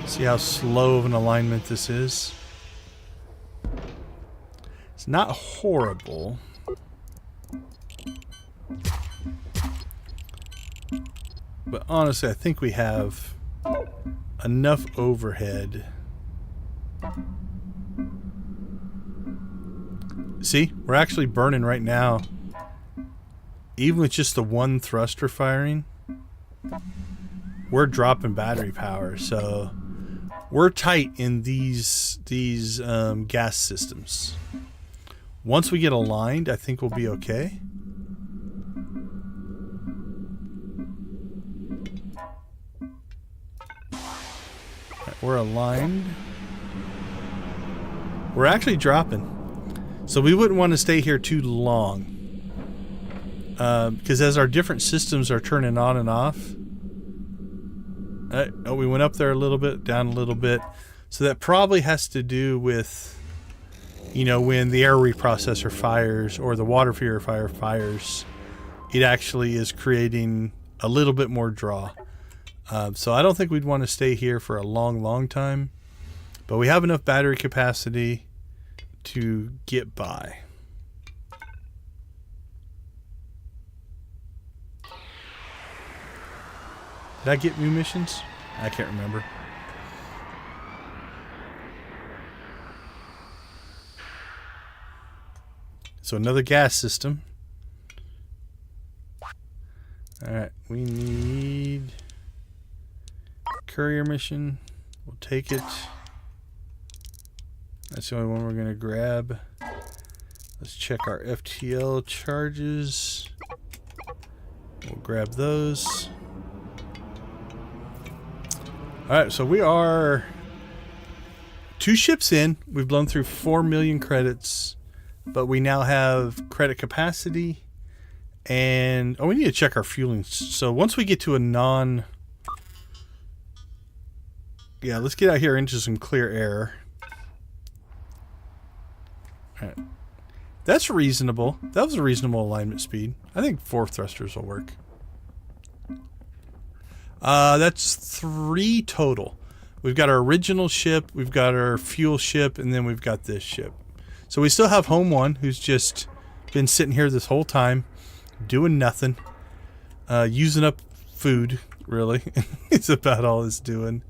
Speaker 1: See how slow of an alignment this is. It's not horrible. But honestly, I think we have enough overhead. See, we're actually burning right now. Even with just the 1 thruster firing, we're dropping battery power. So we're tight in these gas systems. Once we get aligned, I think we'll be okay. Right, we're aligned. We're actually dropping. So we wouldn't want to stay here too long. Because as our different systems are turning on and off. Oh, we went up there a little bit, down a little bit. So that probably has to do with, you know, when the air reprocessor fires or the water purifier fires, it actually is creating a little bit more draw. So I don't think we'd want to stay here for a long time. But we have enough battery capacity to get by. Did I get new missions? I can't remember. So another gas system. Alright, we need courier mission. We'll take it. That's the only one we're going to grab. Let's check our FTL charges. We'll grab those. Alright, so we are 2 ships in. We've blown through 4 million credits, but we now have credit capacity. And we need to check our fueling. So once we get to a let's get out here into some clear air. All right. That's reasonable. That was a reasonable alignment speed. I think 4 thrusters will work. That's 3 total. We've got our original ship, we've got our fuel ship, and then we've got this ship. So we still have Home 1, who's just been sitting here this whole time, doing nothing. Using up food, really. It's about all it's doing.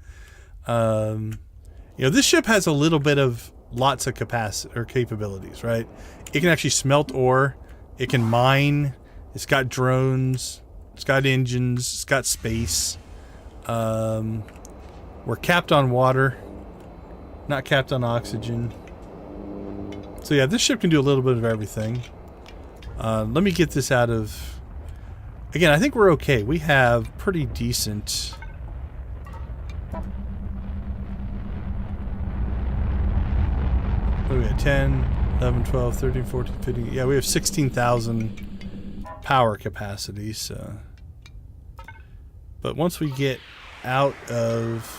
Speaker 1: This ship has a little bit of lots of capacity or capabilities, right? It can actually smelt ore. It can mine. It's got drones. It's got engines. It's got space. We're capped on water, not capped on oxygen. So yeah, this ship can do a little bit of everything. Let me get this out of... Again, I think we're okay. We have pretty decent... What do we have? 10, 11, 12, 13, 14, 15... Yeah, we have 16,000 power capacity, so... But once we get out of...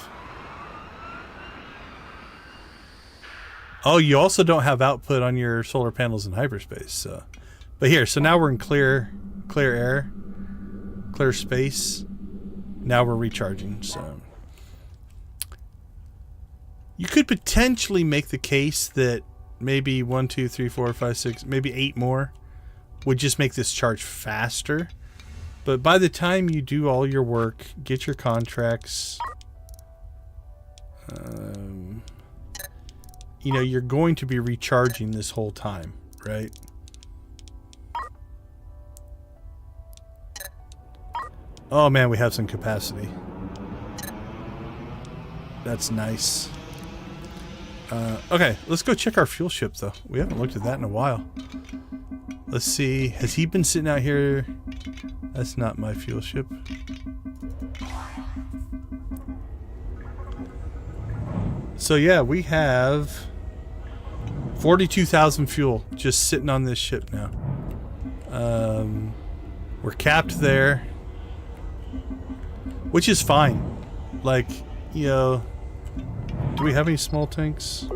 Speaker 1: Oh, you also don't have output on your solar panels in hyperspace, so... But here, so now we're in clear air, clear space. Now we're recharging, so... You could potentially make the case that maybe 1, 2, 3, 4, 5, 6, maybe 8 more would just make this charge faster. But by the time you do all your work, get your contracts, you're going to be recharging this whole time, right? Oh man, we have some capacity. That's nice. Okay, let's go check our fuel ship though. We haven't looked at that in a while. Let's see, has he been sitting out here? That's not my fuel ship. So yeah, we have 42,000 fuel just sitting on this ship now. We're capped there, which is fine. Like, do we have any small tanks?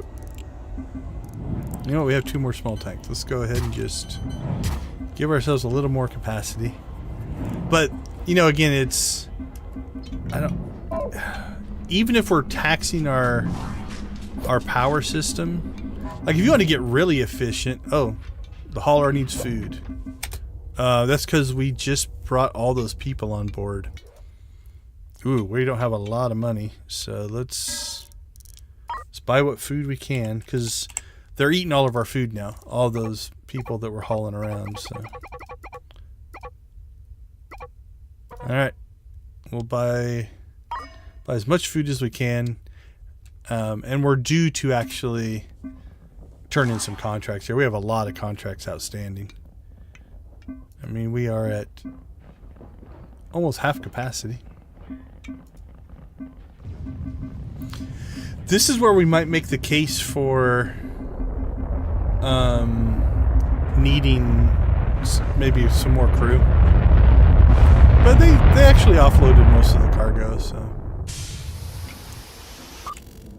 Speaker 1: You know what, we have 2 more small tanks. Let's go ahead and just give ourselves a little more capacity. But, again, it's... Even if we're taxing our power system, like if you want to get really efficient... Oh, the hauler needs food. That's because we just brought all those people on board. Ooh, we don't have a lot of money, so let's buy what food we can, because they're eating all of our food now. All those people that were hauling around, so... Alright. We'll buy as much food as we can. And we're due to actually turn in some contracts here. We have a lot of contracts outstanding. I mean, we are at almost half capacity. This is where we might make the case for needing maybe some more crew. But they actually offloaded most of the cargo, so...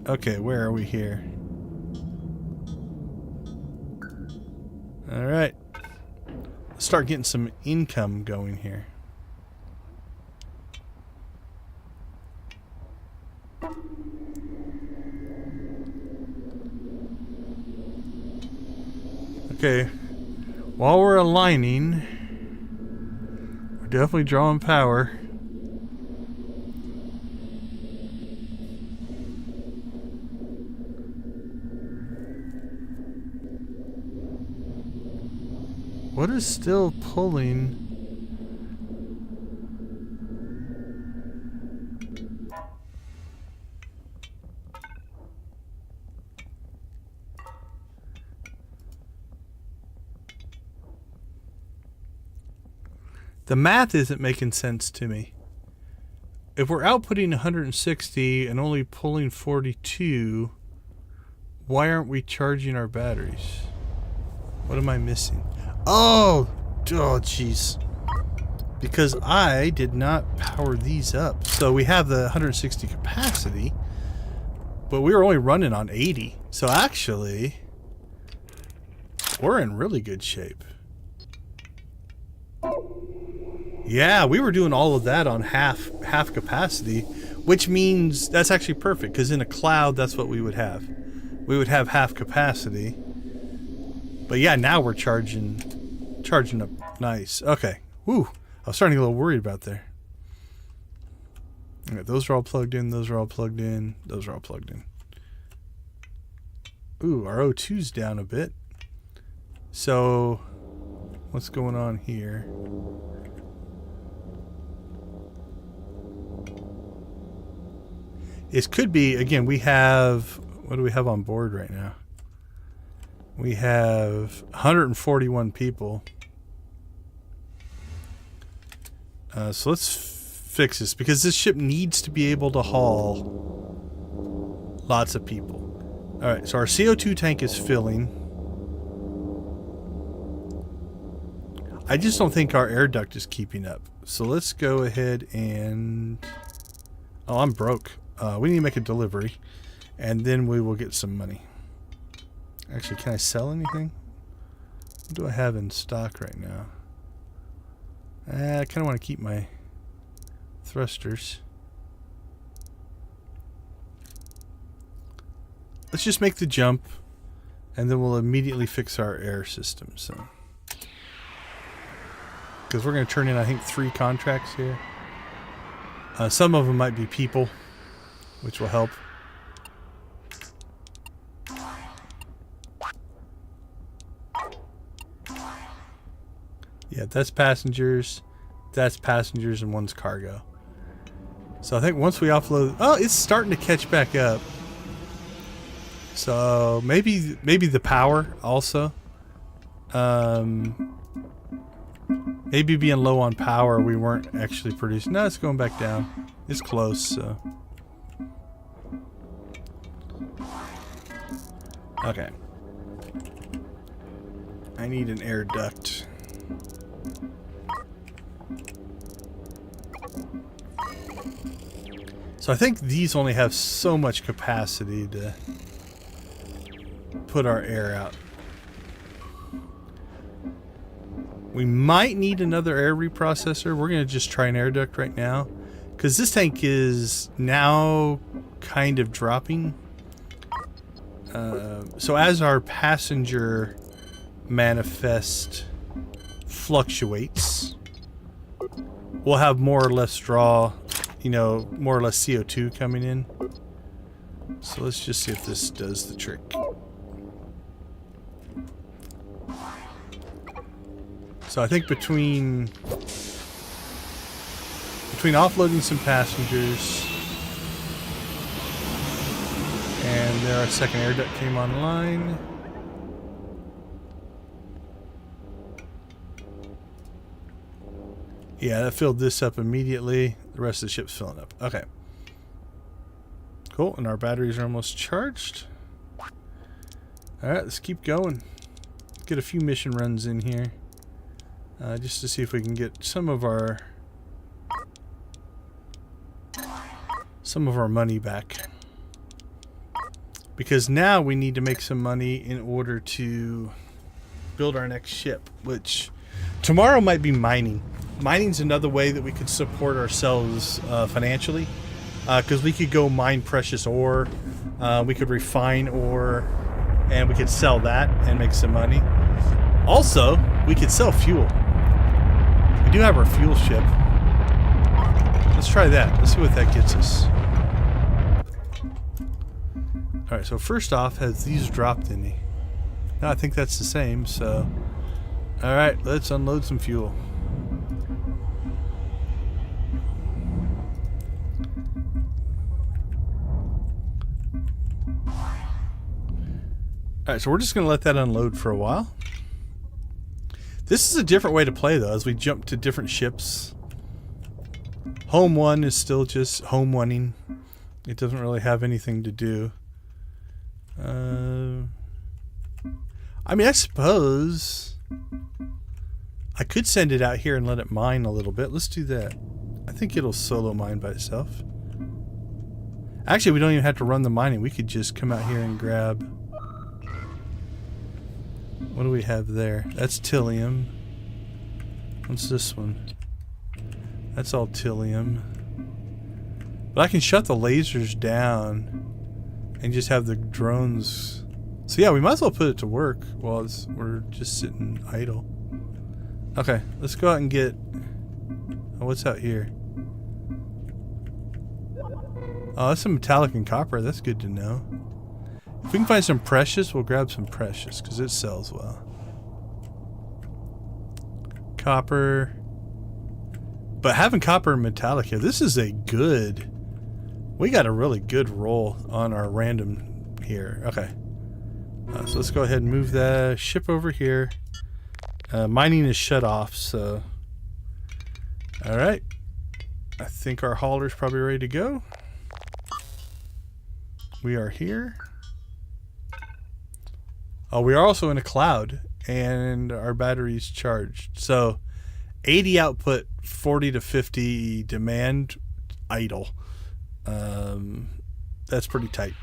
Speaker 1: Okay, where are we here? Alright. Let's start getting some income going here. Okay. While we're aligning, we're definitely drawing power. What is still pulling? The math isn't making sense to me. If we're outputting 160 and only pulling 42, Why aren't we charging our batteries? What am I missing? Oh, jeez. Because I did not power these up. So we have the 160 capacity, but we were only running on 80. So actually, we're in really good shape. Yeah, we were doing all of that on half capacity, which means that's actually perfect, because in a cloud, that's what we would have. We would have half capacity. But yeah, now we're charging up nice. Okay. Woo. I was starting to get a little worried about there. Okay, those are all plugged in, those are all plugged in, those are all plugged in. Ooh, our O2's down a bit. So, what's going on here? It could be, again, we have, what do we have on board right now? We have 141 people. So let's fix this, because this ship needs to be able to haul lots of people. Alright, so our CO2 tank is filling. I just don't think our air duct is keeping up. So let's go ahead and... Oh, I'm broke. We need to make a delivery, and then we will get some money. Actually, can I sell anything? What do I have in stock right now? I kind of want to keep my thrusters. Let's just make the jump, and then we'll immediately fix our air system. So, because we're going to turn in, I think, 3 contracts here. Some of them might be people, which will help. Yeah, that's passengers, and one's cargo. So I think once we offload... Oh, it's starting to catch back up. So maybe the power also. Maybe being low on power, we weren't actually producing... No, it's going back down. It's close, so... Okay. I need an air duct. So I think these only have so much capacity to put our air out. We might need another air reprocessor. We're going to just try an air duct right now, because this tank is now kind of dropping. So as our passenger manifest fluctuates, we'll have more or less draw, you know, more or less CO2 coming in. So let's just see if this does the trick. So I think between offloading some passengers and there our second air duct came online. Yeah, that filled this up immediately. The rest of the ship's filling up. Okay. Cool, and our batteries are almost charged. Alright, let's keep going. Get a few mission runs in here. Just to see if we can get some of our money back. Because now we need to make some money in order to build our next ship, which tomorrow might be mining. Mining's another way that we could support ourselves financially, because we could go mine precious ore, we could refine ore, and we could sell that and make some money. Also, we could sell fuel. We do have our fuel ship. Let's try that. Let's see what that gets us. Alright, so first off, has these dropped any? No, I think that's the same, so... Alright, let's unload some fuel. Alright, so we're just going to let that unload for a while. This is a different way to play, though, as we jump to different ships. Home 1 is still just home 1ing. It doesn't really have anything to do. I mean, I suppose I could send it out here and let it mine a little bit. Let's do that. I think it'll solo mine by itself. Actually, we don't even have to run the mining. We could just come out here and grab... What do we have there? That's Tillium. What's this one? That's all Tillium. But I can shut the lasers down and just have the drones. So yeah, we might as well put it to work while we're just sitting idle. Okay, let's go out and get... Oh, what's out here? Oh, that's some metallic and copper. That's good to know. If we can find some precious, we'll grab some precious because it sells well. Copper. But having copper and metallic here, this is a good... We got a really good roll on our random here. Okay. So let's go ahead and move the ship over here. Mining is shut off, so... Alright. I think our hauler's probably ready to go. We are here. Oh, we are also in a cloud, and our battery's charged. So, 80 output, 40 to 50 demand, idle. That's pretty tight.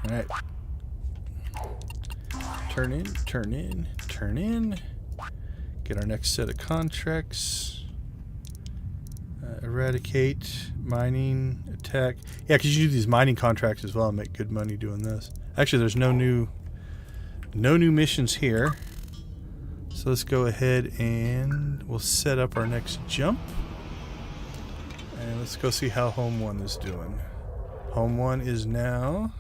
Speaker 1: All right. Turn in, turn in, turn in. Get our next set of contracts. Eradicate, mining, attack. Yeah, because you do these mining contracts as well and make good money doing this. Actually, there's no new missions here. So let's go ahead and we'll set up our next jump. And let's go see how Home 1 is doing. Home 1 is now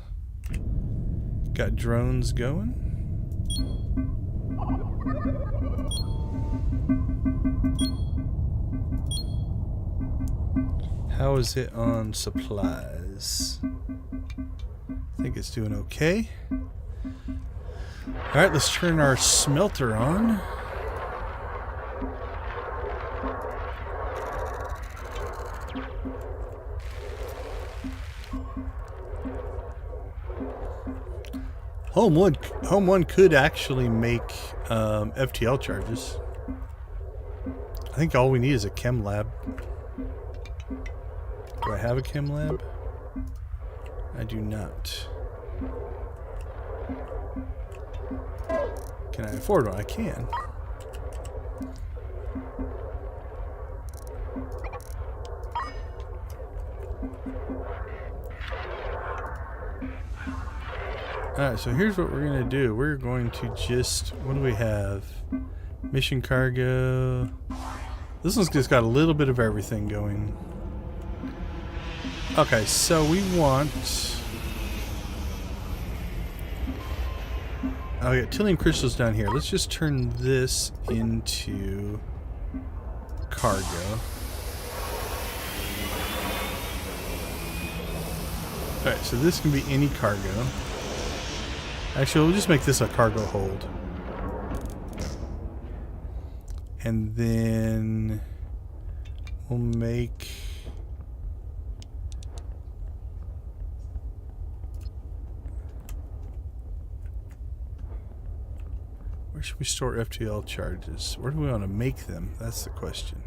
Speaker 1: got drones going. How is it on supplies? I think it's doing okay. Alright, let's turn our smelter on. Home 1 could actually make FTL charges. I think all we need is a chem lab. Do I have a chem lab? I do not. Can I afford one? I can. Alright, so here's what we're going to do. We're going to just... What do we have? Mission cargo. This one's just got a little bit of everything going. Okay, so we want... Oh, yeah, Tillium crystals down here. Let's just turn this into cargo. Alright, so this can be any cargo. Actually, we'll just make this a cargo hold. And then we'll make... Where should we store FTL charges? Where do we want to make them? That's the question.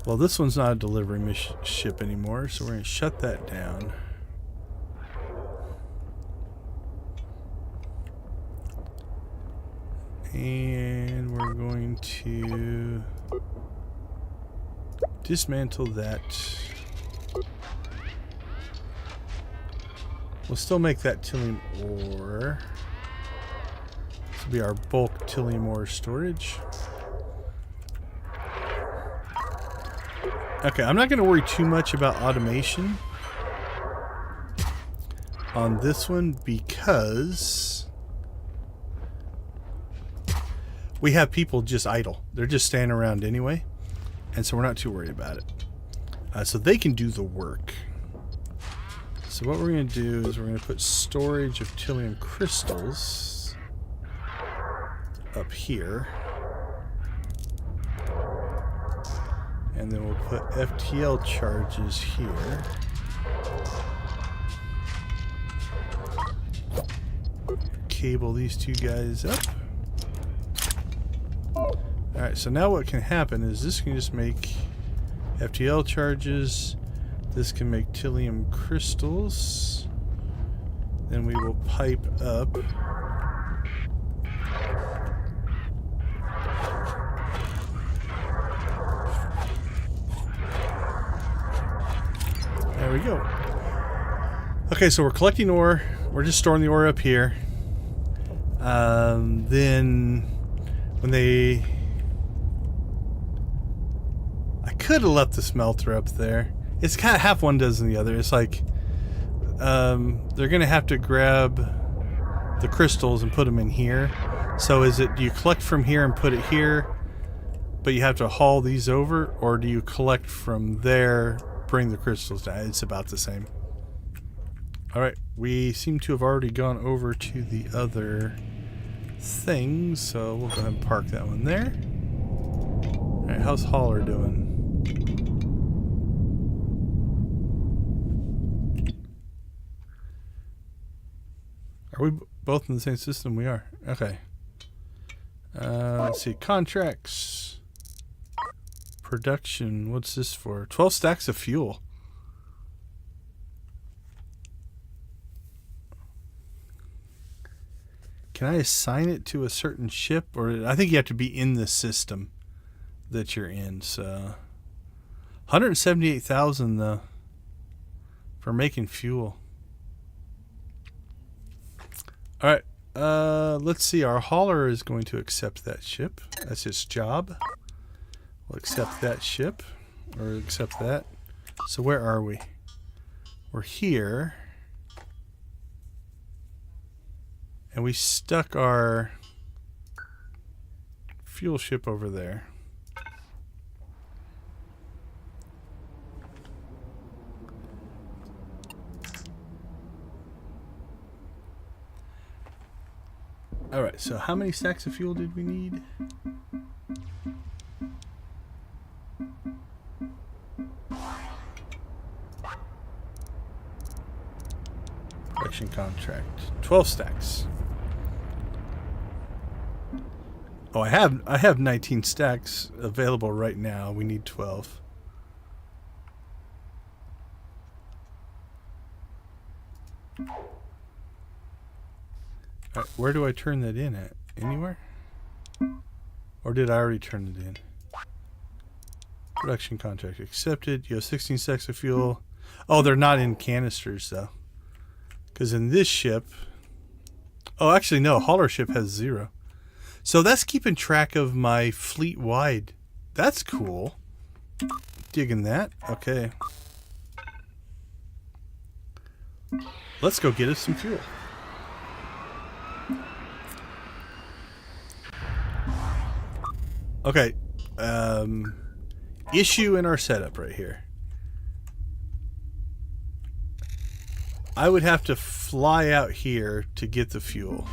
Speaker 1: Well, this one's not a delivery ship anymore, so we're going to shut that down. And we're going to dismantle that. We'll still make that Tillium ore. This will be our bulk Tillium ore storage. Okay, I'm not going to worry too much about automation on this one because we have people just idle. They're just standing around anyway, and so we're not too worried about it. So they can do the work. So what we're going to do is we're going to put storage of Tillium crystals up here. And then we'll put FTL charges here. Cable these two guys up. Alright, so now what can happen is this can just make FTL charges. This can make Tillium crystals. Then we will pipe up. There we go. Okay, so we're collecting ore. We're just storing the ore up here. Then when they... I could have left the smelter up there. It's kind of half one dozen the other. It's like they're going to have to grab the crystals and put them in here. So is it, do you collect from here and put it here, but you have to haul these over? Or do you collect from there, bring the crystals down? It's about the same. Alright, we seem to have already gone over to the other thing, so we'll go ahead and park that one there. Alright, how's Hauler doing? Are we both in the same system? We are. Okay. Let's see. Contracts. Production. What's this for? 12 stacks of fuel. Can I assign it to a certain ship? Or I think you have to be in the system that you're in. So 178,000 though for making fuel. Alright, let's see. Our hauler is going to accept that ship. That's its job. We'll accept that ship. Or accept that. So where are we? We're here. And we stuck our fuel ship over there. Alright, so how many stacks of fuel did we need? Production contract. 12 stacks. Oh, I have 19 stacks available right now. We need 12. Alright, where do I turn that in at? Anywhere? Or did I already turn it in? Production contract accepted. You have 16 stacks of fuel. Oh, they're not in canisters though. Because in this ship... Oh, actually no. Hauler ship has 0. So that's keeping track of my fleet-wide. That's cool. Digging that. Okay. Let's go get us some fuel. Okay. Issue in our setup right here. I would have to fly out here to get the fuel.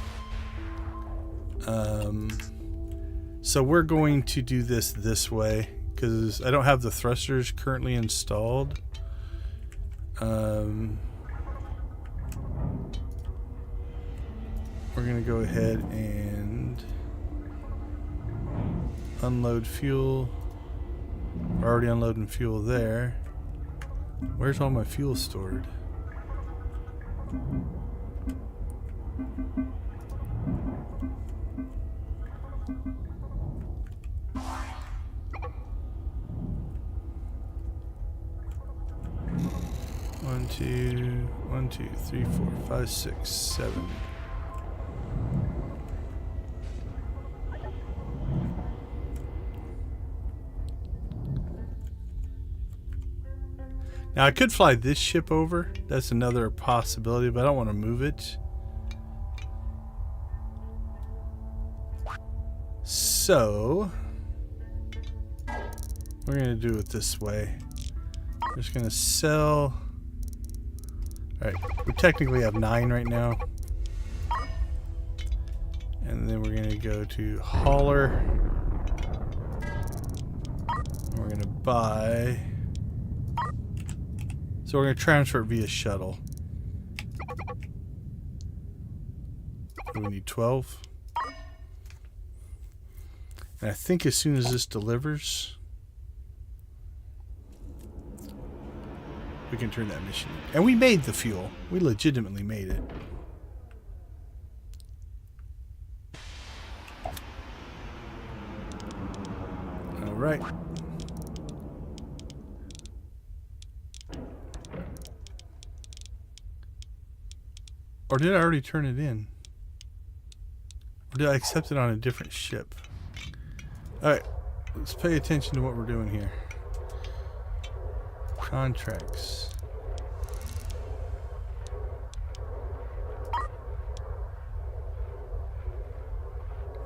Speaker 1: So we're going to do this way because I don't have the thrusters currently installed. We're going to go ahead and unload fuel. We're already unloading fuel there. Where's all my fuel stored? One, two, 3, 4, 5, 6, 7. Now I could fly this ship over. That's another possibility, but I don't want to move it. So we're going to do it this way. We're just going to sell. Alright, we technically have 9 right now. And then we're going to go to hauler. And we're going to by... So we're going to transfer it via shuttle. We need 12. And I think as soon as this delivers, we can turn that mission in. And we made the fuel. We legitimately made it. All right. Or did I already turn it in? Or did I accept it on a different ship? Alright, let's pay attention to what we're doing here. Contracts.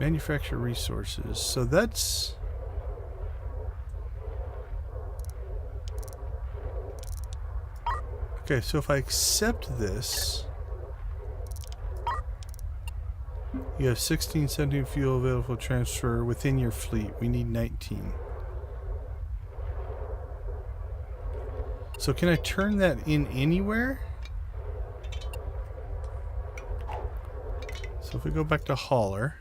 Speaker 1: Manufacture resources. So that's... Okay, so if I accept this... You have 16, 17 fuel available for transfer within your fleet. We need 19. So can I turn that in anywhere? So if we go back to hauler,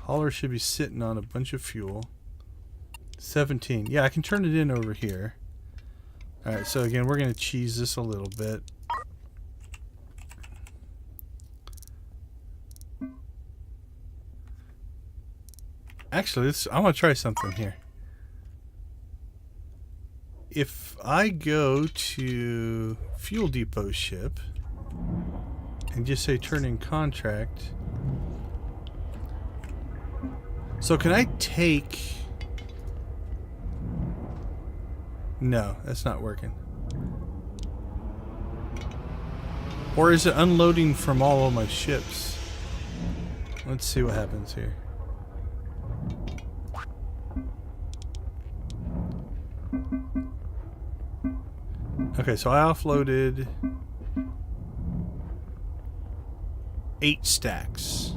Speaker 1: hauler should be sitting on a bunch of fuel. 17. Yeah, I can turn it in over here. Alright, so again, we're going to cheese this a little bit. Actually, I want to try something here. If I go to fuel depot ship and just say turn in contract. So can I take... No, that's not working. Or is it unloading from all of my ships? Let's see what happens here. Okay, so I offloaded 8 stacks,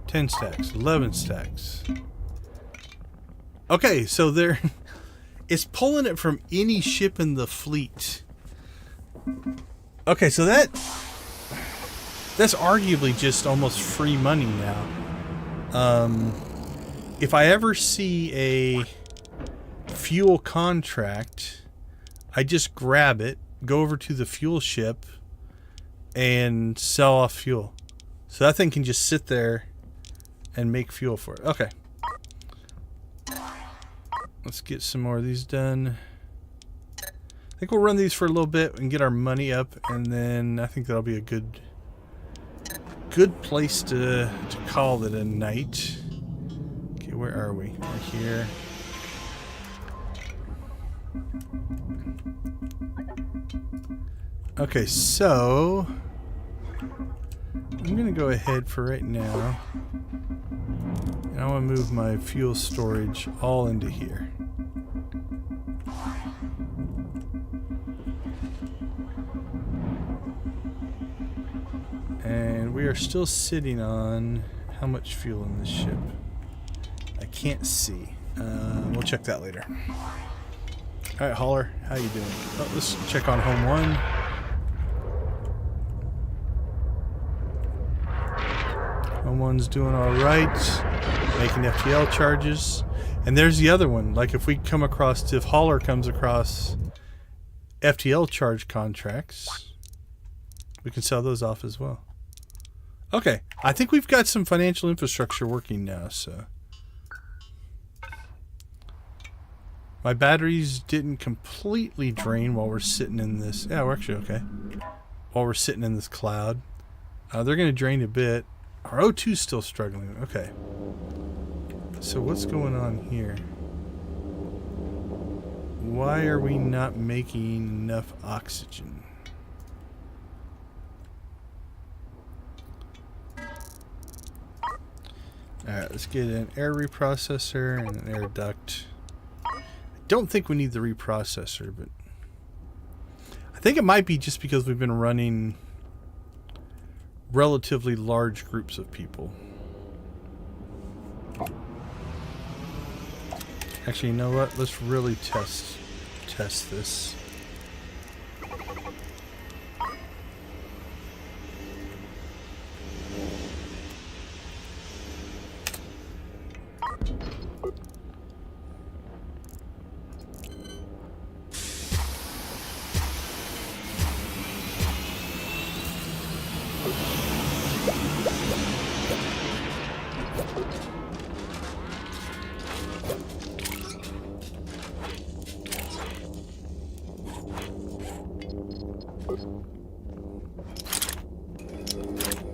Speaker 1: 10 stacks, 11 stacks. Okay, so there, it's pulling it from any ship in the fleet. Okay, so that's arguably just almost free money now. If I ever see a fuel contract, I just grab it, go over to the fuel ship, and sell off fuel. So that thing can just sit there and make fuel for it. Okay. Let's get some more of these done. I think we'll run these for a little bit and get our money up, and then I think that'll be a good place to call it a night. Okay, where are we? We're here. Okay, so I'm gonna go ahead for right now, and I want to move my fuel storage all into here. And we are still sitting on how much fuel in this ship. I can't see. We'll check that later. All right, hauler, how you doing? Oh, let's check on home 1. Home 1's doing all right, making FTL charges. And there's the other one. Like if we come across, if hauler comes across FTL charge contracts, we can sell those off as well. Okay, I think we've got some financial infrastructure working now, so. My batteries didn't completely drain while we're sitting in this. Yeah, we're actually okay. While we're sitting in this cloud. They're going to drain a bit. Our O2's still struggling. Okay. So what's going on here? Why are we not making enough oxygen? Alright, let's get an air reprocessor and an air duct. Don't think we need the reprocessor, but I think it might be just because we've been running relatively large groups of people. Actually, you know what? Let's really test this.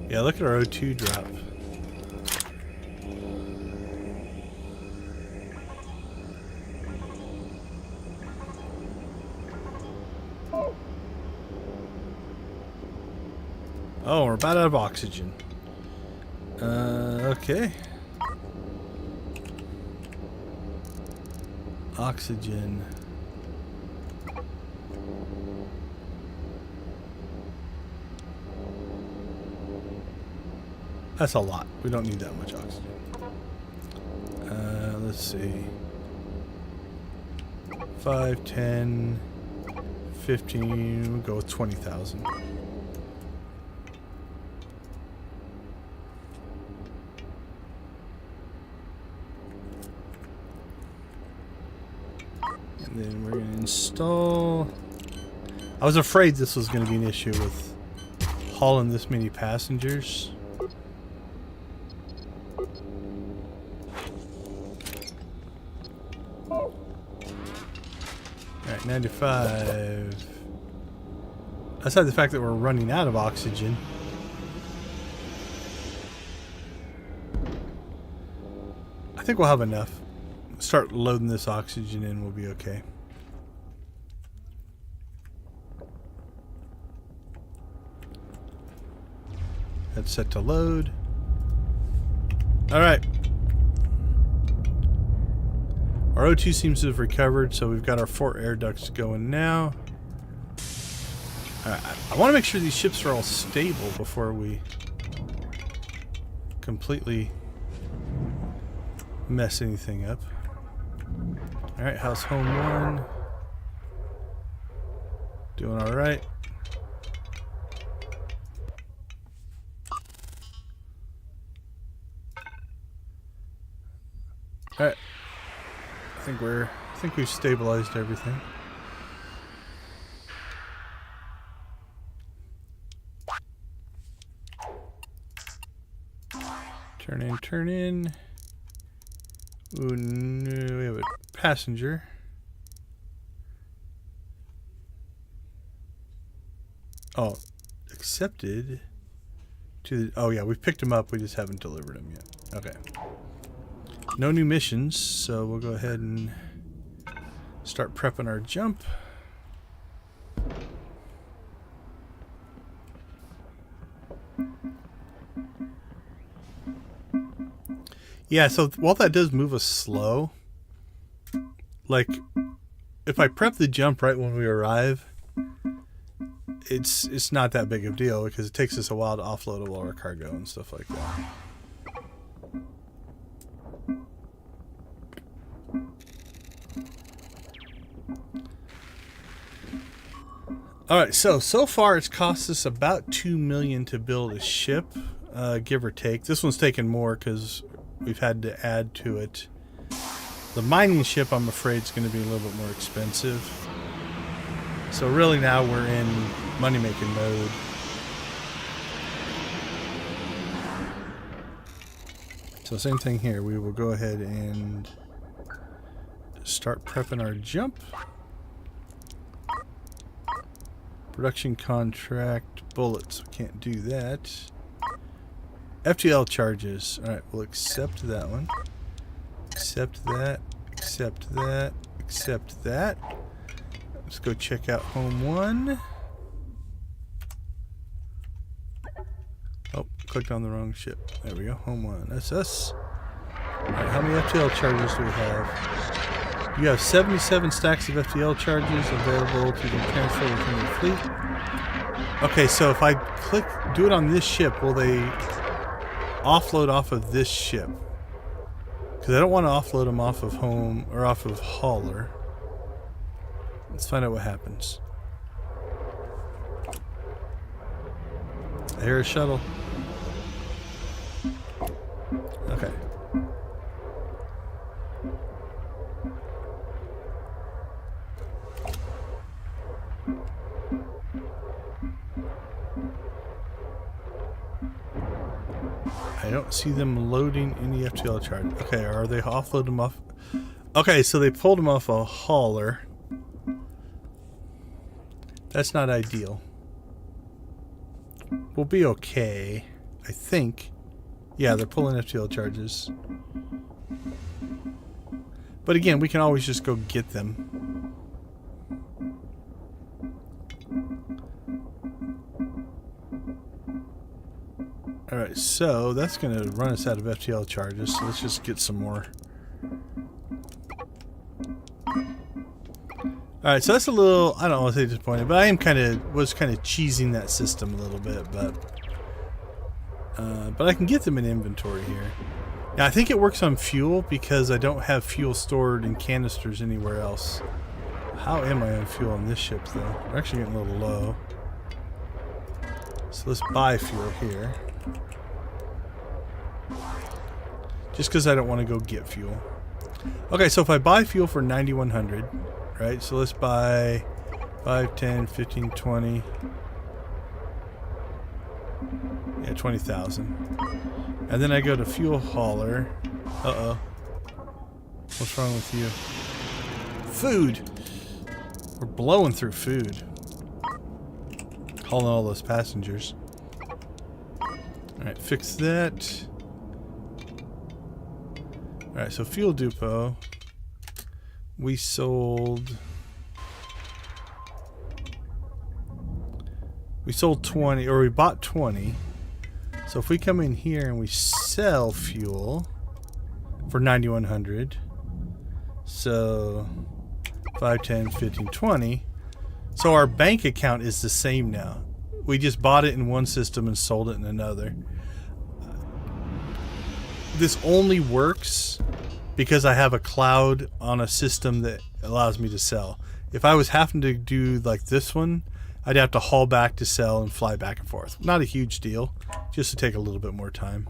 Speaker 1: Yeah, look at our O2 drop. Oh, we're about out of oxygen. Okay. Oxygen. That's a lot. We don't need that much oxygen. Let's see. 5, 10, 15. We'll go with 20,000. And then we're going to install... I was afraid this was going to be an issue with hauling this many passengers. Alright, 95. Aside the fact that we're running out of oxygen. I think we'll have enough. Start loading this oxygen in, we'll be okay. That's set to load. Alright. Our O2 seems to have recovered, so we've got our 4 air ducts going now. Alright, I want to make sure these ships are all stable before we completely mess anything up. Alright, how's home 1? Doing alright. Alright. I think we've stabilized everything. Turn in. Ooh, no, we have a passenger. Oh, accepted to the, oh yeah, we've picked him up, we just haven't delivered him yet. Okay. No new missions, so we'll go ahead and start prepping our jump. Yeah, so while that does move us slow, like if I prep the jump right when we arrive, it's not that big of a deal because it takes us a while to offload all our cargo and stuff like that. Alright, so far it's cost us about $2 million to build a ship, give or take. This one's taken more because we've had to add to it. The mining ship, I'm afraid, is going to be a little bit more expensive. So really now we're in money-making mode. So same thing here. We will go ahead and start prepping our jump. Production contract, bullets. We can't do that. FTL charges. Alright, we'll accept that one. Accept that. Accept that. Accept that. Let's go check out home 1. Oh, clicked on the wrong ship. There we go. Home 1. That's us. Alright, how many FTL charges do we have? You have 77 stacks of FTL charges available to be transferred within your fleet. Okay, so if I do it on this ship, will they offload off of this ship? Because I don't want to offload them off of home or off of hauler. Let's find out what happens. I hear a shuttle. Okay. I don't see them loading any FTL charge. Okay, are they offloading them off? Okay, so they pulled them off a hauler. That's not ideal. We'll be okay, I think. Yeah, they're pulling FTL charges. But again, we can always just go get them. Alright, so that's going to run us out of FTL charges, so let's just get some more. Alright, so that's a little, I don't want to say disappointed, but I am was kind of cheesing that system a little bit, but I can get them in inventory here. Now, I think it works on fuel because I don't have fuel stored in canisters anywhere else. How am I on fuel on this ship, though? We're actually getting a little low. So let's buy fuel here. Just because I don't want to go get fuel. Okay, so if I buy fuel for 9,100, right? So let's buy 5, 10, 15, 20. Yeah, 20,000. And then I go to fuel hauler. Uh-oh. What's wrong with you? Food! We're blowing through food. Hauling all those passengers. Alright, fix that. Alright, so fuel depot. We sold 20, or we bought 20. So if we come in here and we sell fuel for 9,100, so 5, 10, 15, 20. So our bank account is the same now. We just bought it in one system and sold it in another. This only works because I have a cloud on a system that allows me to sell. If I was having to do like this one, I'd have to haul back to sell and fly back and forth. Not a huge deal, just to take a little bit more time.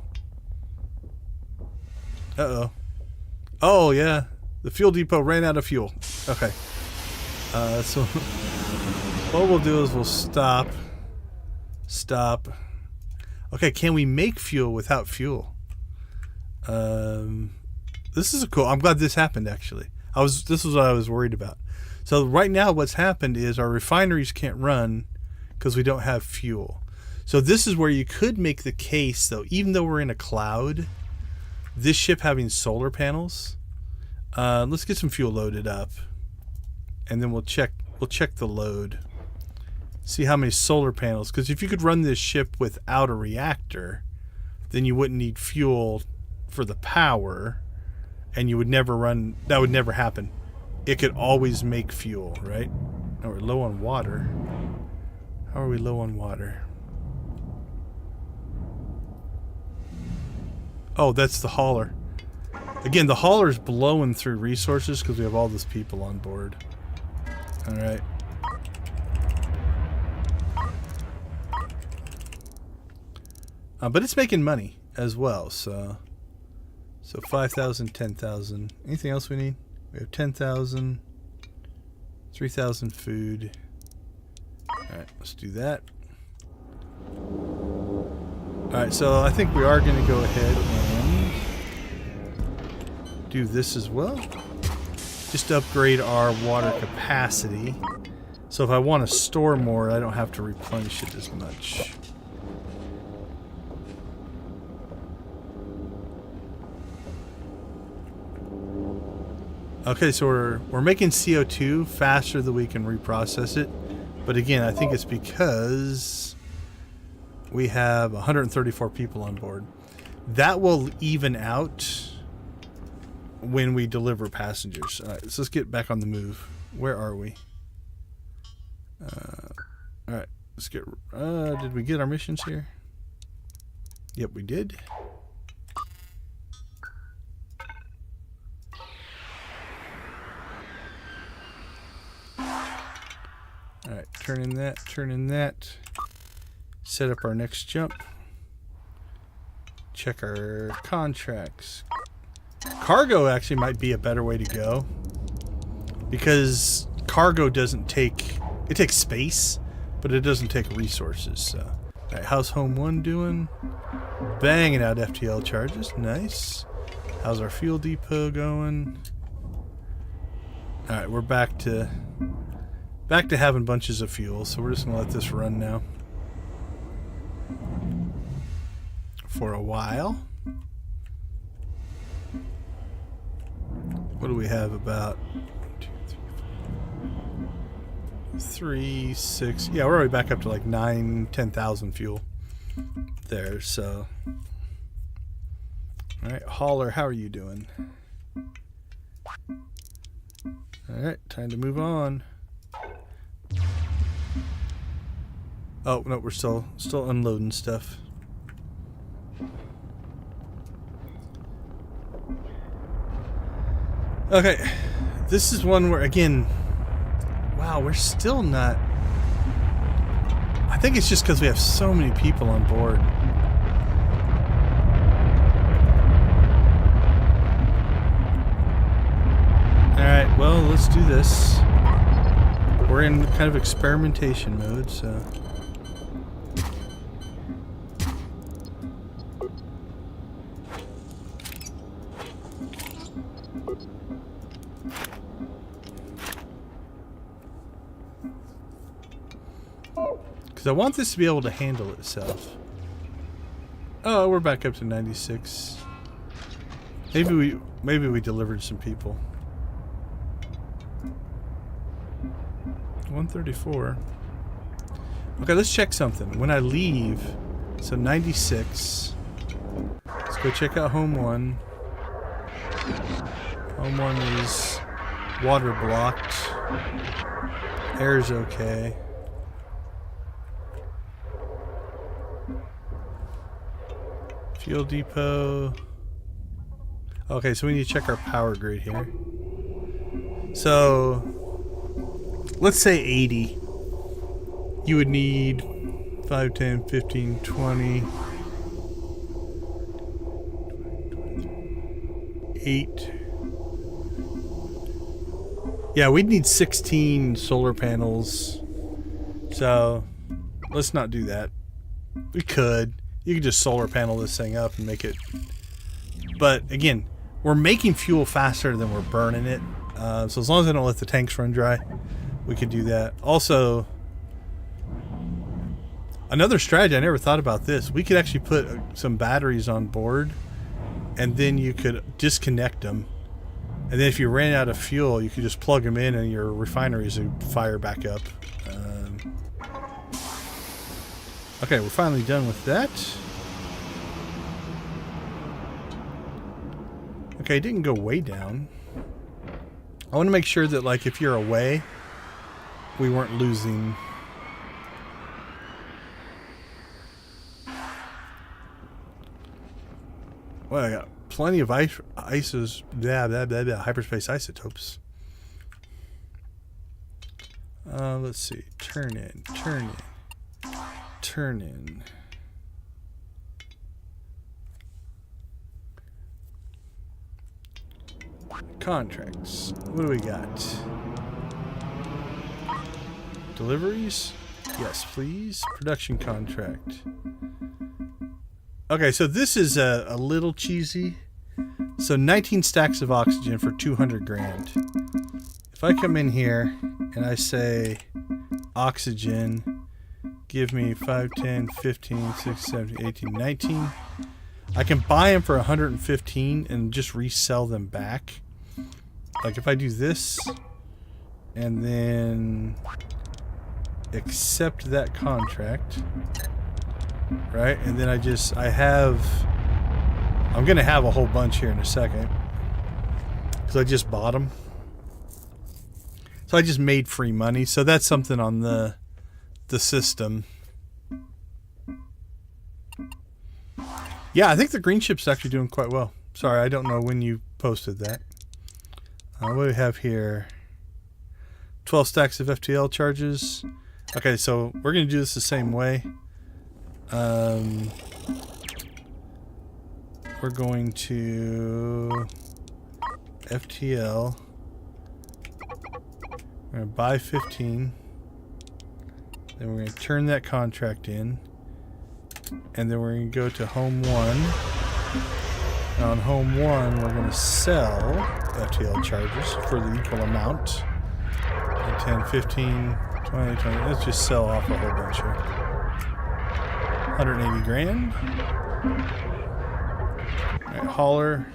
Speaker 1: Uh-oh. Oh, yeah. The fuel depot ran out of fuel. Okay. So what we'll do is we'll stop. Stop. Okay, can we make fuel without fuel? This is cool. I'm glad this happened, actually. This was what I was worried about. So right now what's happened is our refineries can't run because we don't have fuel. So this is where you could make the case, though, even though we're in a cloud, this ship having solar panels, let's get some fuel loaded up, and then we'll check the load, see how many solar panels, because if you could run this ship without a reactor, then you wouldn't need fuel for the power, and you would never run, that would never happen. It could always make fuel, right? Oh, we're low on water. How are we low on water? Oh, that's the hauler. Again, the hauler's blowing through resources because we have all those people on board. Alright. But it's making money as well, so 5,000, 10,000. Anything else we need? We have 10,000, 3,000 food. Alright, let's do that. Alright, so I think we are going to go ahead and do this as well. Just to upgrade our water capacity. So if I want to store more, I don't have to replenish it as much. Okay, so we're making CO2 faster than we can reprocess it. But again, I think it's because we have 134 people on board. That will even out when we deliver passengers. All right, so let's get back on the move. Where are we? All right, let's get... did we get our missions here? Yep, we did. turn in that, turn in that. Set up our next jump. Check our contracts. Cargo actually might be a better way to go, because cargo doesn't take, it takes space, but it doesn't take resources. So, all right, how's Home 1 doing? Banging out FTL charges. Nice. How's our fuel depot going? All right, we're back to having bunches of fuel, so we're just gonna let this run now for a while. What do we have? About 1, 2, 3, 4, 3, 6. Yeah, we're already back up to like 10,000 fuel there. So, all right, hauler, how are you doing? All right, time to move on. Oh no, we're still unloading stuff. Okay, this is one where, again, wow, we're still not. I think it's just because we have so many people on board. Alright, well, let's do this. We're in kind of experimentation mode, so. Because I want this to be able to handle itself. Oh, we're back up to 96. Maybe we delivered some people. 134. Okay, let's check something. When I leave, so 96. Let's go check out Home 1. Home 1 is water blocked. Air's okay. Fuel depot. Okay, so we need to check our power grid here. So, let's say 80. You would need 5, 10, 15, 20, 8. Yeah, we'd need 16 solar panels. So, let's not do that. We could. You could just solar panel this thing up and make it. But again, we're making fuel faster than we're burning it. So as long as I don't let the tanks run dry, we could do that. Also, another strategy, I never thought about this. We could actually put some batteries on board, and then you could disconnect them. And then if you ran out of fuel, you could just plug them in and your refineries would fire back up. Okay, we're finally done with that. Okay, it didn't go way down. I want to make sure that, like, if you're away, we weren't losing. Well, I got plenty of hyperspace isotopes. Let's see. Turn in. Contracts. What do we got? Deliveries? Yes, please. Production contract. Okay, so this is a little cheesy. So 19 stacks of oxygen for 200 grand. If I come in here and I say oxygen, give me 5, 10, 15, 16, 17, 18, 19. I can buy them for 115 and just resell them back. Like if I do this and then accept that contract, right? And then I'm gonna have a whole bunch here in a second because I just bought them. So I just made free money. So that's something on the system. Yeah, I think the green ship's actually doing quite well. Sorry, I don't know when you posted that. What do we have here? 12 stacks of FTL charges. Okay, so we're going to do this the same way. We're going to FTL. We're going to buy 15. Then we're going to turn that contract in. And then we're going to go to home 1. And on home 1, we're going to sell FTL charges for the equal amount. 10, 15, 20, 20. Let's just sell off a whole bunch here. 180 grand. All right, hauler.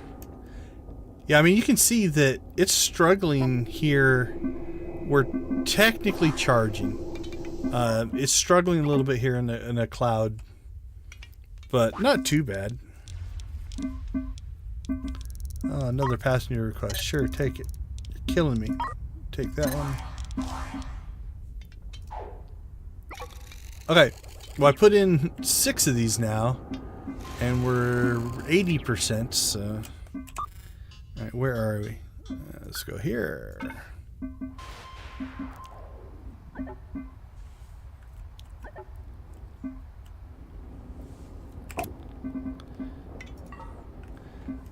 Speaker 1: Yeah, I mean, you can see that it's struggling here. We're technically charging. It's struggling a little bit here in the cloud, but not too bad. Oh, another passenger request. Sure, take it. You're killing me. Take that one. Okay. Well, I put in 6 of these now, and we're 80%. So, all right, where are we? Let's go here.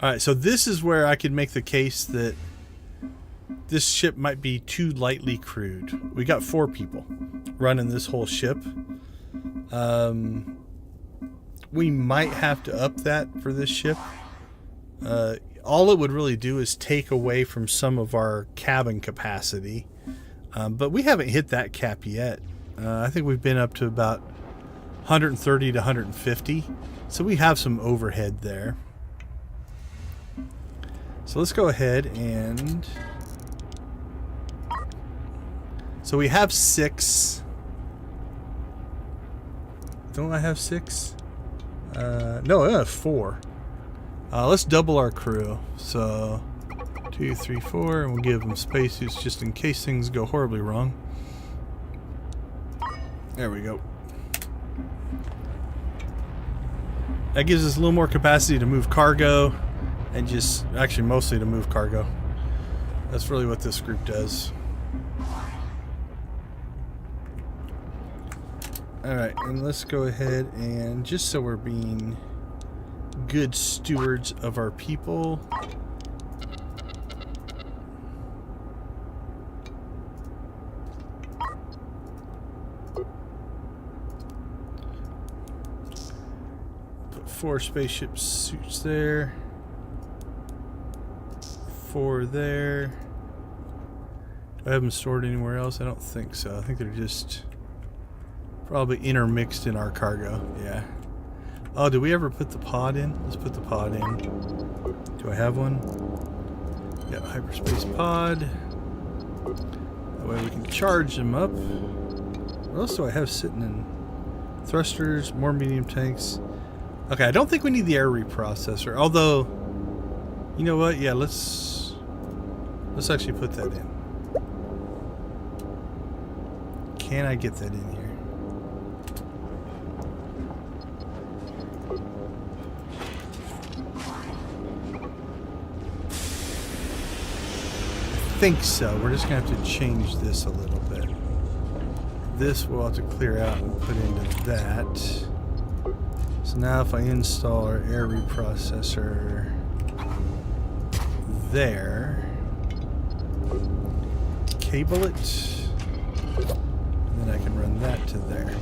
Speaker 1: All right, so this is where I could make the case that this ship might be too lightly crewed. We got 4 people running this whole ship. We might have to up that for this ship. All it would really do is take away from some of our cabin capacity. But we haven't hit that cap yet. I think we've been up to about 130 to 150. So we have some overhead there. So let's go ahead and... So we have 6. Don't I have 6? No, I have 4. Let's double our crew. So 2, 3, 4, and we'll give them spacesuits just in case things go horribly wrong. There we go. That gives us a little more capacity to move cargo, and just actually mostly to move cargo. That's really what this group does. Alright, and let's go ahead and, just so we're being good stewards of our people, put 4 spaceship suits there, 4 there. Do I have them stored anywhere else? I don't think so. I think they're just probably intermixed in our cargo. Yeah. Oh, did we ever put the pod in? Let's put the pod in. Do I have one? Yeah, hyperspace pod. That way we can charge them up. What else do I have sitting in? Thrusters, more medium tanks. Okay, I don't think we need the air reprocessor. Although, you know what? Yeah, let's actually put that in. Can I get that in here? I think so. We're just gonna have to change this a little bit. This we'll have to clear out and put into that. So now if I install our air reprocessor there, cable it, and then I can run that to there.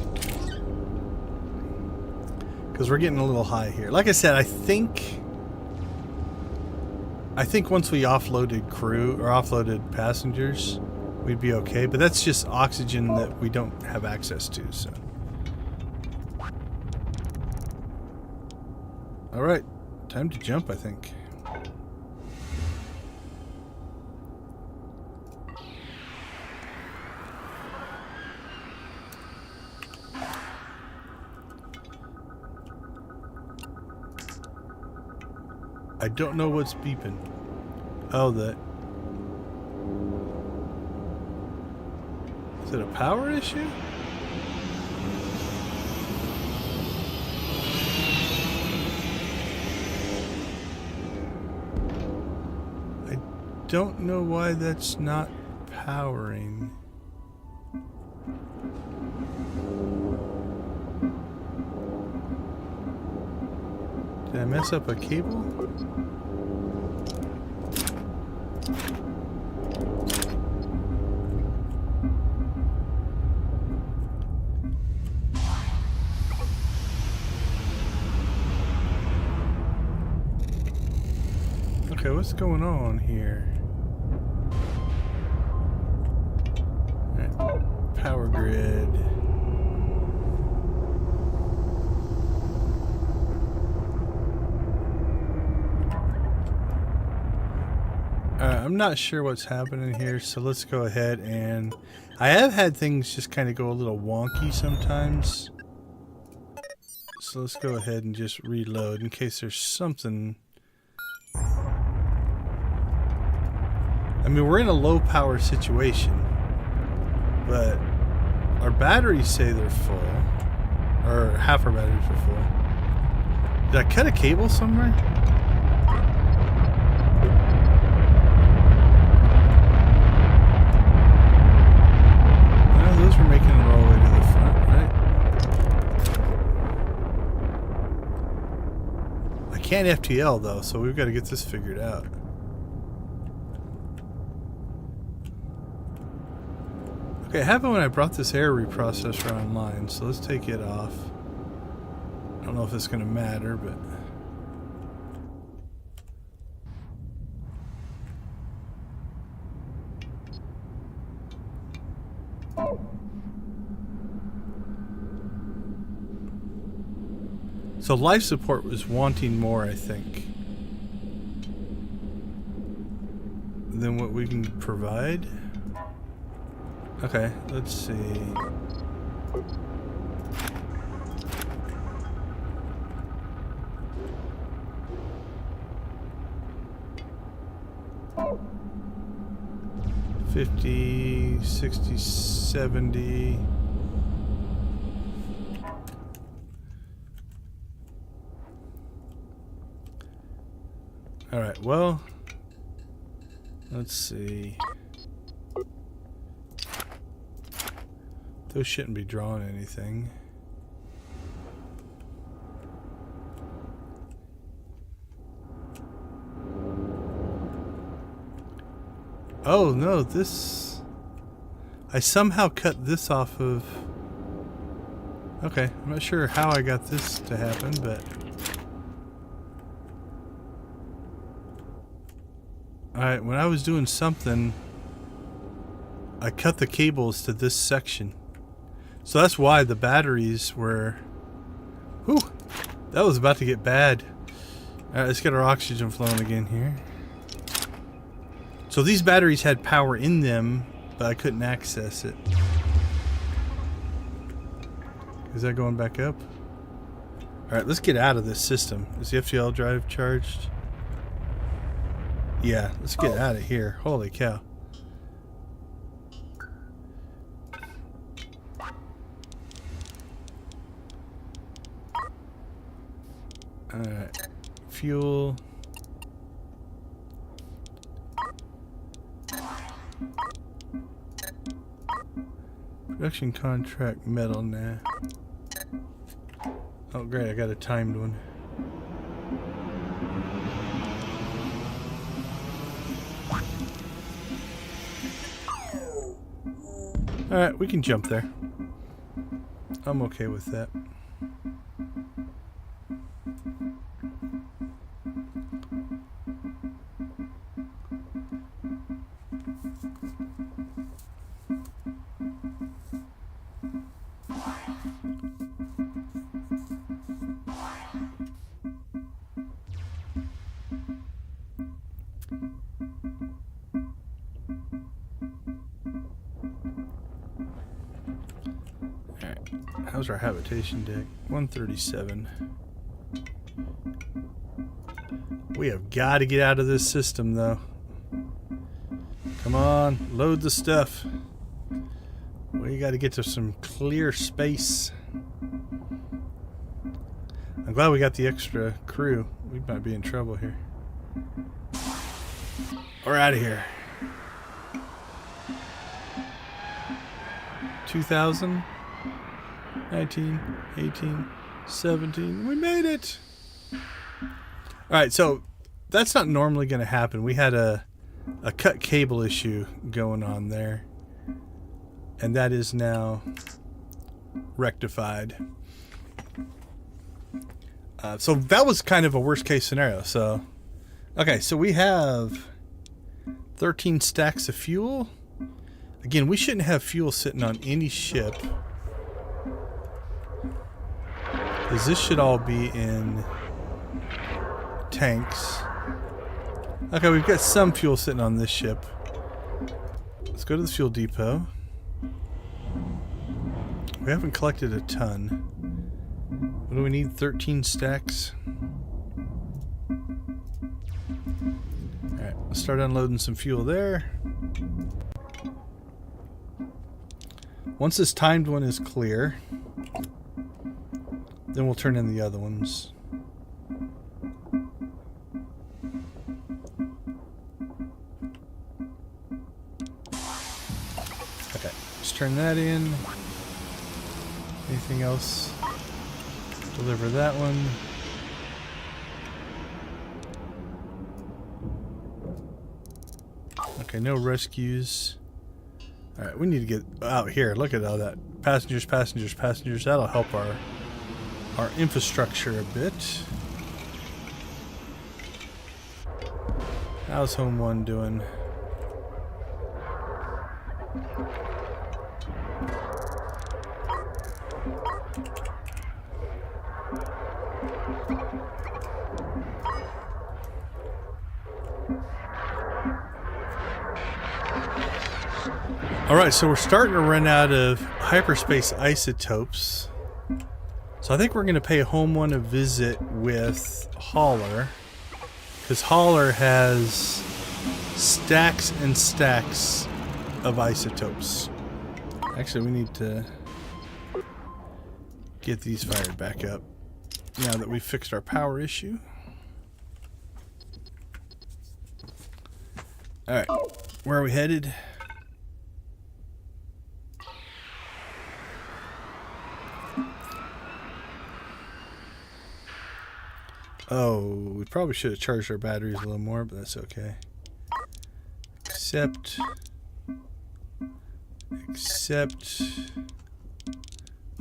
Speaker 1: Because we're getting a little high here. Like I said, I think once we offloaded crew or offloaded passengers, we'd be okay. But that's just oxygen that we don't have access to. So, all right, time to jump, I think. I don't know what's beeping. Oh, that. Is it a power issue? I don't know why that's not powering. Did I mess up a cable? Okay, what's going on here? Alright, power grid. I'm not sure what's happening here, so let's go ahead and... I have had things just kind of go a little wonky sometimes. So let's go ahead and just reload in case there's something... I mean, we're in a low power situation, but our batteries say they're full, or half our batteries are full. Did I cut a cable somewhere? No, those were making it all the way to the front, right? I can't FTL though, so we've got to get this figured out. Okay, it happened when I brought this air reprocessor online, so let's take it off. I don't know if it's going to matter, but... So life support was wanting more, I think, than what we can provide. Okay, let's see. $50, $60, $70. All right, well, let's see. Those shouldn't be drawing anything. Oh no, this... I somehow cut this off of... Okay, I'm not sure how I got this to happen, but... Alright, when I was doing something, I cut the cables to this section. So that's why the batteries were... Whew! That was about to get bad. Alright, let's get our oxygen flowing again here. So these batteries had power in them, but I couldn't access it. Is that going back up? Alright, let's get out of this system. Is the FTL drive charged? Yeah, let's get out of here. Holy cow. Alright, fuel. Production contract metal now. Oh great, I got a timed one. Alright, we can jump there. I'm okay with that. How's our habitation deck? 137. We have got to get out of this system, though. Come on, load the stuff. We got to get to some clear space. I'm glad we got the extra crew. We might be in trouble here. We're out of here. 2000. 19, 18, 17. We made it! right, so that's not normally going to happen. We had a cut cable issue going on there, and that is now rectified. So that was kind of a worst case scenario. So, okay, so we have 13 stacks of fuel. Again, we shouldn't have fuel sitting on any ship, because this should all be in tanks. Okay, we've got some fuel sitting on this ship. Let's go to the fuel depot. We haven't collected a ton. What do we need? 13 stacks. Alright, let's start unloading some fuel there. Once this timed one is clear, then we'll turn in the other ones. Okay, let's turn that in. Anything else? Deliver that one. Okay, no rescues. Alright, we need to get out here. Look at all that. Passengers, passengers, passengers. That'll help our infrastructure a bit. How's Home 1 doing? Alright, so we're starting to run out of hyperspace isotopes. So I think we're going to pay Home 1 a visit with Hauler, because Hauler has stacks and stacks of isotopes. Actually, we need to get these fired back up now that we've fixed our power issue. Alright, where are we headed? Oh, we probably should have charged our batteries a little more, but that's okay. Accept.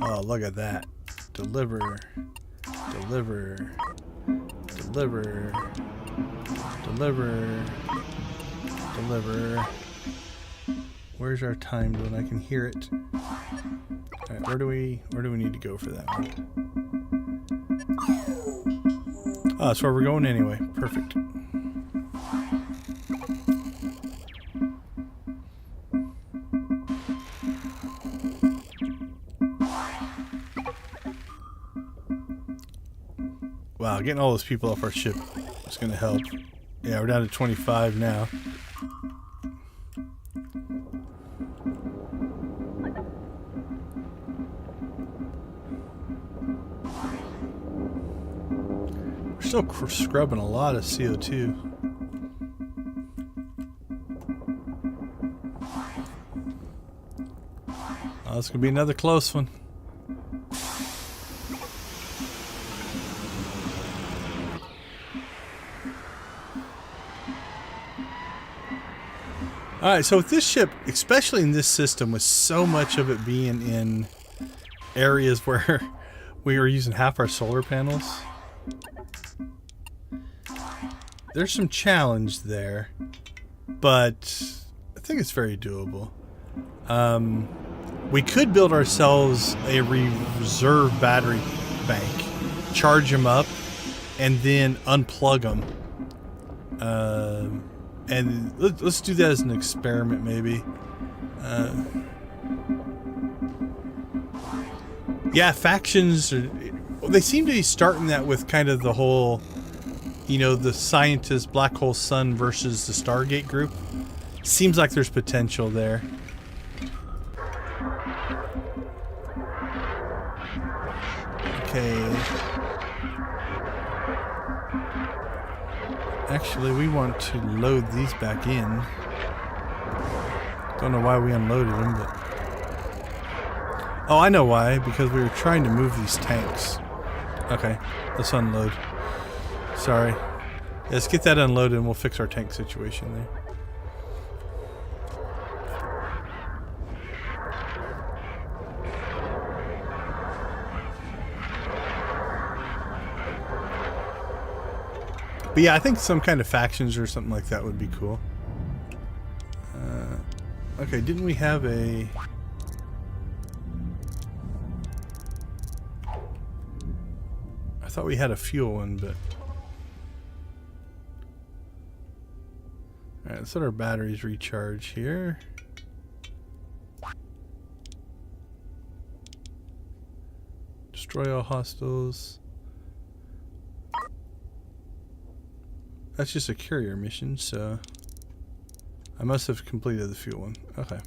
Speaker 1: Oh, look at that. Deliver. Deliver. Deliver. Deliver. Deliver. Where's our timed one? I can hear it. Alright, where do we need to go for that one? Oh, that's where we're going anyway. Perfect. Wow, getting all those people off our ship is going to help. Yeah, we're down to 25 now. Still scrubbing a lot of CO2. Oh, it's gonna be another close one. Alright, so with this ship, especially in this system, with so much of it being in areas where we are using half our solar panels, there's some challenge there, but I think it's very doable. We could build ourselves a reserve battery bank, charge them up, and then unplug them. And let's do that as an experiment, maybe. Yeah, factions, they seem to be starting that with kind of the whole, you know, the scientist Black Hole Sun versus the Stargate group. Seems like there's potential there. Okay. Actually, we want to load these back in. Don't know why we unloaded them, but... Oh, I know why. Because we were trying to move these tanks. Okay, let's unload. Sorry. Let's get that unloaded and we'll fix our tank situation there. But yeah, I think some kind of factions or something like that would be cool. Okay, didn't we have a... I thought we had a fuel one, but... Alright, let's let our batteries recharge here. Destroy all hostiles. That's just a carrier mission, so... I must have completed the fuel one. Okay.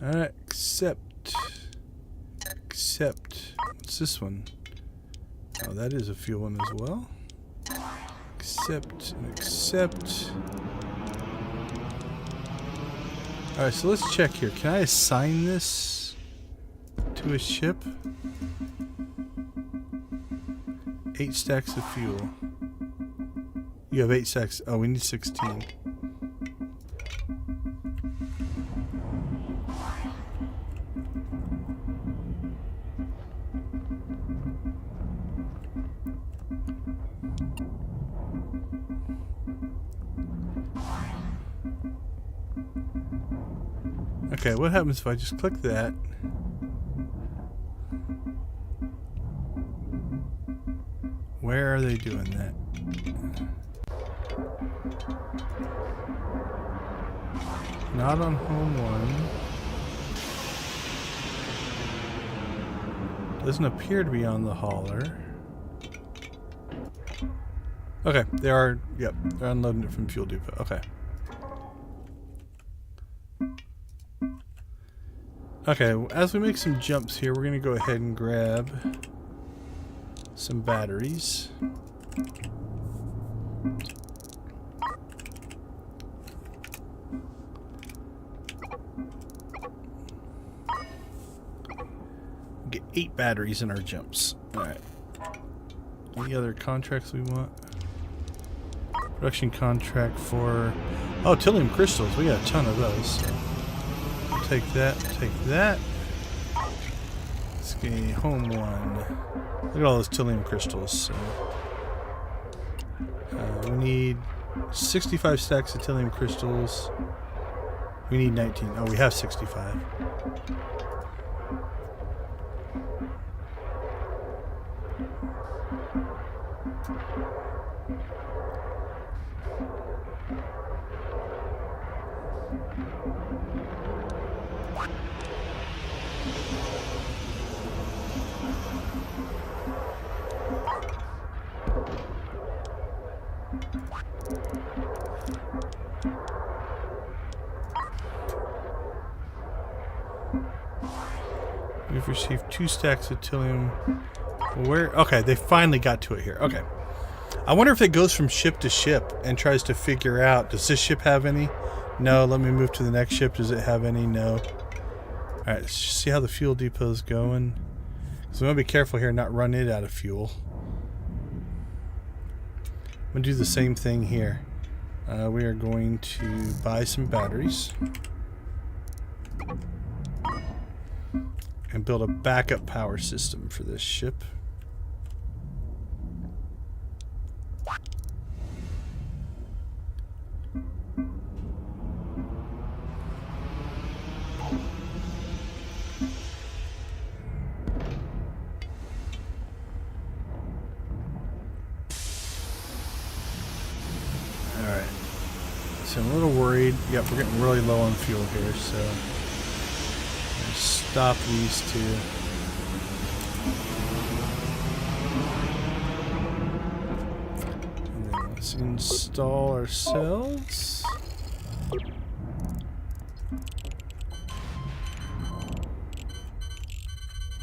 Speaker 1: Alright, accept. Accept. What's this one? Oh, that is a fuel one as well. Accept and accept. Alright, so let's check here. Can I assign this to a ship? 8 stacks of fuel. You have 8 stacks. Oh, we need 16. Okay, what happens if I just click that? Where are they doing that? Not on home one. Doesn't appear to be on the hauler. Okay, they are, yep, they're unloading it from fuel depot. Okay. Okay, as we make some jumps here, we're going to go ahead and grab some batteries. Get 8 batteries in our jumps. Alright. Any other contracts we want? Production contract for... Oh, Tilium crystals. We got a ton of those. Take that, take that. Let's get home one. Look at all those Tilium crystals. So, we need 65 stacks of Tilium crystals. We need 19. Oh, we have 65. We've received 2 stacks of Tilium. Where? Okay, they finally got to it here. Okay. I wonder if it goes from ship to ship and tries to figure out, does this ship have any? No. Let me move to the next ship. Does it have any? No. Alright, let's just see how the fuel depot's going. So we want to be careful here and not run it out of fuel. I'm going to do the same thing here. We are going to buy some batteries. And build a backup power system for this ship. Alright. So I'm a little worried. Yep, we're getting really low on fuel here, so stop these 2. And then let's install ourselves.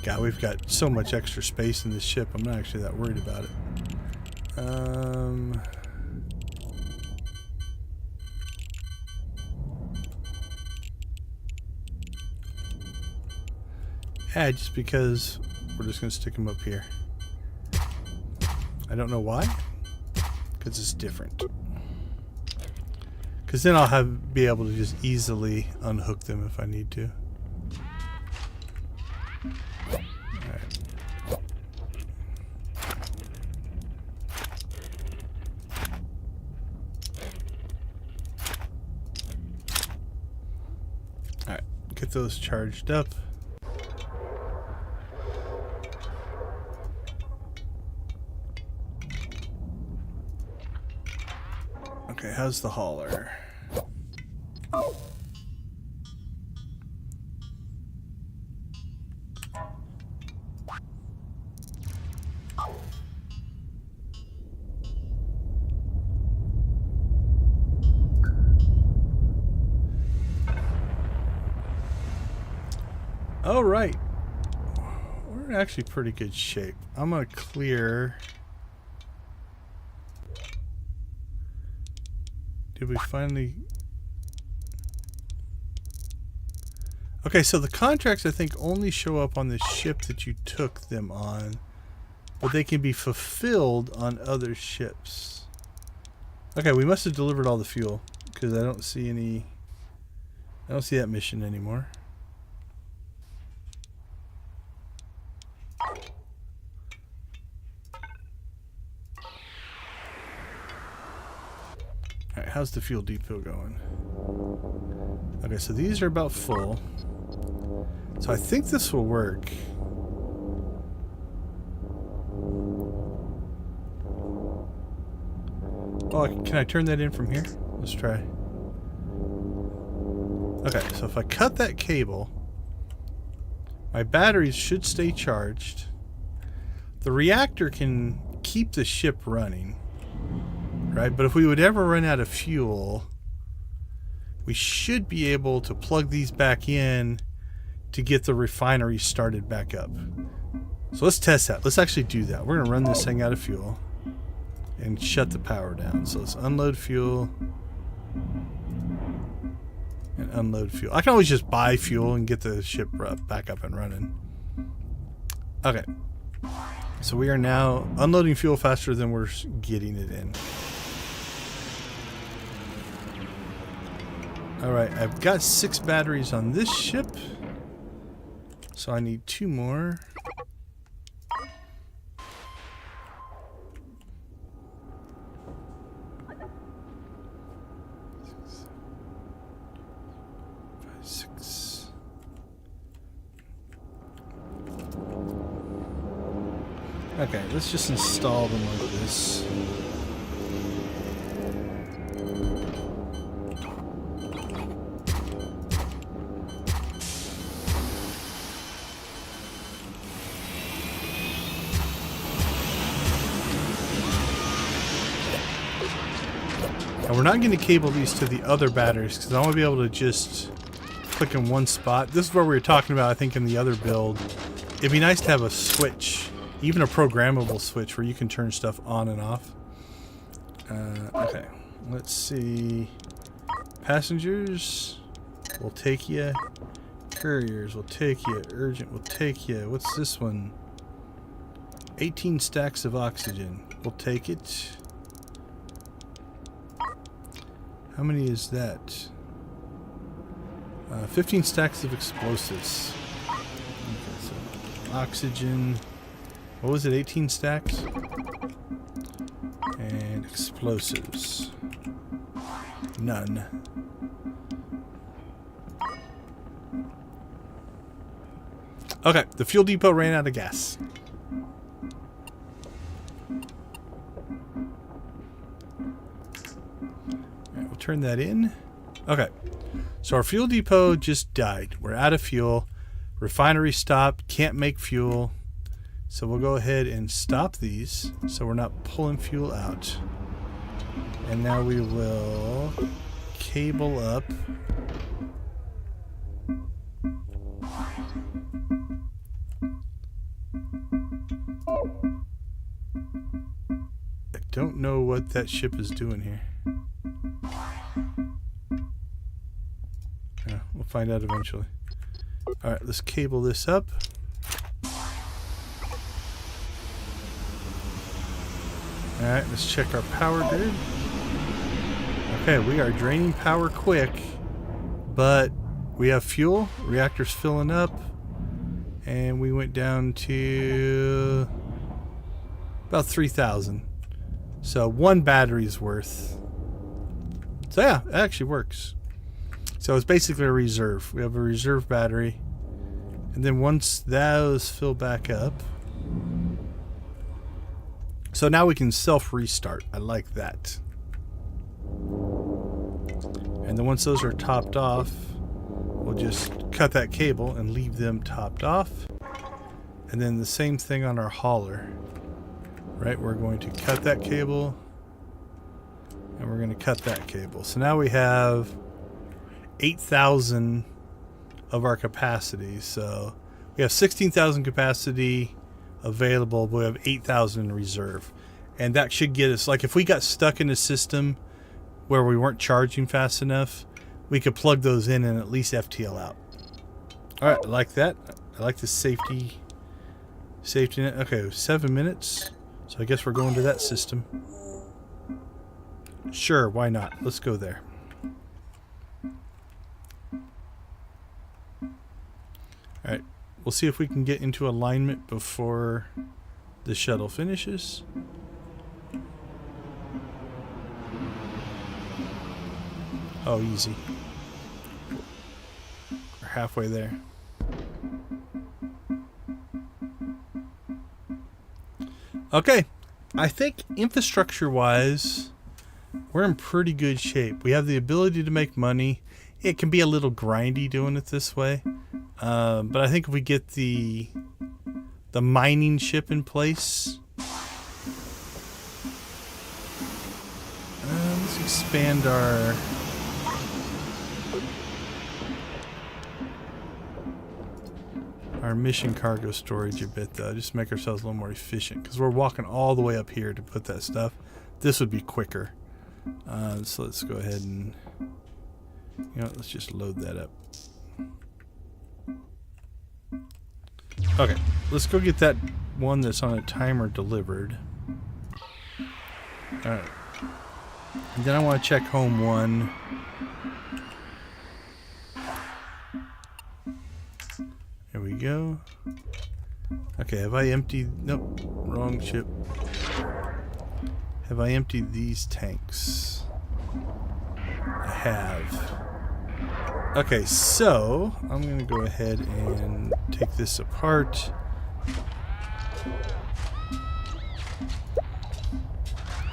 Speaker 1: God, we've got so much extra space in this ship. I'm not actually that worried about it. Yeah, just because we're just going to stick them up here. I don't know why. Because it's different. Because then I'll be able to just easily unhook them if I need to. Alright. Alright, get those charged up. Okay, how's the hauler? All right, we're in actually pretty good shape. I'm gonna clear. Did we finally? Okay, so the contracts I think only show up on the ship that you took them on, but they can be fulfilled on other ships. Okay, we must have delivered all the fuel because I don't see any. I don't see that mission anymore. Alright, how's the fuel depot going? Okay, so these are about full. So I think this will work. Oh, can I turn that in from here? Let's try. Okay, so if I cut that cable, my batteries should stay charged. The reactor can keep the ship running. Right, but if we would ever run out of fuel, we should be able to plug these back in to get the refinery started back up. So let's test that. Let's actually do that. We're going to run this thing out of fuel and shut the power down. So let's unload fuel and unload fuel. I can always just buy fuel and get the ship back up and running. Okay. So we are now unloading fuel faster than we're getting it in. Alright, I've got 6 batteries on this ship. So I need 2 more. Six. Okay, let's just install them like this. And we're not going to cable these to the other batteries because I want to be able to just click in one spot. This is what we were talking about, I think, in the other build. It'd be nice to have a switch, even a programmable switch where you can turn stuff on and off. Okay, let's see. Passengers will take you. Couriers will take you. Urgent will take you. What's this one? 18 stacks of oxygen. We'll take it. How many is that? 15 stacks of explosives. Okay, so oxygen. What was it? 18 stacks? And explosives. None. Okay, the fuel depot ran out of gas. Turn that in. Okay, so our fuel depot just died. We're out of fuel. Refinery stopped. Can't make fuel. So we'll go ahead and stop these so we're not pulling fuel out. And now we will cable up. I don't know what that ship is doing here. Yeah, we'll find out eventually. Alright, let's cable this up. Alright, let's check our power grid. Okay, we are draining power quick, but we have fuel. Reactor's filling up. And we went down to about 3,000. So one battery's worth. So yeah, it actually works. So it's basically a reserve. We have a reserve battery. And then once those fill back up. So now we can self-restart. I like that. And then once those are topped off, we'll just cut that cable and leave them topped off. And then the same thing on our hauler. Right, we're going to cut that cable. And we're going to cut that cable. So now we have 8,000 of our capacity. So we have 16,000 capacity available, but we have 8,000 in reserve. And that should get us, like if we got stuck in a system where we weren't charging fast enough, we could plug those in and at least FTL out. Alright, I like that. I like the safety net. Okay, 7 minutes. So I guess we're going to that system. Sure, why not? Let's go there. Alright, we'll see if we can get into alignment before the shuttle finishes. Oh, easy. We're halfway there. Okay, I think infrastructure-wise, we're in pretty good shape. We have the ability to make money. It can be a little grindy doing it this way, but I think if we get the mining ship in place, let's expand our mission cargo storage a bit, though. Just make ourselves a little more efficient, because we're walking all the way up here to put that stuff. This would be quicker. So let's go ahead and, let's just load that up. Okay, let's go get that one that's on a timer delivered. Alright. And then I want to check home one. There we go. Okay, have I emptied... Nope, wrong ship. Have I emptied these tanks? I have. Okay, so I'm going to go ahead and take this apart.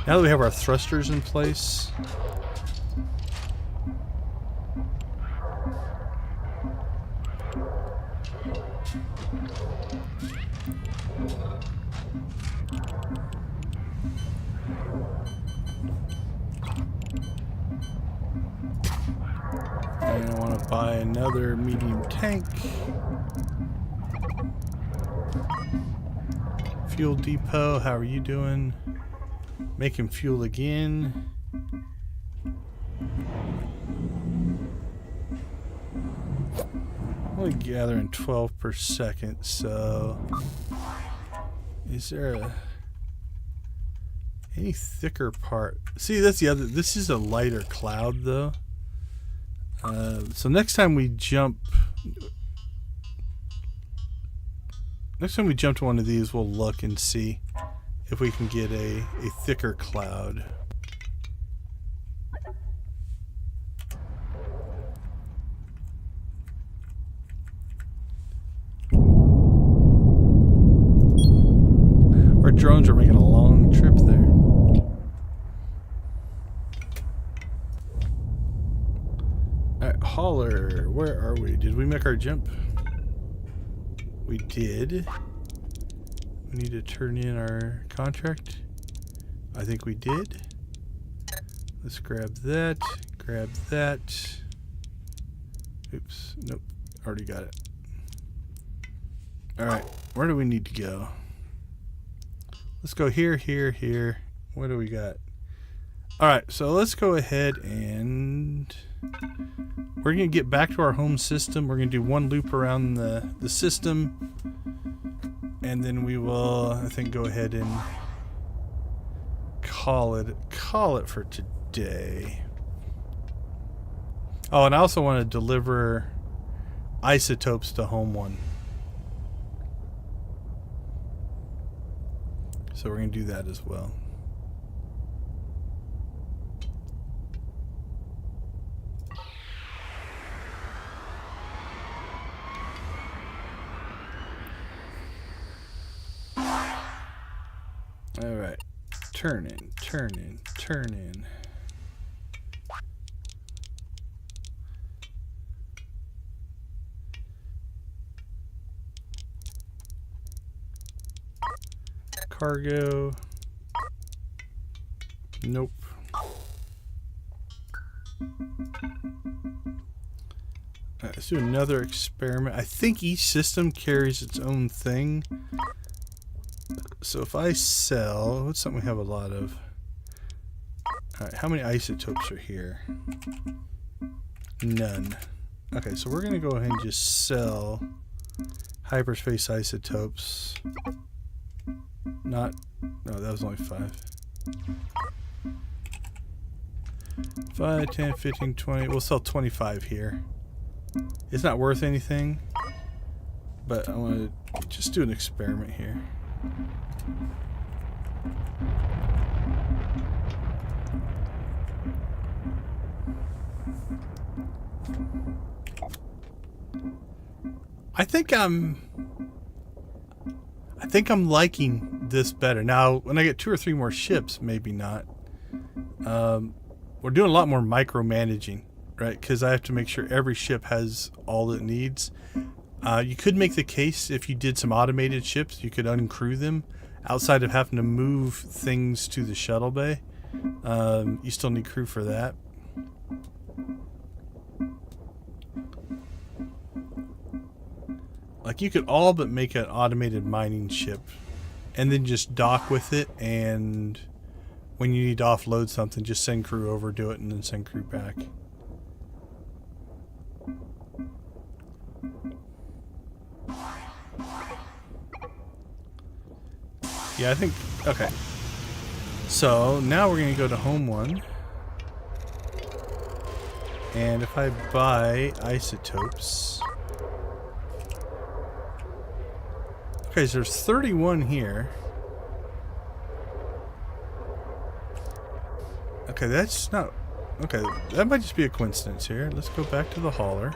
Speaker 1: Now that we have our thrusters in place, and I want to buy another medium tank. Fuel depot, how are you doing? Making fuel again. Only gathering 12 per second, so is there any thicker part? See, that's the other. This is a lighter cloud, though. So next time we jump to one of these, we'll look and see if we can get a thicker cloud. Our drones are making a long trip there. Alright, hauler, where are we? Did we make our jump? We did. We need to turn in our contract. I think we did. Let's grab that. Grab that. Oops. Nope. Already got it. Alright. Where do we need to go? Let's go here, here, here. What do we got? Alright. So let's go ahead and we're going to get back to our home system. We're going to do one loop around the system. And then we will, I think, go ahead and call it for today. Oh, and I also want to deliver isotopes to Home 1. So we're going to do that as well. All right. Turn in, turn in, turn in. Cargo. Nope. Alright, let's do another experiment. I think each system carries its own thing. So if I sell, what's something we have a lot of? Alright, how many isotopes are here? None. Okay, so we're going to go ahead and just sell hyperspace isotopes. No, that was only 5. 5, 10, 15, 20. We'll sell 25 here. It's not worth anything, but I want to just do an experiment here. I think I'm liking this better. Now, when I get 2 or 3 more ships, maybe not. We're doing a lot more micromanaging, right? Because I have to make sure every ship has all it needs. You could make the case if you did some automated ships, you could uncrew them outside of having to move things to the shuttle bay. You still need crew for that. Like, you could all but make an automated mining ship and then just dock with it, and when you need to offload something, just send crew over, do it, and then send crew back. Yeah, I think... Okay. So, now we're going to go to Home 1. And if I buy isotopes... Okay, so there's 31 here. Okay, that's not... Okay, that might just be a coincidence here. Let's go back to the hauler.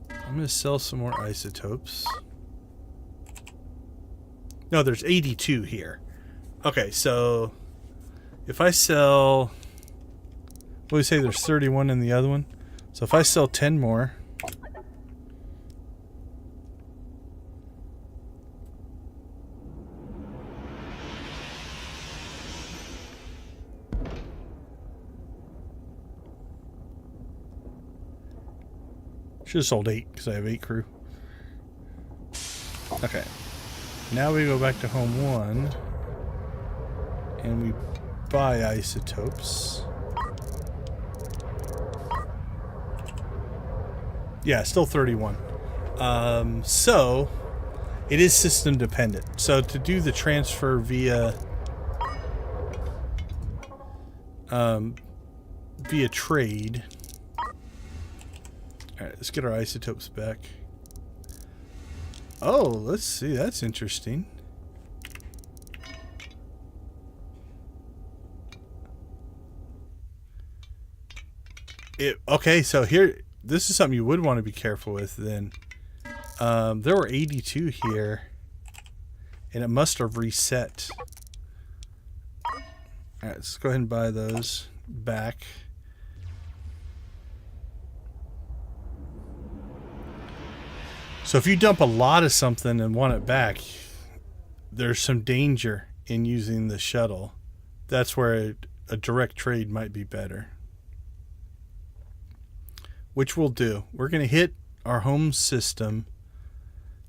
Speaker 1: I'm going to sell some more isotopes. No, there's 82 here. Okay, so... If I sell... What do we say? There's 31 in the other one. So if I sell 10 more... Should have sold 8 because I have 8 crew. Okay. Now we go back to Home 1 and we buy isotopes. Yeah, still 31. So it is system dependent. So to do the transfer via trade. Alright, let's get our isotopes back. Oh, let's see. That's interesting. Okay, so here, this is something you would want to be careful with then. There were 82 here, and it must have reset. Alright, let's go ahead and buy those back. So if you dump a lot of something and want it back, there's some danger in using the shuttle. That's where a direct trade might be better. Which we'll do. We're going to hit our home system.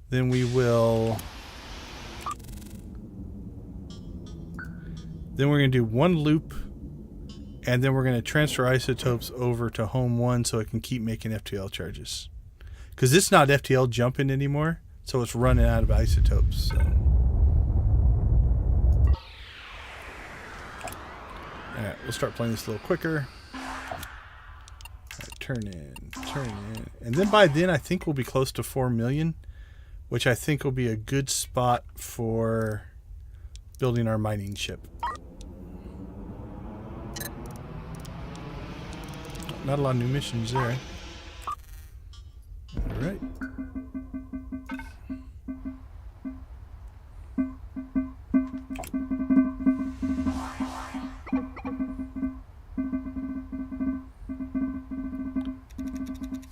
Speaker 1: Then we will... Then we're going to do one loop. And then we're going to transfer isotopes over to Home 1 so it can keep making FTL charges. Because it's not FTL jumping anymore, so it's running out of isotopes. So. Alright, we'll start playing this a little quicker. Right, turn in. And then by then, I think we'll be close to 4 million, which I think will be a good spot for building our mining ship. Not a lot of new missions there. Alright.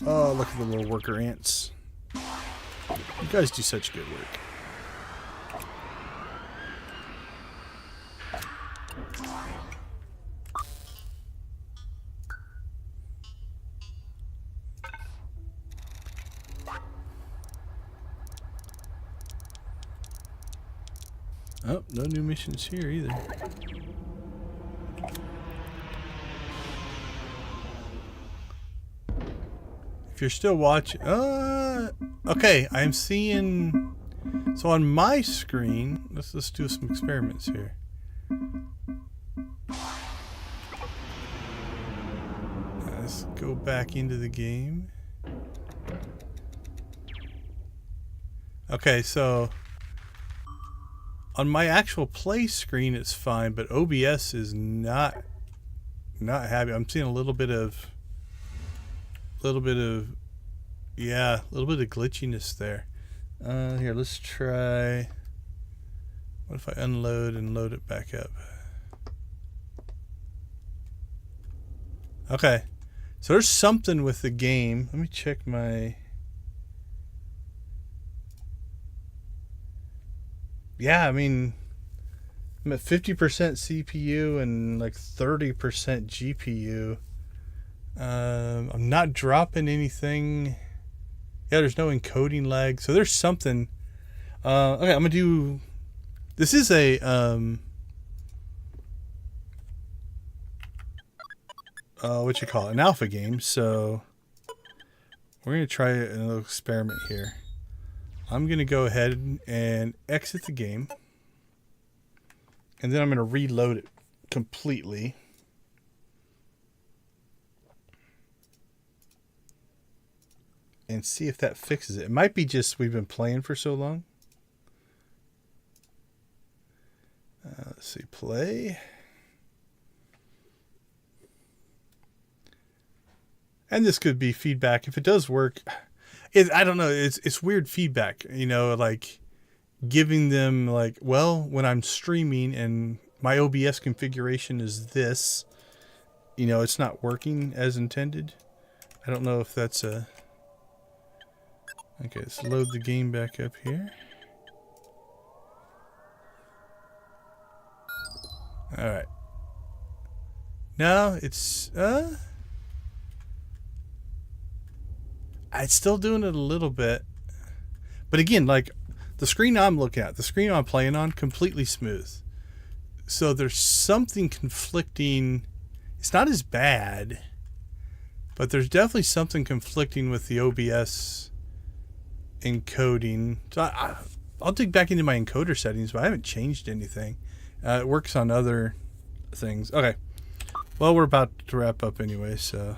Speaker 1: Oh, look at the little worker ants. You guys do such good work. Oh, no new missions here either. If you're still watching, okay, I'm seeing. So on my screen, let's do some experiments here. Let's go back into the game. Okay, so on my actual play screen, it's fine, but OBS is not happy. I'm seeing a little bit of glitchiness there. Here, let's try. What if I unload and load it back up? Okay, so there's something with the game. Let me check my. Yeah, I mean, I'm at 50% CPU and like 30% GPU. I'm not dropping anything. Yeah, there's no encoding lag. So there's something. Okay, I'm gonna do. This is a what you call it, an alpha game. So we're gonna try a little experiment here. I'm gonna go ahead and exit the game, and then I'm gonna reload it completely. And see if that fixes it. It might be just we've been playing for so long. Let's see, play. And this could be feedback. If it does work, I don't know. It's weird feedback, you know, like giving them like, well, when I'm streaming and my OBS configuration is this, you know, it's not working as intended. I don't know if that's a. Okay, let's load the game back up here. Alright. Now it's still doing it a little bit. But again, like the screen I'm looking at, the screen I'm playing on, completely smooth. So there's something conflicting. It's not as bad, but there's definitely something conflicting with the OBS encoding. So I'll dig back into my encoder settings, but I haven't changed anything. It works on other things. Okay. Well, we're about to wrap up anyway, so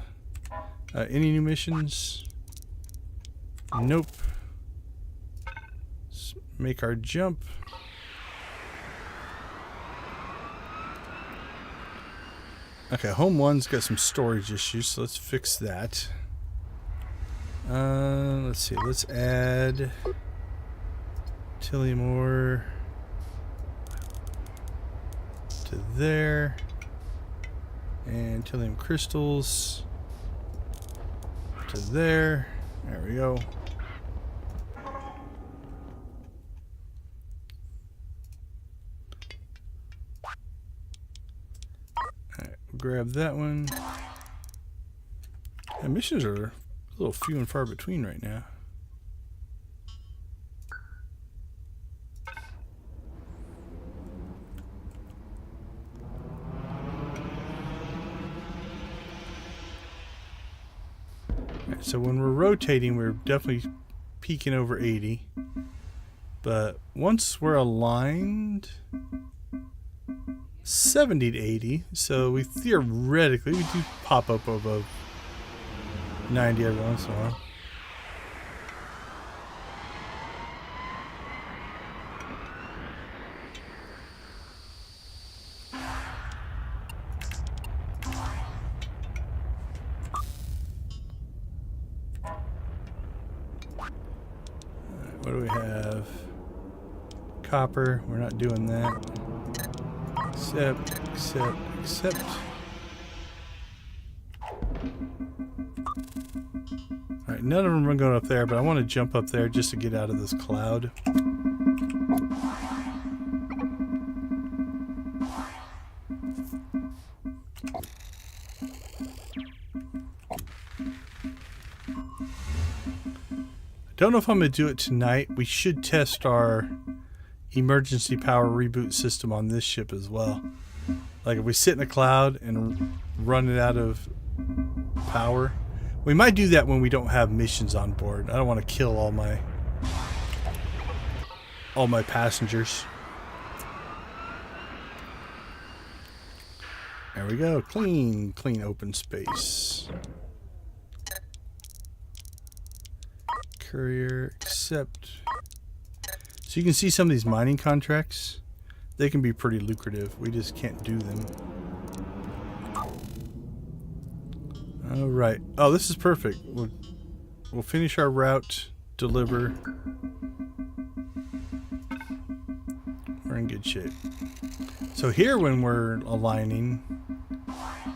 Speaker 1: any new missions? Nope. Let's make our jump. Okay, home one's got some storage issues, so let's fix that. Let's see. Let's add Tillium ore to there, and Tillium crystals to there. There we go. Alright, we'll grab that one. The missions are a little few and far between right now. Alright, so when we're rotating, we're definitely peaking over 80. But once we're aligned, 70 to 80. So we theoretically, we do pop up above 90 every once in a while. What do we have? Copper. We're not doing that. Accept. Alright, none of them are going up there, but I want to jump up there just to get out of this cloud. Don't know if I'm going to do it tonight. We should test our emergency power reboot system on this ship as well. Like if we sit in a cloud and run it out of power. We might do that when we don't have missions on board. I don't want to kill all my passengers. There we go. Clean open space. Courier, accept. So you can see some of these mining contracts. They can be pretty lucrative. We just can't do them. All right. Oh, this is perfect. We'll finish our route, deliver. We're in good shape. So here when we're aligning,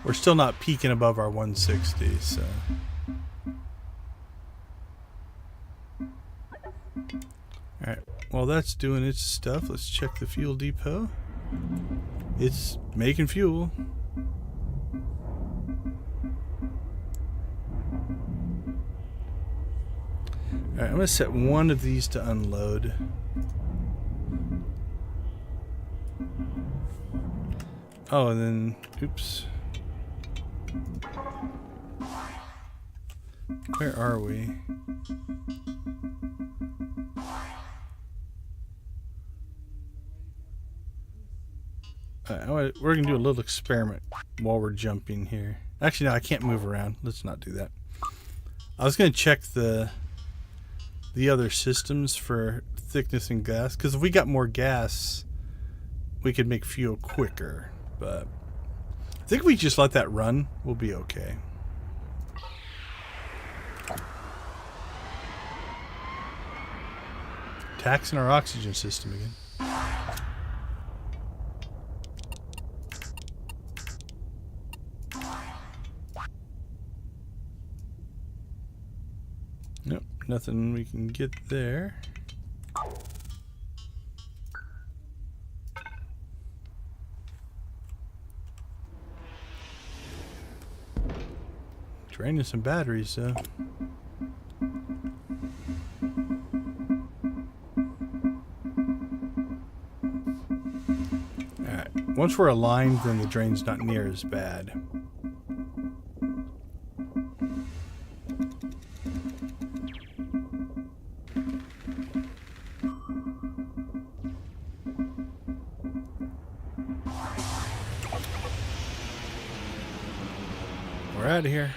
Speaker 1: we're still not peaking above our 160, so... Alright, while that's doing its stuff, let's check the fuel depot. It's making fuel. Alright, I'm going to set one of these to unload. Oh, and then, oops. Where are we? We're going to do a little experiment while we're jumping here. Actually, no, I can't move around. Let's not do that. I was going to check the other systems for thickness and gas, because if we got more gas, we could make fuel quicker. But I think if we just let that run, we'll be okay. Taxing our oxygen system again. Nope, nothing we can get there. Draining some batteries, though. Alright, once we're aligned, then the drain's not near as bad. We're out of here.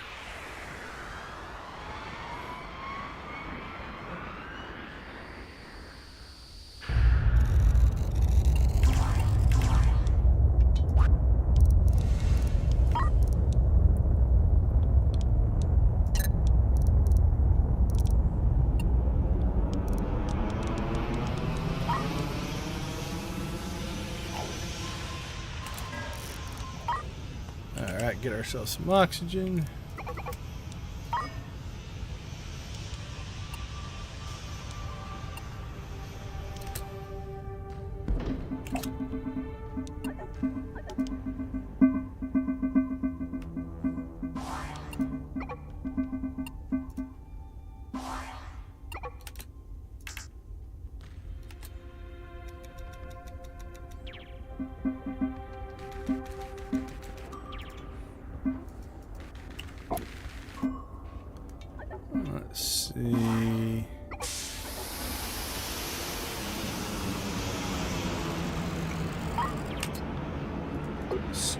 Speaker 1: Alright, get ourselves some oxygen. Let's see.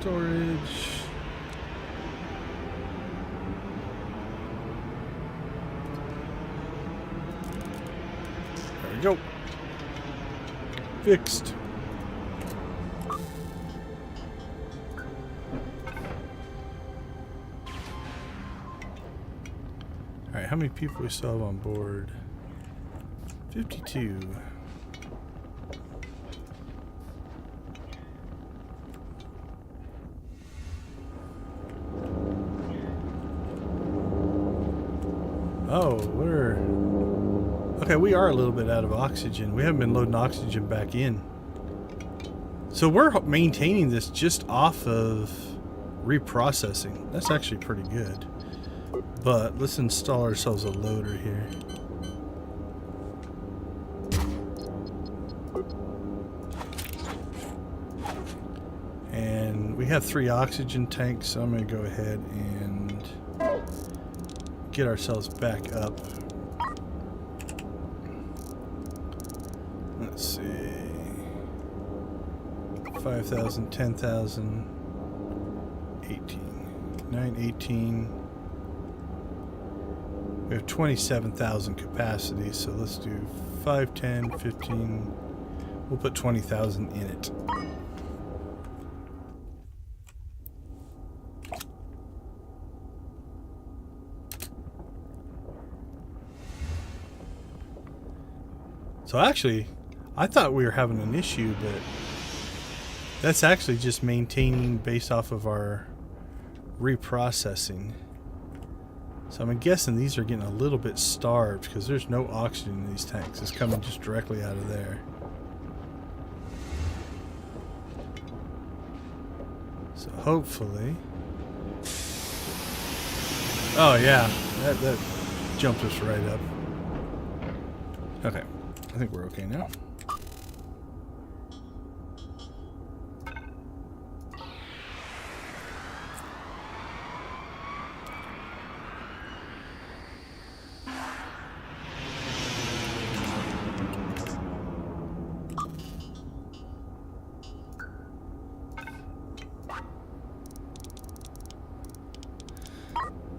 Speaker 1: storage. There we go. Fixed. Alright, how many people we still have on board? 52. Oh, we're... Okay, we are a little bit out of oxygen. We haven't been loading oxygen back in. So we're maintaining this just off of reprocessing. That's actually pretty good. But let's install ourselves a loader here. And we have 3 oxygen tanks, so I'm going to go ahead and get ourselves back up. Let's see. 5,000, 10,000, 18, 918. We have 27,000 capacity, so let's do 5, 10, 15. We'll put 20,000 in it. So actually, I thought we were having an issue, but that's actually just maintaining based off of our reprocessing. So I'm guessing these are getting a little bit starved because there's no oxygen in these tanks. It's coming just directly out of there. So hopefully... Oh yeah, that jumped us right up. Okay. I think we're okay now.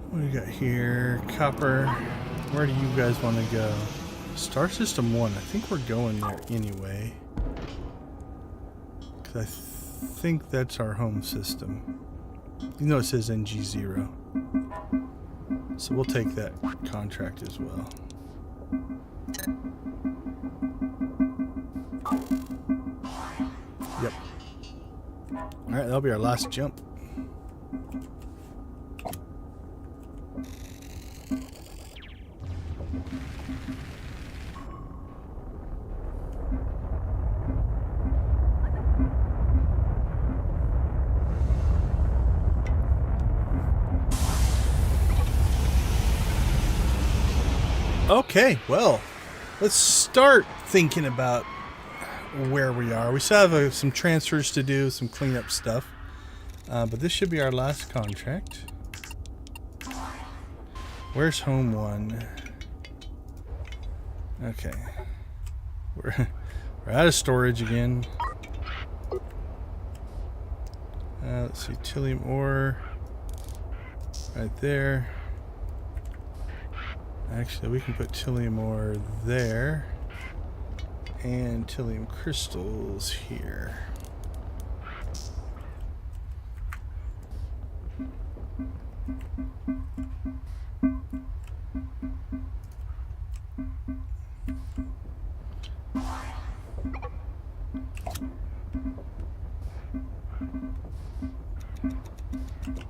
Speaker 1: What do we got here? Copper. Where do you guys want to go? Star System 1. I think we're going there anyway. Because I think that's our home system. You know it says NG0. So we'll take that contract as well. Yep. Alright, that'll be our last jump. Okay, well, let's start thinking about where we are. We still have some transfers to do, some cleanup stuff, but this should be our last contract. Where's home 1? Okay, we're out of storage again. Let's see, Tillium ore right there. Actually, we can put Tillium ore there and Tillium crystals here.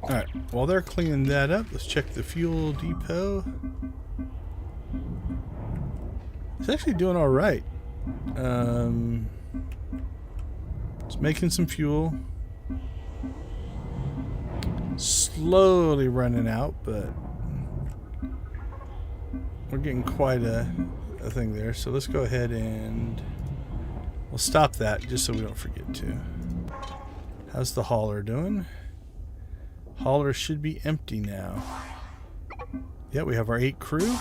Speaker 1: Alright, while they're cleaning that up, let's check the fuel depot. It's actually doing all right. It's making some fuel. Slowly running out, but we're getting quite a thing there. So let's go ahead and we'll stop that just so we don't forget to. How's the hauler doing? Hauler should be empty now. Yeah, we have our 8 crew.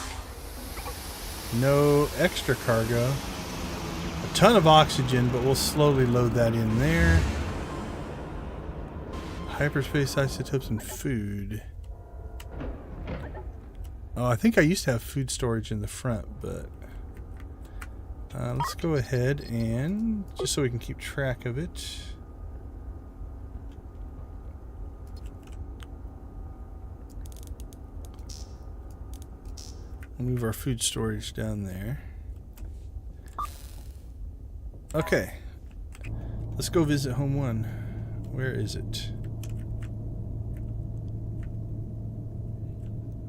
Speaker 1: No extra cargo. A ton of oxygen, but we'll slowly load that in there. Hyperspace isotopes and food. Oh, I think I used to have food storage in the front, but let's go ahead and just so we can keep track of it. We'll move our food storage down there. Okay, let's go visit Home 1. Where is it?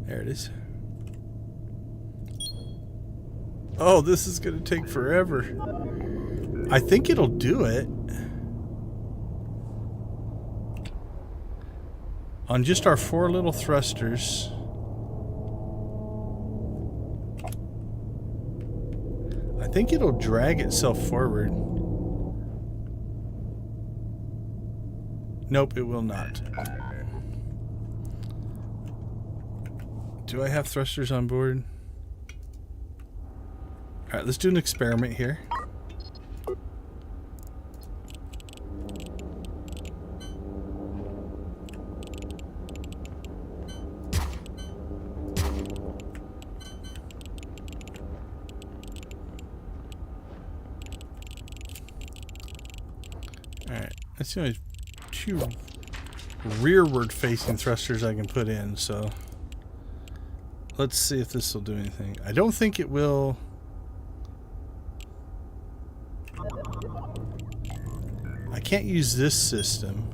Speaker 1: There it is. Oh, this is going to take forever. I think it'll do it. On just our 4 little thrusters. I think it'll drag itself forward. Nope, it will not. Do I have thrusters on board? Alright, let's do an experiment here. Alright, that's the only 2 rearward facing thrusters I can put in, so let's see if this will do anything. I don't think it will. I can't use this system.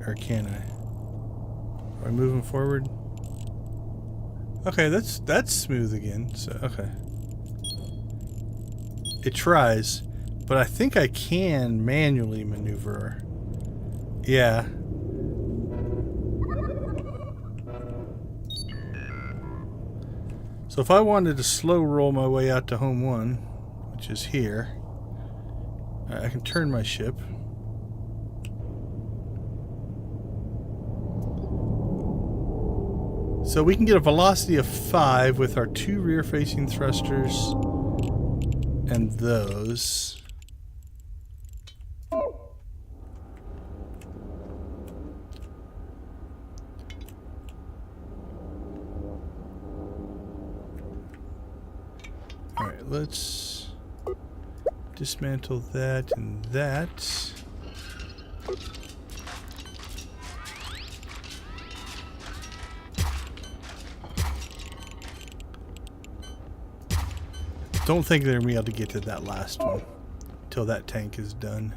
Speaker 1: Or can I? Are I moving forward? Okay, that's smooth again. So okay. It tries, but I think I can manually maneuver. Yeah. So if I wanted to slow roll my way out to Home 1, which is here, I can turn my ship. So we can get a velocity of 5 with our 2 rear-facing thrusters and those. Alright, let's dismantle that and that. Don't think they're going to be able to get to that last one until that tank is done.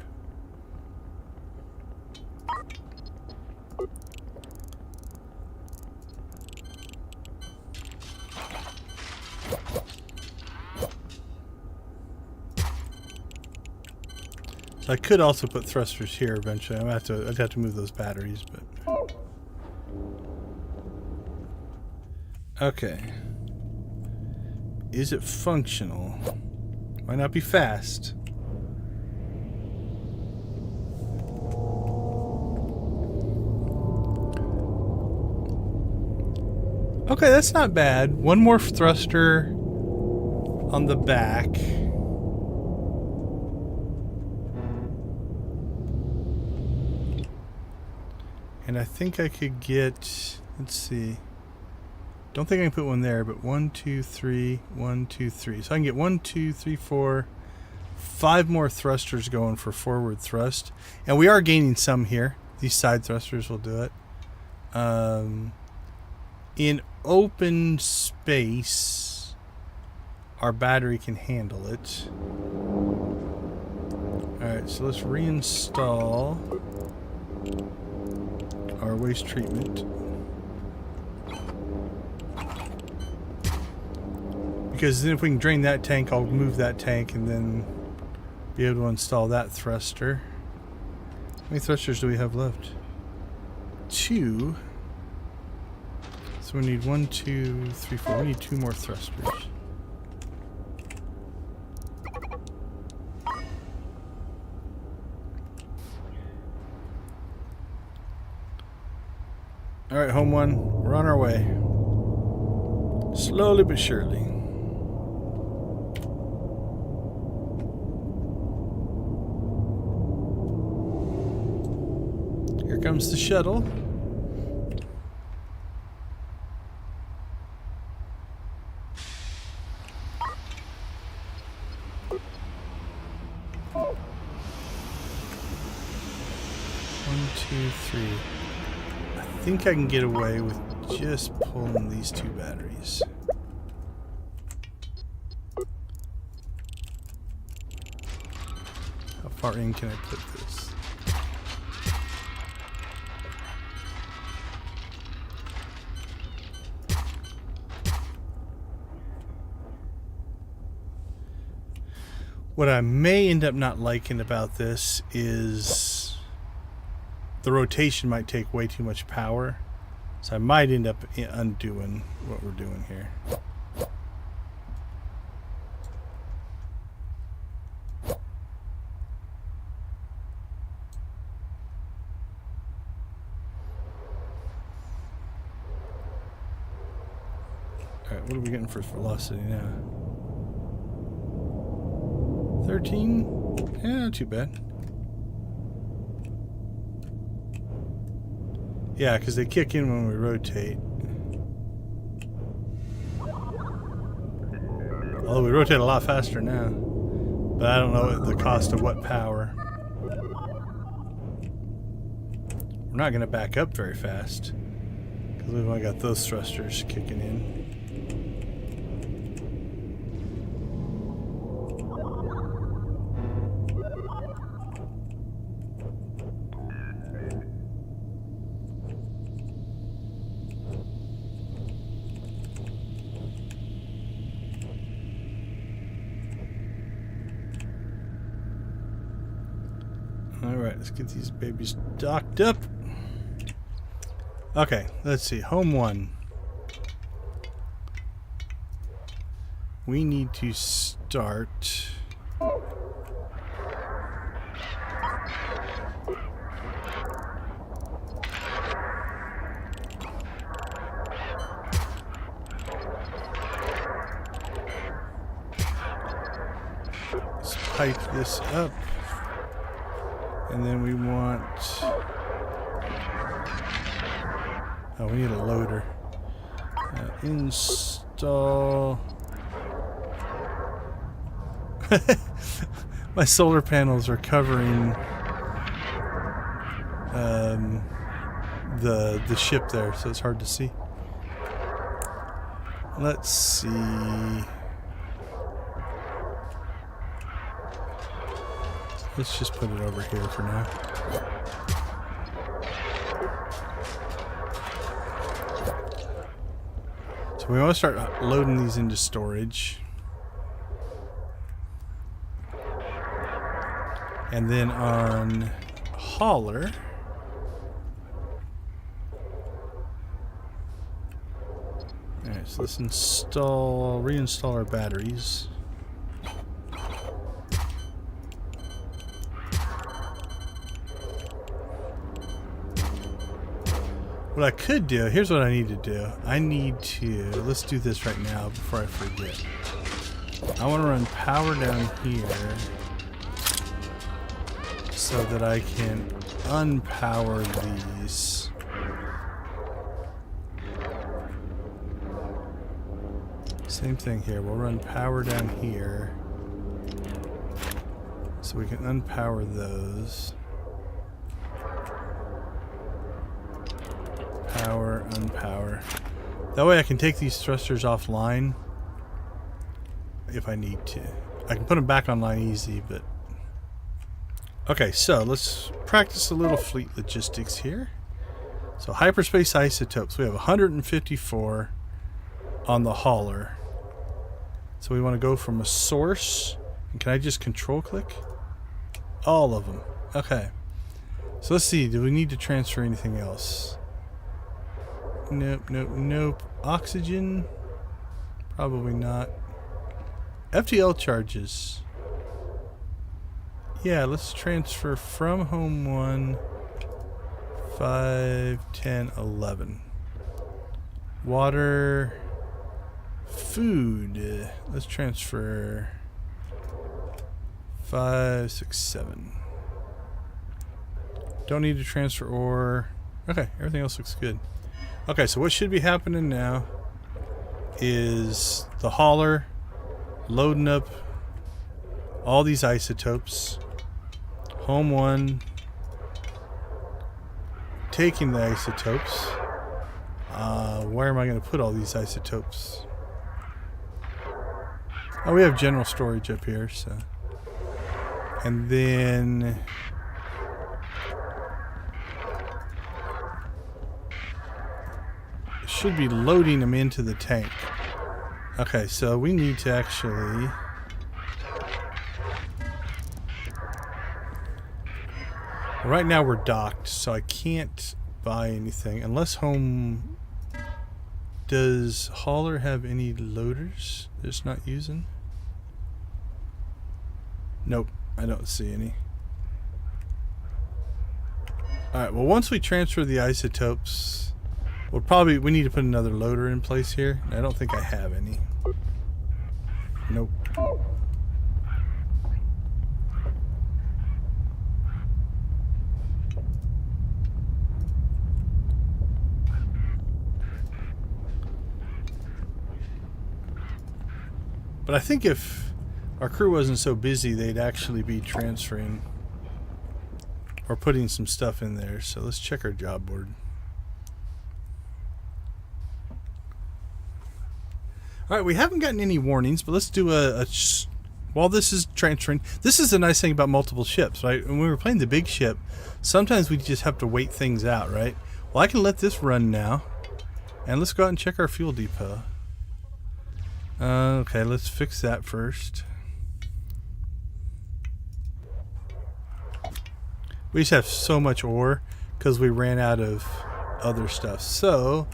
Speaker 1: So I could also put thrusters here eventually. I'd have to move those batteries, but okay. Is it functional? Might not be fast. Okay, that's not bad. One more thruster on the back. And I think I could get, let's see. Don't think I can put one there, but 1, 2, 3, 1, 2, 3. So I can get 1, 2, 3, 4, 5 more thrusters going for forward thrust. And we are gaining some here. These side thrusters will do it. In open space, our battery can handle it. Alright, so let's reinstall our waste treatment. Because then if we can drain that tank, I'll move that tank and then be able to install that thruster. How many thrusters do we have left? 2. So we need 1, 2, 3, 4. We need 2 more thrusters. Alright, Home 1, we're on our way. Slowly but surely. comes the shuttle. One, two, three. I think I can get away with just pulling these two batteries. How far in can I put this? What I may end up not liking about this is the rotation might take way too much power. So I might end up undoing what we're doing here. Alright, what are we getting for velocity now? 13? Yeah, not too bad. Yeah, because they kick in when we rotate. Although we rotate a lot faster now. But I don't know the cost of what power. We're not going to back up very fast. Because we've only got those thrusters kicking in. Alright, let's get these babies docked up. Okay, let's see. Home 1. We need to start... Let's pipe this up. And then we want... Oh, we need a loader. Install... My solar panels are covering the ship there, so it's hard to see. Let's see... Let's just put it over here for now. So we want to start loading these into storage. And then on hauler, alright, so let's reinstall our batteries. What I could do, here's what I need to do. Let's do this right now before I forget. I want to run power down here so that I can unpower these. Same thing here. We'll run power down here so we can unpower those. Power, unpower. That way I can take these thrusters offline if I need to. I can put them back online easy, but... Okay, so let's practice a little fleet logistics here. So hyperspace isotopes. We have 154 on the hauler. So we want to go from a source. And can I just control click? All of them. Okay. So let's see. Do we need to transfer anything else? Nope, nope, nope. Oxygen? Probably not. FTL charges. Yeah, let's transfer from home 1, 5, 10, 11. Water. Food. Let's transfer 5, 6, 7. Don't need to transfer ore. Okay, everything else looks good. Okay, so what should be happening now is the hauler loading up all these isotopes. Home 1 taking the isotopes. Where am I going to put all these isotopes? Oh, we have general storage up here, so. And then should be loading them into the tank. Okay, so we need to actually right now we're docked, so I can't buy anything unless home. Does hauler have any loaders it's not using? Nope, I don't see any. Alright, well once we transfer the isotopes, we need to put another loader in place here. I don't think I have any. Nope. But I think if our crew wasn't so busy, they'd actually be transferring or putting some stuff in there. So let's check our job board. All right, we haven't gotten any warnings, but let's do while this is transferring. This is the nice thing about multiple ships, right? When we were playing the big ship, sometimes we just have to wait things out, right? Well, I can let this run now, and let's go out and check our fuel depot. Okay, let's fix that first. We just have so much ore because we ran out of other stuff. So,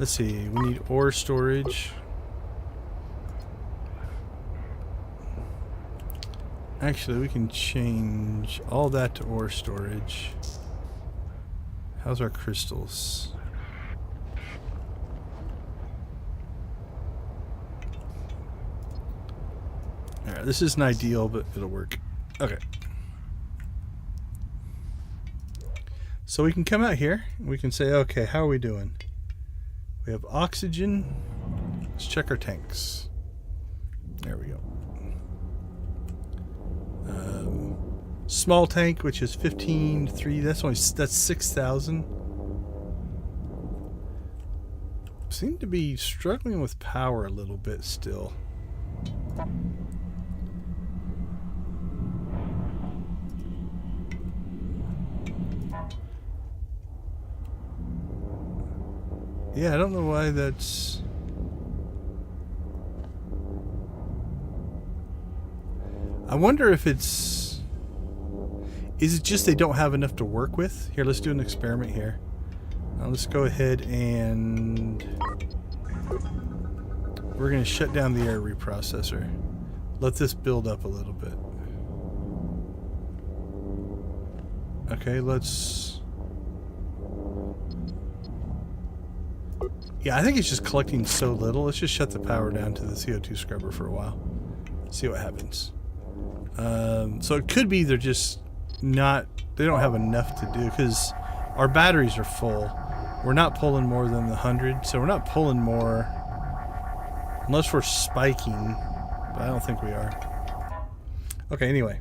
Speaker 1: let's see. We need ore storage. Actually, we can change all that to ore storage. How's our crystals? Alright, this isn't ideal, but it'll work. Okay. So we can come out here, and we can say, okay, how are we doing? We have oxygen. Let's check our tanks. There we go. Small tank, which is 15.3. That's 6,000. Seem to be struggling with power a little bit still. Yeah, I don't know why that's... I wonder if it's... Is it just they don't have enough to work with? Here, let's do an experiment here. Now let's go ahead and... We're going to shut down the air reprocessor. Let this build up a little bit. Okay, let's... Yeah, I think it's just collecting so little. Let's just shut the power down to the CO2 scrubber for a while. See what happens. So it could be they're just not... They don't have enough to do because our batteries are full. We're not pulling more than the 100, so we're not pulling more unless we're spiking, but I don't think we are. Okay, anyway.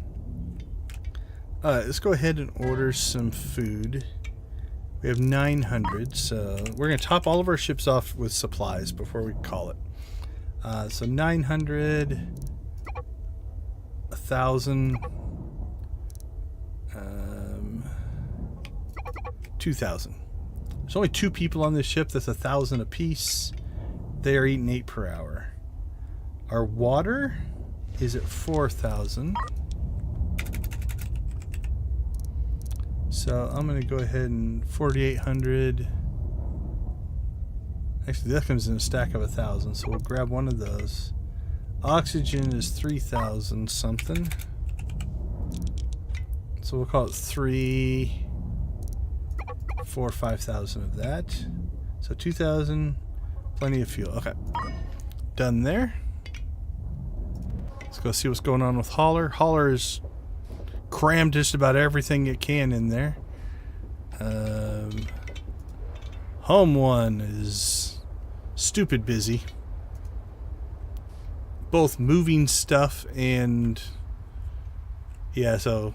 Speaker 1: Let's go ahead and order some food. We have 900, so we're going to top all of our ships off with supplies before we call it. So 900, 1,000, 2,000. There's only 2 people on this ship. That's 1,000 apiece. They are eating 8 per hour. Our water is at 4,000. So I'm going to go ahead and 4,800. Actually, that comes in a stack of 1,000, so we'll grab one of those. Oxygen is 3,000 something. So we'll call it 3, 4, 5,000 of that. So 2,000, plenty of fuel. Okay, done there. Let's go see what's going on with Hauler. Hauler is crammed just about everything it can in there. Home one is stupid busy. Both moving stuff and... Yeah, so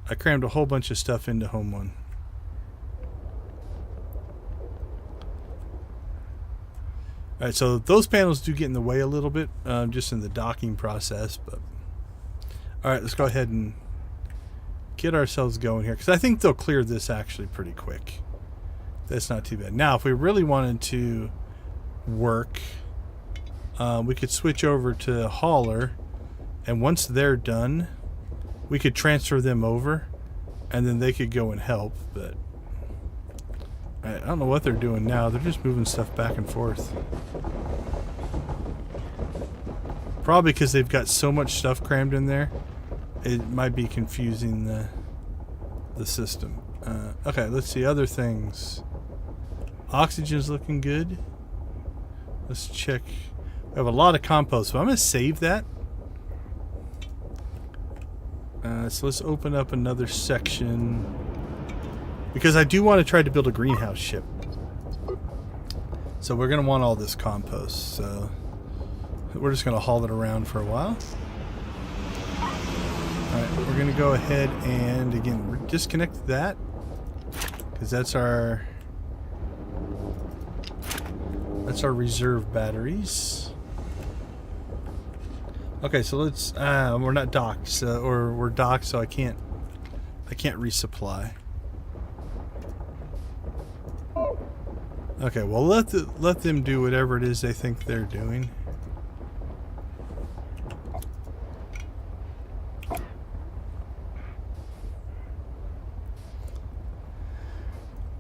Speaker 1: I crammed a whole bunch of stuff into home one. Alright, so those panels do get in the way a little bit, just in the docking process, but... Alright, let's go ahead and get ourselves going here, because I think they'll clear this actually pretty quick. That's not too bad. Now, if we really wanted to work, we could switch over to hauler, and once they're done, we could transfer them over, and then they could go and help, but I don't know what they're doing now. They're just moving stuff back and forth. Probably because they've got so much stuff crammed in there, it might be confusing the system. Okay, let's see other things. Oxygen's looking good. Let's check. We have a lot of compost, so I'm going to save that. So let's open up another section, because I do want to try to build a greenhouse ship. So we're going to want all this compost, so we're just going to haul it around for a while. Alright, we're going to go ahead and, again, disconnect that, because that's our reserve batteries. Okay, so let's, we're not docked, or we're docked, so I can't resupply. Okay, well let them do whatever it is they think they're doing.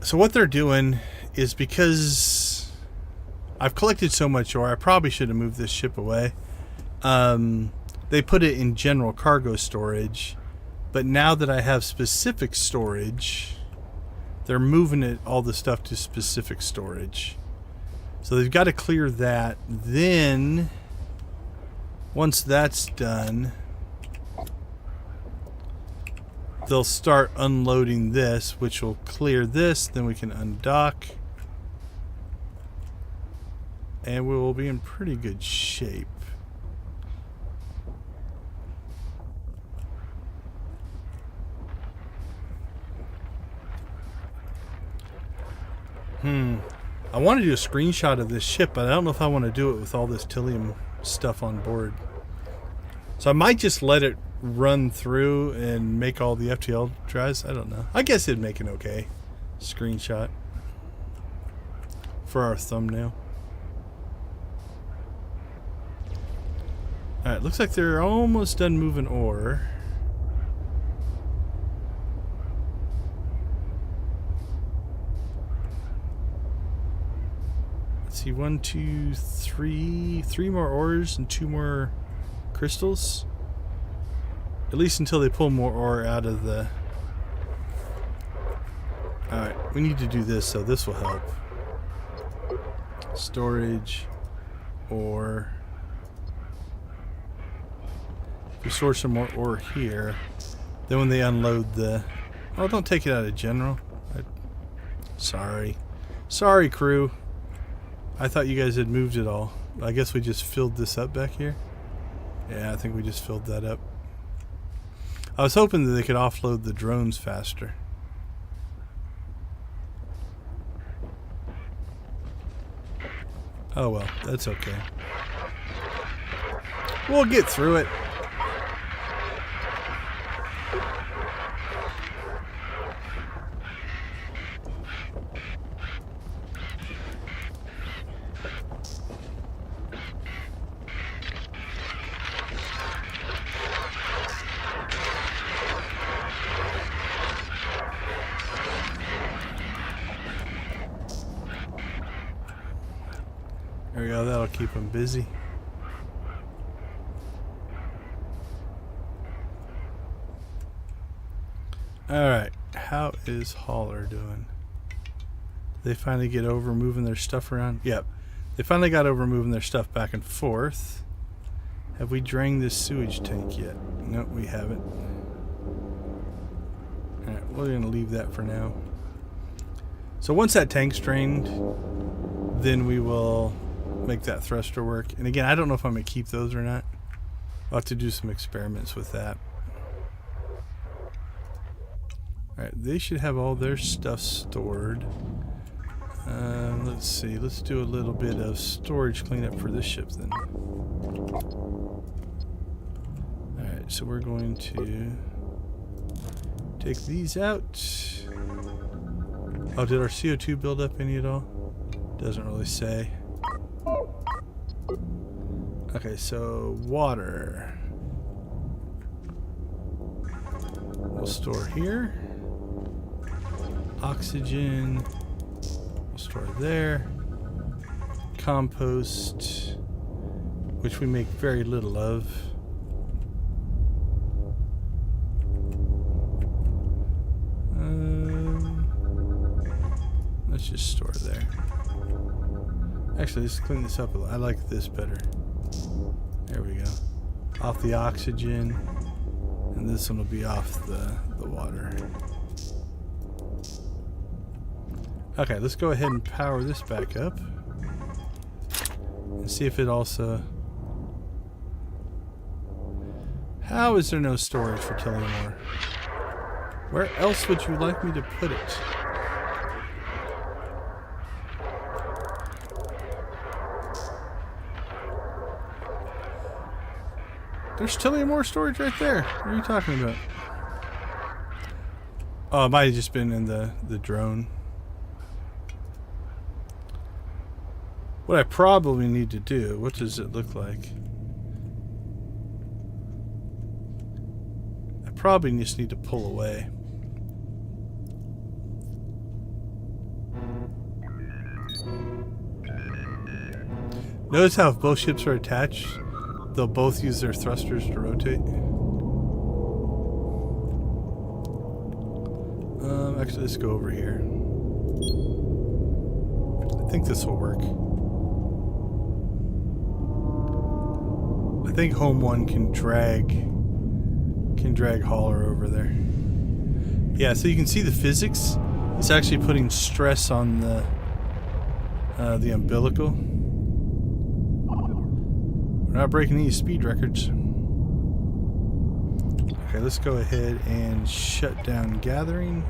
Speaker 1: So what they're doing is, because I've collected so much ore, I probably should have moved this ship away. They put it in general cargo storage, but now that I have specific storage, they're moving all the stuff to specific storage. So they've got to clear that. Then, once that's done, they'll start unloading this, which will clear this. Then we can undock, and we will be in pretty good shape. I want to do a screenshot of this ship, but I don't know if I want to do it with all this Tillium stuff on board. So I might just let it run through and make all the FTL drives. I don't know. I guess it'd make an okay screenshot for our thumbnail. Alright, looks like they're almost done moving ore. See, 1, 2, 3 more ores and 2 more crystals, at least until they pull more ore out of the... Alright, we need to do this, so this will help. Storage, ore. If we store some more ore here, then when they unload the... Oh, don't take it out of general. Sorry crew. I thought you guys had moved it all. I guess we just filled this up back here. Yeah, I think we just filled that up. I was hoping that they could offload the drones faster. Oh well, that's okay. We'll get through it. There we go, that'll keep them busy. Alright, how is Hauler doing? Did they finally get over moving their stuff around? Yep, they finally got over moving their stuff back and forth. Have we drained this sewage tank yet? No, we haven't. Alright, we're going to leave that for now. So once that tank's drained, then we will make that thruster work. And again, I don't know if I'm going to keep those or not. I'll have to do some experiments with that. Alright, they should have all their stuff stored. Let's see, let's do a little bit of storage cleanup for this ship then. Alright, so we're going to take these out. Oh, did our CO2 build up any at all? Doesn't really say. Okay, so water. We'll store here. Oxygen. We'll store there. Compost, which we make very little of. Let's just store there. Actually, let's clean this up a little. I like this better. There we go. Off the oxygen, and this one will be off the water. Okay, let's go ahead and power this back up and see if it also... How is there no storage for Tilliamore? Where else would you like me to put it? There's Tilliamore storage right there. What are you talking about? Oh, it might have just been in the drone. What I probably need to do, what does it look like? I probably just need to pull away. Notice how if both ships are attached, they'll both use their thrusters to rotate. Actually, let's go over here. I think this will work. I think Home 1 can drag Hauler over there. Yeah, so you can see the physics. It's actually putting stress on the umbilical. We're not breaking any speed records. Okay, let's go ahead and shut down gathering.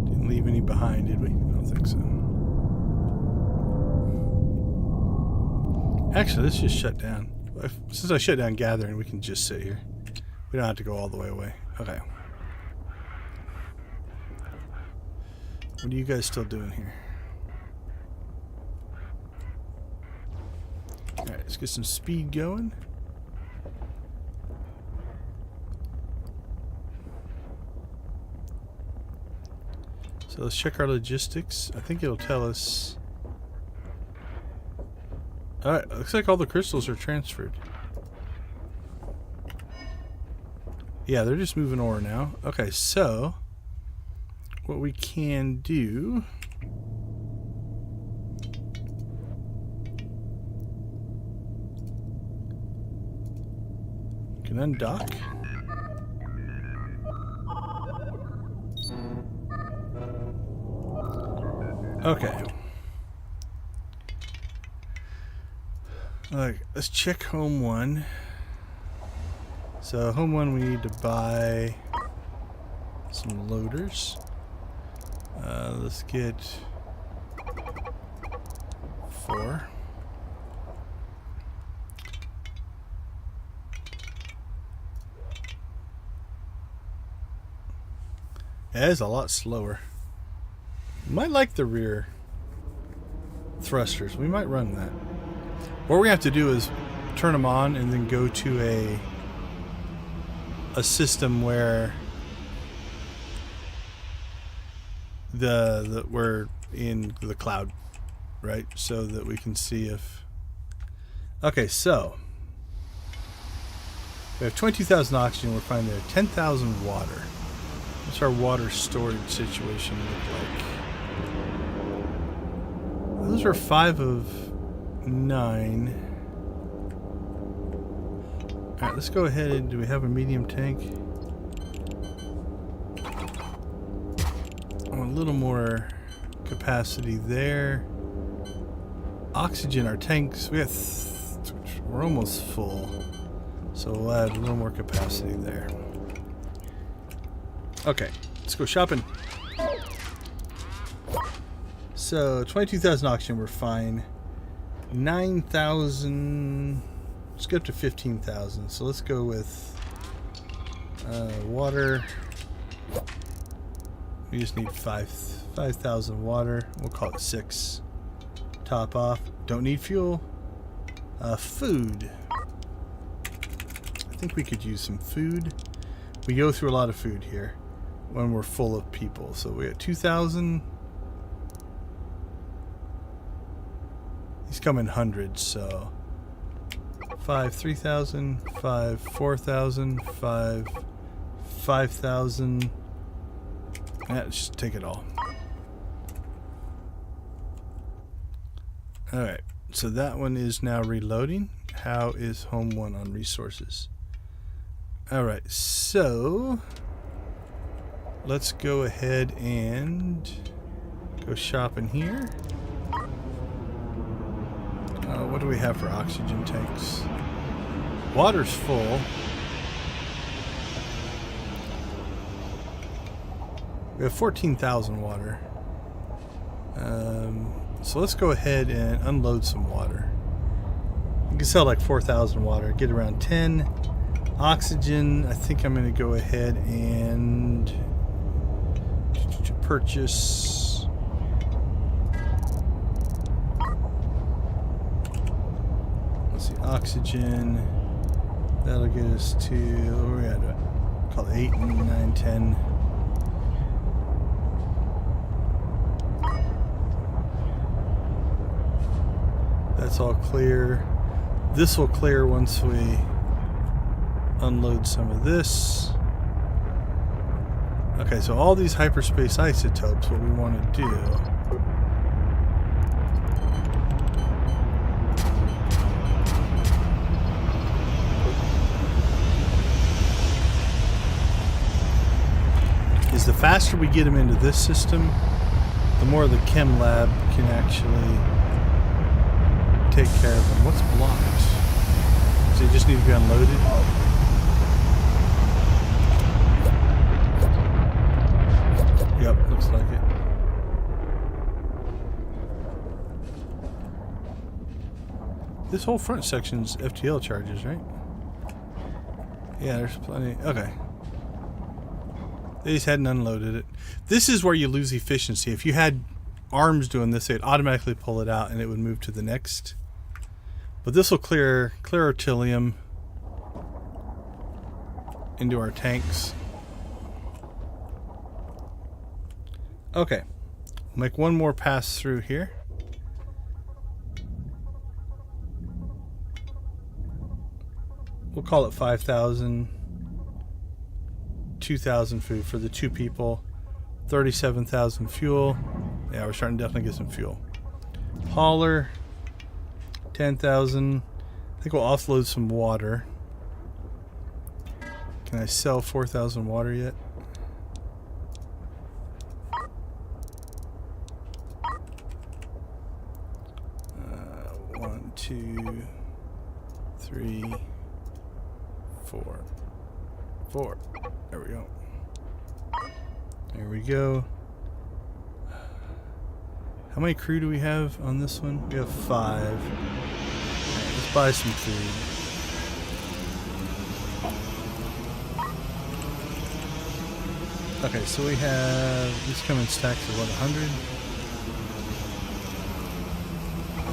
Speaker 1: Didn't leave any behind, did we? I don't think so. Actually, let's just shut down. Since I shut down gathering, we can just sit here. We don't have to go all the way away. Okay. What are you guys still doing here? Alright, let's get some speed going. So let's check our logistics. I think it'll tell us... Alright, looks like all the crystals are transferred. Yeah, they're just moving ore now. Okay, so what we can do... We can undock. Okay. Alright, let's check Home 1. So Home 1, we need to buy some loaders. Let's get 4. That is a lot slower. Might like the rear thrusters. We might run that. What we have to do is turn them on and then go to a system where we're in the cloud, right? So that we can see if... Okay, so we have 22,000 oxygen. We're finding there 10,000 water. What's our water storage situation look like? Those are 5 of 9. Alright, let's go ahead and do we have a medium tank? A little more capacity there. Oxygen, our tanks, we're almost full. So we'll add a little more capacity there. Okay, let's go shopping. So 22,000 oxygen, we're fine. 9,000. Let's go up to 15,000. So let's go with water. We just need 5,000 water. We'll call it 6. Top off. Don't need fuel. Food. I think we could use some food. We go through a lot of food here when we're full of people. So we got 2,000. These come in hundreds, so 5, 3,000, 5, 4,000, 5, 5,000. Let's just take it all. Alright, so that one is now reloading. How is home 1 on resources? Alright, so let's go ahead and go shopping here. What do we have for oxygen tanks? Water's full. We have 14,000 water. So let's go ahead and unload some water. You can sell like 4,000 water, get around 10. Oxygen, I think I'm going to go ahead and purchase. Let's see, oxygen. That'll get us to, where are we at? Call it 8, 9, 10. That's all clear. This will clear once we unload some of this. Okay, so all these hyperspace isotopes, what we want to do is the faster we get them into this system, the more the chem lab can actually take care of them. What's blocked? So they just need to be unloaded? Yep, looks like it. This whole front section's FTL charges, right? Yeah, there's plenty. Okay. They just hadn't unloaded it. This is where you lose efficiency. If you had arms doing this, they'd automatically pull it out and it would move to the next. But this will clear artillery into our tanks. Okay. Make one more pass through here. We'll call it 5,000. 2,000 food for the 2 people. 37,000 fuel. Yeah, we're starting to definitely get some fuel. Hauler. 10,000. I think we'll offload some water. Can I sell 4,000 water yet? One, two, three, four. There we go. There we go. How many crew do we have on this one? We have 5. Let's buy some food. Okay, so we have these come in stacks of what, 100?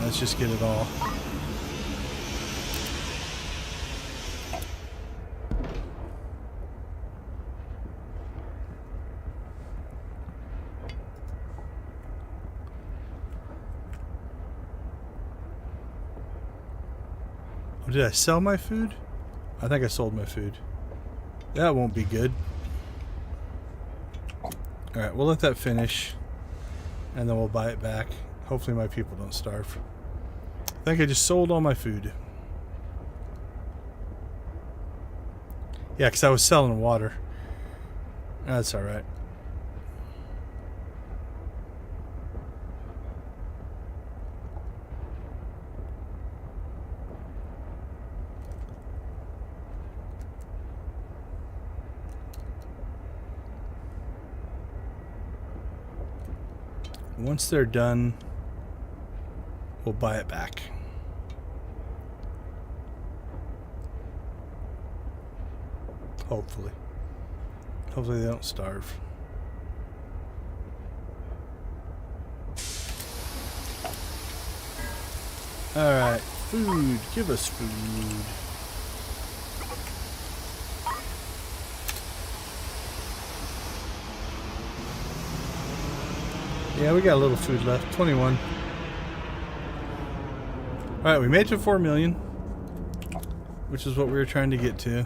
Speaker 1: Let's just get it all. Did I sell my food? I think I sold my food. That won't be good. Alright, we'll let that finish. and then we'll buy it back. Hopefully my people don't starve. I think I just sold all my food. Yeah, because I was selling water. That's alright. Once they're done, we'll buy it back. Hopefully. Hopefully they don't starve. Alright, food. Give us food. Yeah, we got a little food left. 21. Alright, we made it to 4 million, which is what we were trying to get to.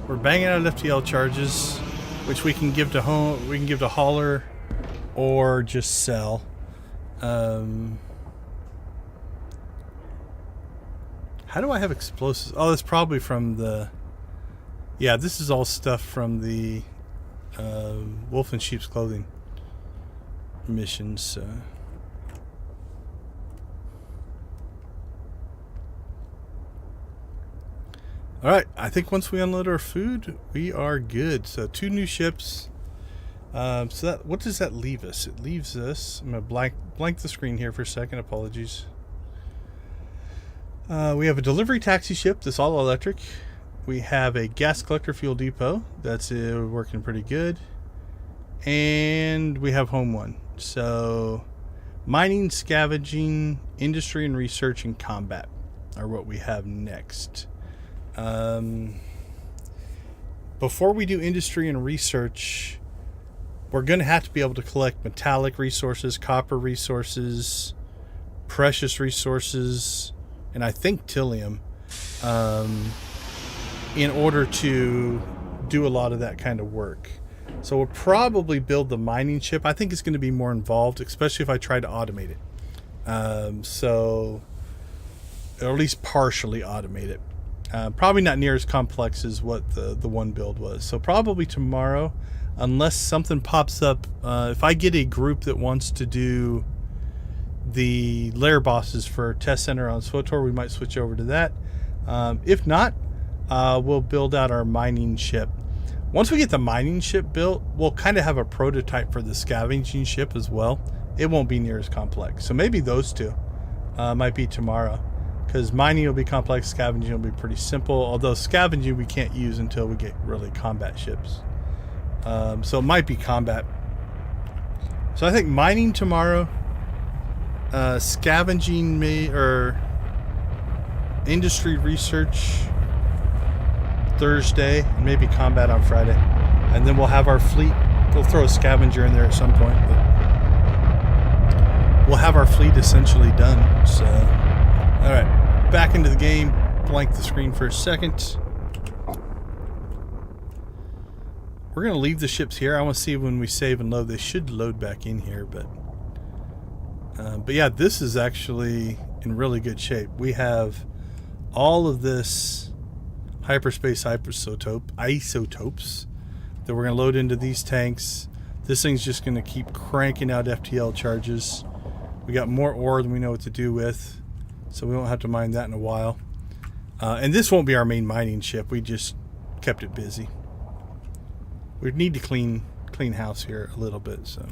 Speaker 1: We're banging out FTL charges, which we can give to home. We can give to hauler, or just sell. How do I have explosives? Oh, that's probably from the. Yeah, this is all stuff from the Wolf in Sheep's Clothing missions. Alright, I think once we unload our food, we are good. So 2 new ships. So that, what does that leave us? It leaves us, I'm going to blank the screen here for a second, apologies. We have a delivery taxi ship that's all electric. We have a gas collector fuel depot that's working pretty good. And we have home 1. So mining, scavenging, industry and research, and combat are what we have next. Before we do industry and research, we're going to have to be able to collect metallic resources, copper resources, precious resources, and I think Tillium, in order to do a lot of that kind of work. So we'll probably build the mining ship. I think it's going to be more involved, especially if I try to automate it. Or at least partially automate it. Probably not near as complex as what the one build was. So probably tomorrow, unless something pops up. If I get a group that wants to do the lair bosses for Test Center on SWTOR, we might switch over to that. If not, we'll build out our mining ship. Once we get the mining ship built, we'll kind of have a prototype for the scavenging ship as well. It won't be near as complex. So maybe those two might be tomorrow. Because mining will be complex, scavenging will be pretty simple. Although scavenging we can't use until we get really combat ships. So it might be combat. So I think mining tomorrow, scavenging or industry research Thursday, and maybe combat on Friday. And then we'll have our fleet. We'll throw a scavenger in there at some point. But we'll have our fleet essentially done. So, alright. Back into the game. Blank the screen for a second. We're going to leave the ships here. I want to see when we save and load. They should load back in here. But yeah, this is actually in really good shape. We have all of this hyperspace isotopes that we're going to load into these tanks. This thing's just going to keep cranking out FTL charges. We got more ore than we know what to do with, so we won't have to mine that in a while. And this won't be our main mining ship. We just kept it busy. We need to clean house here a little bit. So, all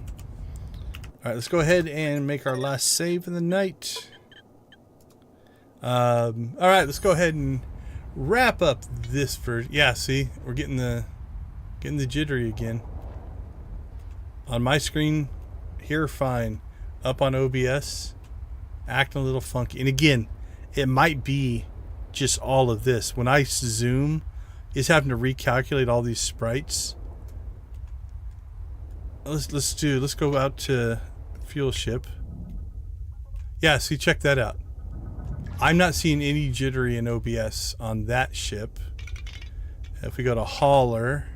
Speaker 1: right, let's go ahead and make our last save of the night. All right, let's go ahead and wrap up this version. Yeah, see, we're getting the jittery again. On my screen here, fine. Up on OBS, acting a little funky. And again, it might be just all of this. When I zoom, it's having to recalculate all these sprites. Let's go out to fuel ship. Yeah, see, check that out. I'm not seeing any jittery in OBS on that ship. If we go to hauler,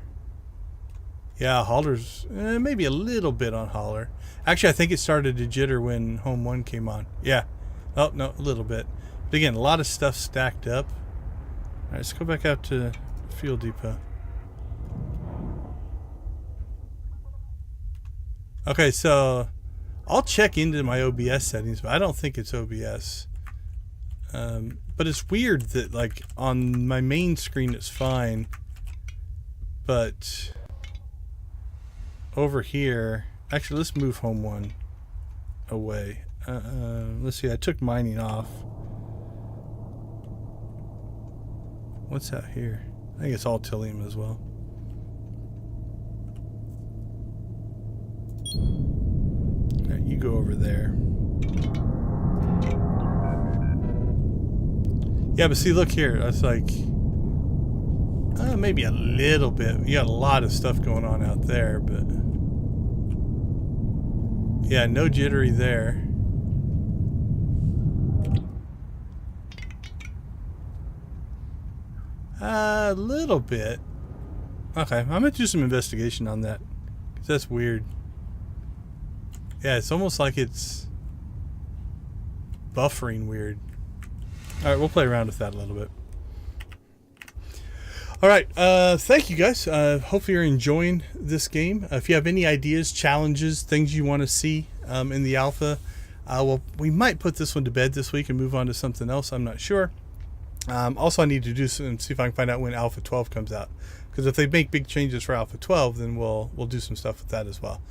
Speaker 1: yeah, hauler's maybe a little bit on hauler. Actually, I think it started to jitter when Home 1 came on. Yeah. Oh, no, a little bit. But again, a lot of stuff stacked up. All right, let's go back out to Fuel Depot. Okay, so I'll check into my OBS settings, but I don't think it's OBS. But it's weird that, like, on my main screen it's fine, but over here, actually, let's move Home 1 away. Let's see, I took mining off. What's out here? I think it's all Tillium as well. All right, you go over there. Yeah, but see, look here. That's like maybe a little bit. You got a lot of stuff going on out there, but yeah, no jittery there. A little bit. Okay, I'm gonna do some investigation on that, because that's weird. Yeah, it's almost like it's buffering weird. Alright, we'll play around with that a little bit. Alright, thank you guys. Hopefully you're enjoying this game. If you have any ideas, challenges, things you want to see in the alpha, well, we might put this one to bed this week and move on to something else. I'm not sure. Also, I need to do some, see if I can find out when Alpha 12 comes out. Because if they make big changes for Alpha 12, then we'll do some stuff with that as well.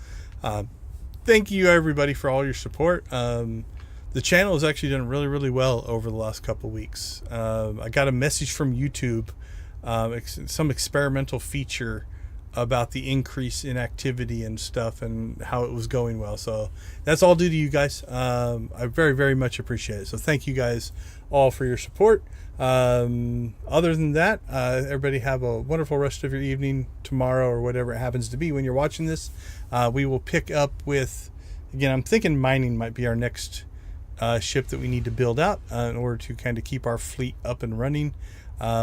Speaker 1: Thank you, everybody, for all your support. The channel has actually done really, really well over the last couple of weeks. I got a message from YouTube, some experimental feature about the increase in activity and stuff and how it was going well. So that's all due to you guys. I very, very much appreciate it. So thank you guys all for your support. Other than that, everybody have a wonderful rest of your evening, tomorrow, or whatever it happens to be when you're watching this. We will pick up with, again, I'm thinking mining might be our next ship that we need to build out in order to kind of keep our fleet up and running.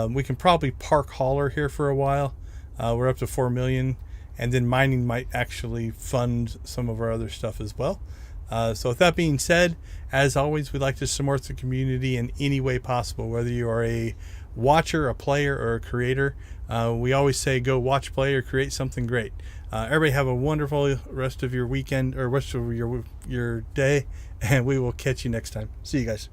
Speaker 1: We can probably park hauler here for a while. We're up to 4 million, and then mining might actually fund some of our other stuff as well. So with that being said, as always, we'd like to support the community in any way possible, whether you are a watcher, a player, or a creator. We always say go watch, play, or create something great. Everybody have a wonderful rest of your weekend, or rest of your day, and we will catch you next time. See you guys.